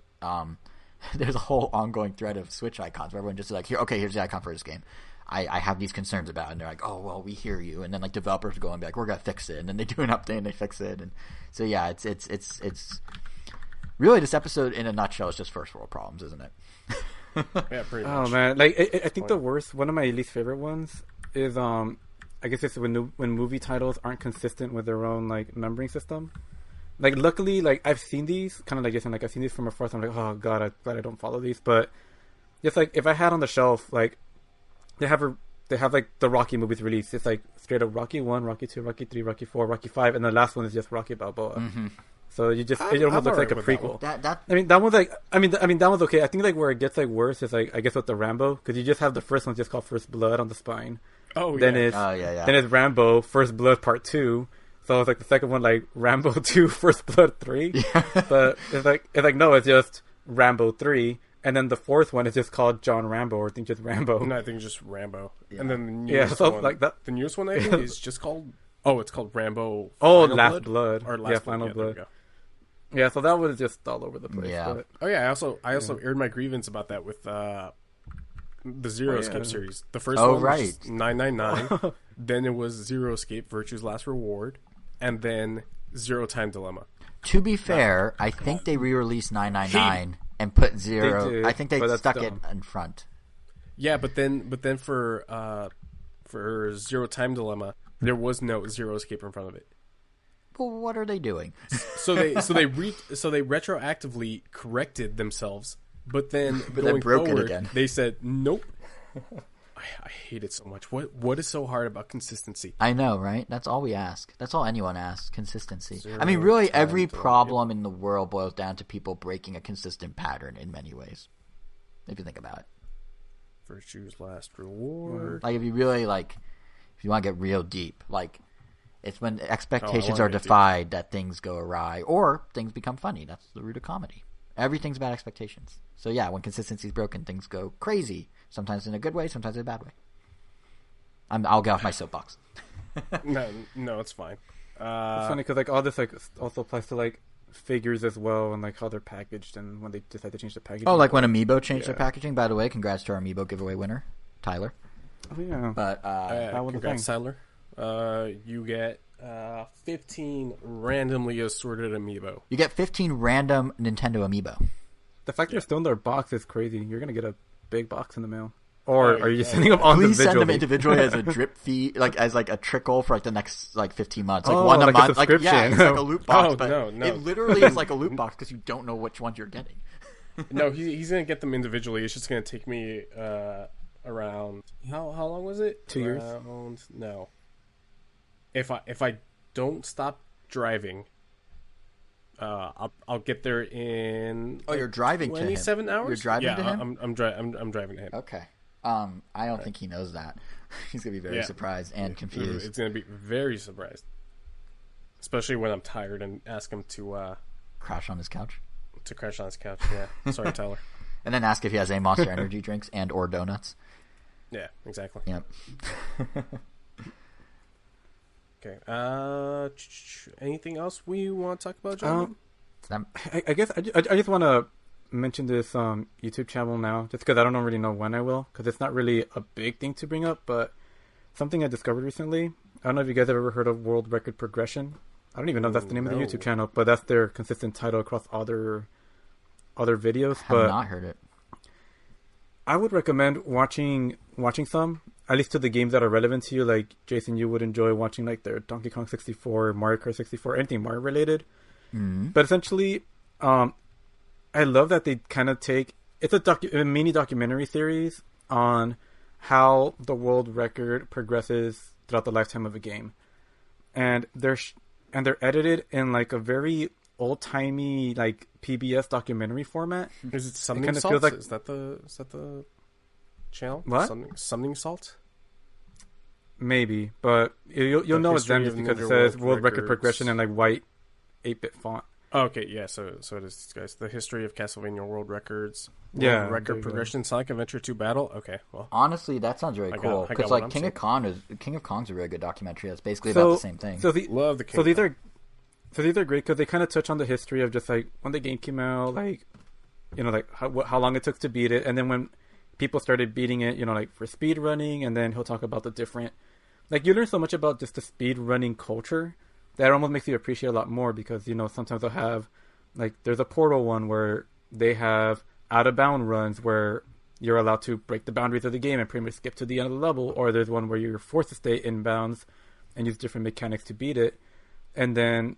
There's a whole ongoing thread of Switch icons where everyone just is like, here's the icon for this game. I have these concerns about it, and they're like, oh, well, we hear you. And then like developers go and be like, we're going to fix it. And then they do an update and they fix it. And so, yeah, it's really this episode in a nutshell is just first world problems, isn't it? Yeah, pretty much. Oh, man. Like, I think the worst, one of my least favorite ones is, I guess it's when movie titles aren't consistent with their own, like, numbering system. Like, luckily, like, I've seen these, kind of like this, and like, I've seen these from afar, so I'm like, oh, God, I'm glad I don't follow these. But just like, if I had on the shelf, like, They have like the Rocky movies released. It's like straight up Rocky 1, Rocky 2, Rocky 3, Rocky 4, Rocky 5, and the last one is just Rocky Balboa. Mm-hmm. So it almost looks like a prequel. That one's okay. I think like where it gets like worse is like I guess with the Rambo, because you just have the first one just called First Blood on the spine. Oh then yeah. Then it's Rambo First Blood Part 2. So it's like the second one like Rambo 2 First Blood 3. Yeah. But it's like no, it's just Rambo 3. And then the fourth one is just called John Rambo, or I think just Rambo. No, I think just Rambo. Yeah. And then the newest one, like that. The newest one I think is just called. Oh, it's called Rambo. Last Blood. Or Last Final Blood. Yeah, so that was just all over the place. Yeah. But, I also aired my grievance about that with the Zero Escape series. The first one was 999. Then it was Zero Escape: Virtue's Last Reward, and then Zero Time Dilemma. To be fair, I think they re-released 999. And put 0. I think they stuck it in front. Yeah, but then for Zero Time Dilemma, there was no Zero Escape in front of it. Well, what are they doing? So they retroactively corrected themselves, but then going forward, they said nope. I hate it so much. What is so hard about consistency? I know, right? That's all we ask. That's all anyone asks. Consistency. I mean, really, every problem in the world boils down to people breaking a consistent pattern in many ways. If you think about it. Virtue's Last Reward. Like, if you really if you want to get real deep, like, it's when expectations are defied that things go awry or things become funny. That's the root of comedy. Everything's about expectations. So yeah, when consistency is broken, things go crazy. Sometimes in a good way, sometimes in a bad way. I'll get off my soapbox. No, it's fine. It's funny because like all this like also applies to like figures as well, and like how they're packaged, and when they decide to change the packaging. Oh, like when Amiibo changed their packaging. By the way, congrats to our Amiibo giveaway winner, Tyler. Oh yeah, but congrats, Tyler. You get 15 randomly assorted Amiibo. You get 15 random Nintendo Amiibo. The fact they're still in their box is crazy. You're gonna get a big box in the mail. Or are you sending them on individually? Please send them individually as a drip fee, like as like a trickle for like the next like 15 months, like one a month. Like it's like a loot box, but no. It literally is like a loot box because you don't know which ones you're getting. No, he's gonna get them individually. It's just gonna take me around how long was it? 2 years? No. If I don't stop driving, I'll get there in. Oh, you're driving 27 to him. hours. You're driving to him. I'm driving to him. Okay. I don't think he knows that. He's gonna be very surprised and confused. It's gonna be very surprised, especially when I'm tired and ask him to crash on his couch. To crash on his couch. Yeah. Sorry, Tyler. And then ask if he has any Monster Energy drinks and or donuts. Yeah. Exactly. Yep. Okay. Anything else we want to talk about, John? I guess I just want to mention this YouTube channel now, just because I don't really know when I will, because it's not really a big thing to bring up, but something I discovered recently. I don't know if you guys have ever heard of World Record Progression. I don't even know if that's the name of the YouTube channel, but that's their consistent title across other videos. I have not heard it. I would recommend watching some, at least to the games that are relevant to you. Like Jason, you would enjoy watching like their Donkey Kong 64, Mario Kart 64, anything Mario related. Mm-hmm. But essentially, I love that they kind of take a mini documentary series on how the world record progresses throughout the lifetime of a game, and they're edited in like a very old timey like PBS documentary format. Is it Something Salt? Feels like... Is that the channel? What? Something Salt? Maybe, but you'll know it's them just because it says World Record Progression in like white 8-bit font. Oh, okay, yeah, so it is, guys. The history of Castlevania World Records. World Record Progression, Sonic Adventure 2 Battle. Okay, well. Honestly, that sounds really cool. Because like King of Kong's a really good documentary. That's basically about the same thing. Love the King of Kong. So these are great because they kind of touch on the history of just like when the game came out, like, you know, like how long it took to beat it, and then when people started beating it, you know, like for speed running, and then he'll talk about the different, like you learn so much about just the speed running culture that almost makes you appreciate a lot more because, you know, sometimes they'll have, like, there's a Portal one where they have out-of-bound runs where you're allowed to break the boundaries of the game and pretty much skip to the end of the level, or there's one where you're forced to stay inbounds and use different mechanics to beat it. And then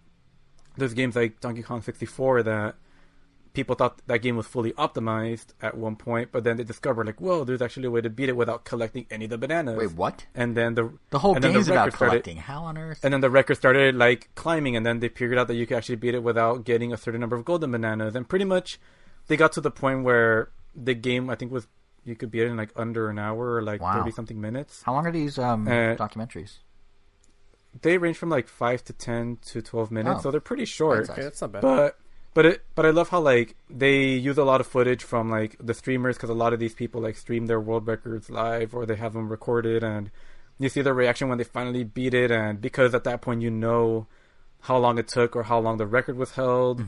there's games like Donkey Kong 64 that people thought that game was fully optimized at one point, but then they discovered, like, whoa, there's actually a way to beat it without collecting any of the bananas. Wait, what? And then the whole game's about collecting. How on earth? And then the record started, like, climbing, and then they figured out that you could actually beat it without getting a certain number of golden bananas. And pretty much they got to the point where the game, I think, was you could beat it in, like, under an hour or, like, 30-something minutes. How long are these documentaries? They range from, like, 5 to 10 to 12 minutes, so they're pretty short. Okay, that's not bad. But I love how, like, they use a lot of footage from, like, the streamers, because a lot of these people, like, stream their world records live, or they have them recorded, and you see their reaction when they finally beat it, and because at that point you know how long it took or how long the record was held,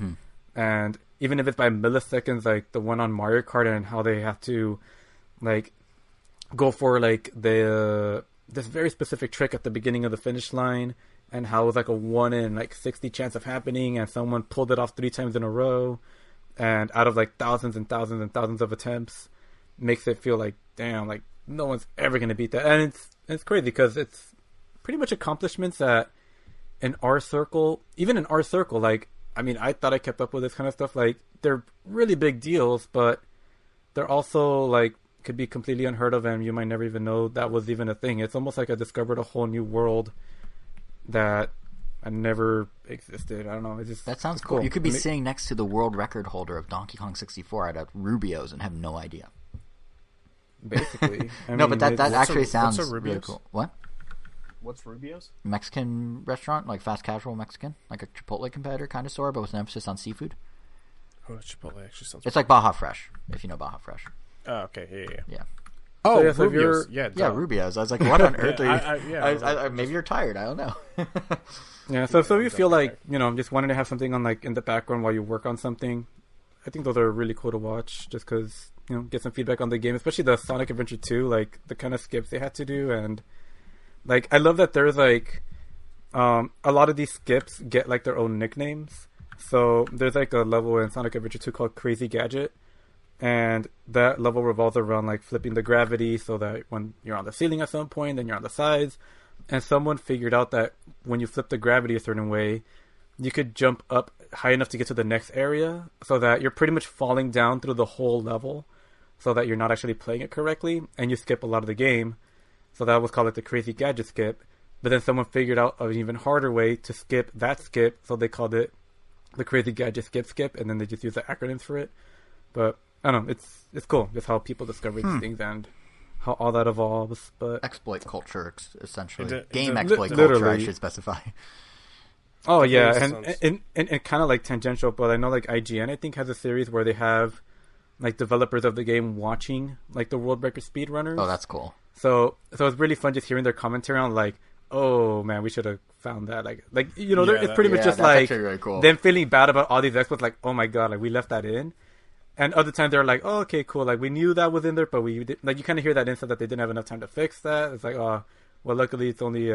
and even if it's by milliseconds, like the one on Mario Kart, and how they have to, like, go for, like, this very specific trick at the beginning of the finish line, and how it was like a 1 in like 60 chance of happening, and someone pulled it off 3 times in a row, and out of like thousands and thousands and thousands of attempts, makes it feel like, damn, like no one's ever gonna beat that. And it's crazy because it's pretty much accomplishments that in our circle, even in our circle, like, I mean, I thought I kept up with this kind of stuff. Like, they're really big deals, but they're also like could be completely unheard of, and you might never even know that was even a thing. It's almost like I discovered a whole new world that I never existed. I don't know. That sounds cool. You could be sitting next to the world record holder of Donkey Kong 64 at Rubio's and have no idea. Basically. No, but that actually sounds really cool. What? What's Rubio's? Mexican restaurant, like fast casual Mexican, like a Chipotle competitor kind of store, but with an emphasis on seafood. Oh, Chipotle actually sounds. It's like Baja Fresh, if you know Baja Fresh. Oh, okay. Yeah. Oh, so, yeah, so Rubio's. Yeah, Rubio's. I was like, what on earth are you? Maybe you're tired. I don't know. Yeah, so you feel like, just wanting to have something on like in the background while you work on something. I think those are really cool to watch just because, get some feedback on the game, especially the Sonic Adventure 2, like the kind of skips they had to do. And like, I love that there's like, a lot of these skips get like their own nicknames. So there's like a level in Sonic Adventure 2 called Crazy Gadget. And that level revolves around like flipping the gravity so that when you're on the ceiling at some point, then you're on the sides. And someone figured out that when you flip the gravity a certain way, you could jump up high enough to get to the next area so that you're pretty much falling down through the whole level so that you're not actually playing it correctly and you skip a lot of the game. So that was called like the Crazy Gadget skip. But then someone figured out an even harder way to skip that skip, so they called it the Crazy Gadget skip, and then they just use the acronyms for it. But I don't know, it's cool just how people discover these things and how all that evolves. But exploit culture, essentially. Game exploit culture, literally. I should specify. Oh yeah, and kind of like tangential, but I know like IGN I think has a series where they have like developers of the game watching like the World Record speedrunners. Oh, that's cool. So it's really fun just hearing their commentary on like, oh man, we should have found that. Like it's pretty much just like really cool. Them feeling bad about all these exploits, like, oh my god, like we left that in. And other times they're like, oh, okay, cool, like we knew that was in there, but we did, like you kind of hear that instead that they didn't have enough time to fix that. It's like, oh, well, luckily it's only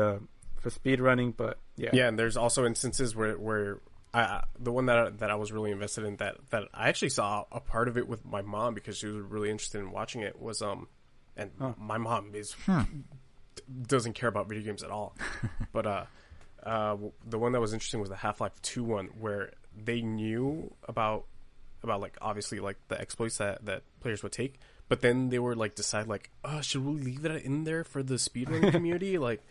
for speed running, but yeah. Yeah, and there's also instances where the one that I was really invested in that I actually saw a part of it with my mom because she was really interested in watching it was my mom doesn't care about video games at all, but the one that was interesting was the Half-Life 2 one where they knew about like obviously like the exploits that players would take, but then they were like decide like, oh, should we leave that in there for the speedrunning community? Like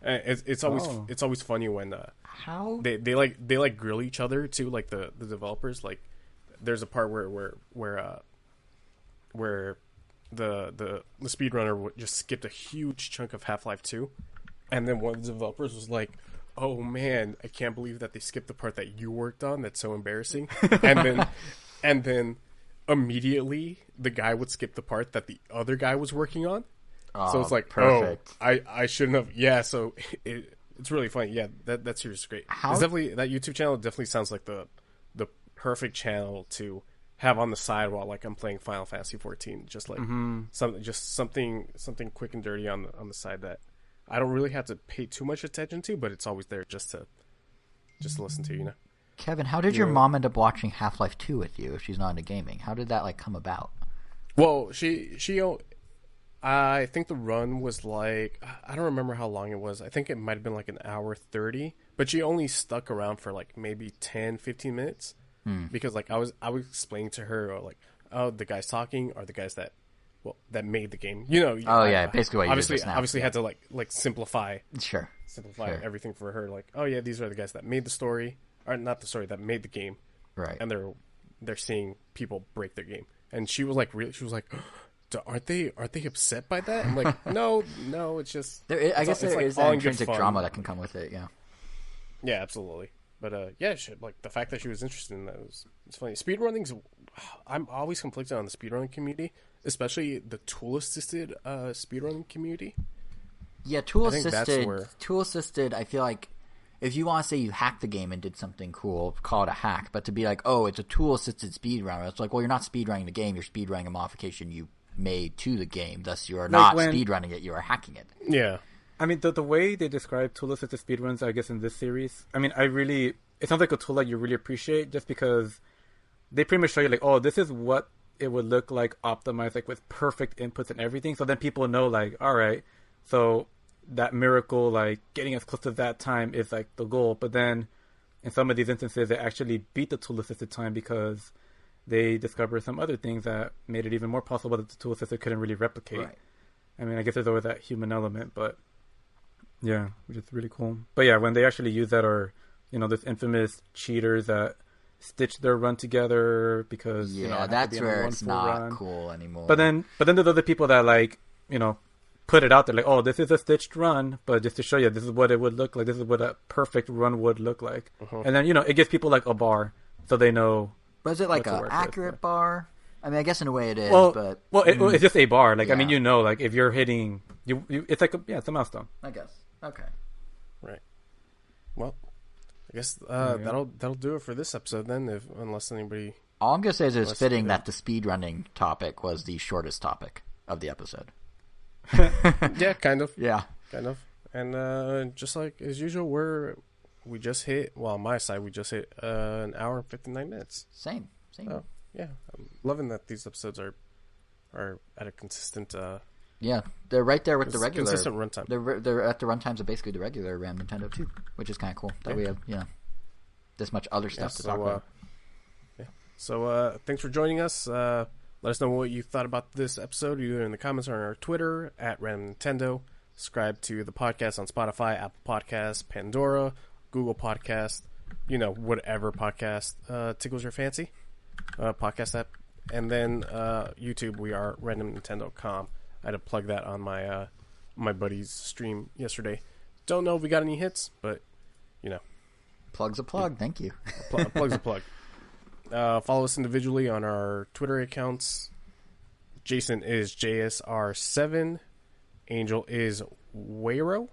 it's always funny when how they like grill each other too, like the developers. Like there's a part where the speedrunner just skipped a huge chunk of Half-Life 2, and then one of the developers was like, oh man, I can't believe that they skipped the part that you worked on, that's so embarrassing. and then immediately the guy would skip the part that the other guy was working on. So it's like, perfect. Oh, I shouldn't have. Yeah, so it's really funny. Yeah, that series is great. It's definitely, that YouTube channel definitely sounds like the perfect channel to have on the side while like I'm playing Final Fantasy 14. Just like something quick and dirty on the side that I don't really have to pay too much attention to, but it's always there just to listen to, Kevin, how did your mom end up watching Half-Life 2 with you if she's not into gaming? How did that like come about? Well, she I think the run was like, I don't remember how long it was. I think it might have been like an hour 30, but she only stuck around for like maybe 10, 15 minutes because like I was explaining to her like, oh, the guys talking are the guys that made the game. Basically what you obviously had to like simplify everything for her. Like, oh yeah, these are the guys that made the story, or not the story, that made the game, right? And they're seeing people break their game, and she was like, aren't they upset by that? I'm like, no, it's just I guess there is an intrinsic drama that can come with it. Yeah, absolutely. But like the fact that she was interested in that it's funny. Speedrunning's, I'm always conflicted on the speedrunning community, especially the tool assisted speedrunning community. Yeah, tool assisted. I feel like if you want to say you hacked the game and did something cool, call it a hack. But to be like, oh, it's a tool assisted speedrunner, it's like, well, you're not speedrunning the game. You're speedrunning a modification you made to the game. Thus, you are not speedrunning it. You are hacking it. Yeah. I mean, the way they describe tool-assisted speedruns, I guess, in this series, I mean, it sounds like a tool that you really appreciate just because they pretty much show you, like, oh, this is what it would look like optimized, like, with perfect inputs and everything. So then people know, like, all right, so that miracle, like, getting as close to that time is, like, the goal. But then in some of these instances, they actually beat the tool-assisted time because they discovered some other things that made it even more possible that the tool-assisted couldn't really replicate. Right. I mean, I guess there's always that human element, but... yeah, which is really cool. But yeah, when they actually use that, or this infamous cheaters that stitch their run together because that's where it's not cool anymore. But then there's other people that like put it out there like, oh, this is a stitched run, but just to show you, this is what it would look like. This is what a perfect run would look like. And then it gives people like a bar, so they know. Was it like an accurate bar? I mean, I guess in a way it is, but... It's just a bar. Like, I mean, like, if you're hitting... it's like, it's a milestone. I guess. Okay. Right. Well, I guess that'll do it for this episode then, unless anybody... All I'm going to say is it's fitting that the speedrunning topic was the shortest topic of the episode. Yeah, kind of. Yeah. Kind of. And just like as usual, we just hit, well, on my side, we just hit an hour and 59 minutes. Same. Yeah, I'm loving that these episodes are at a consistent... yeah, they're right there with the regular... Consistent runtime. They're at the runtimes of basically the regular RAM Nintendo 2, which is kind of cool. That we have, this much other stuff to talk about. Yeah. So, thanks for joining us. Let us know what you thought about this episode, either in the comments or on our Twitter, at Random Nintendo. Subscribe to the podcast on Spotify, Apple Podcasts, Pandora, Google Podcasts, whatever podcast tickles your fancy. Podcast app. And then YouTube, we are randomnintendo.com. I had to plug that on my my buddy's stream yesterday. Don't know if we got any hits, but, Plug's a plug, thank you. Plug's a plug. Follow us individually on our Twitter accounts. Jason is JSR7. Angel is Weiro.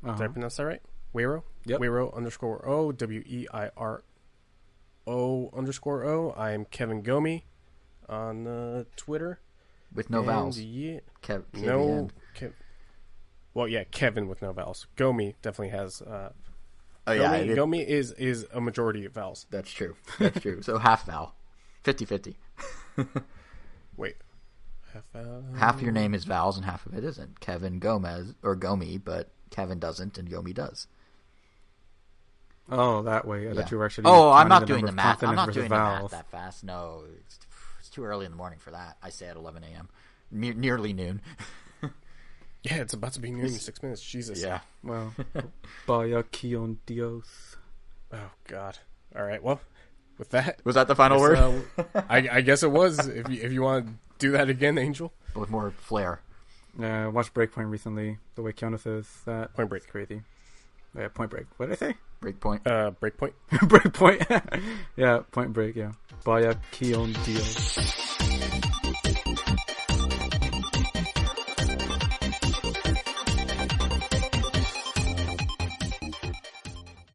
Did I pronounce that right? Weiro? Yep. Weiro _O, WEIRO_O. I am Kevin Gomi on Twitter. With no vowels. Yeah. Well, yeah, Kevin with no vowels. Gomi definitely has... Gomi is a majority of vowels. That's true. So half vowel. 50-50. Wait. Half vowel? Half your name is vowels and half of it isn't. Kevin Gomez, or Gomi, but Kevin doesn't and Gomi does. Oh, that way. I thought you were actually... I'm not doing the math. I'm not doing the math that fast. No, it's too early in the morning for that. I say at 11 a.m. Nearly noon. Yeah, it's about to be noon in 6 minutes. Jesus. Yeah. Well, vaya con Dios. Oh, God. All right, well, with that... Was that the final word? I guess it was. If you want to do that again, Angel. With more flair. I watched Breakpoint recently. The way Keanu says that. Point Break. It's crazy. Yeah, Point Break. What did I say? Breakpoint. Breakpoint. Breakpoint. Yeah, Point Break, yeah. Vaya con Dios.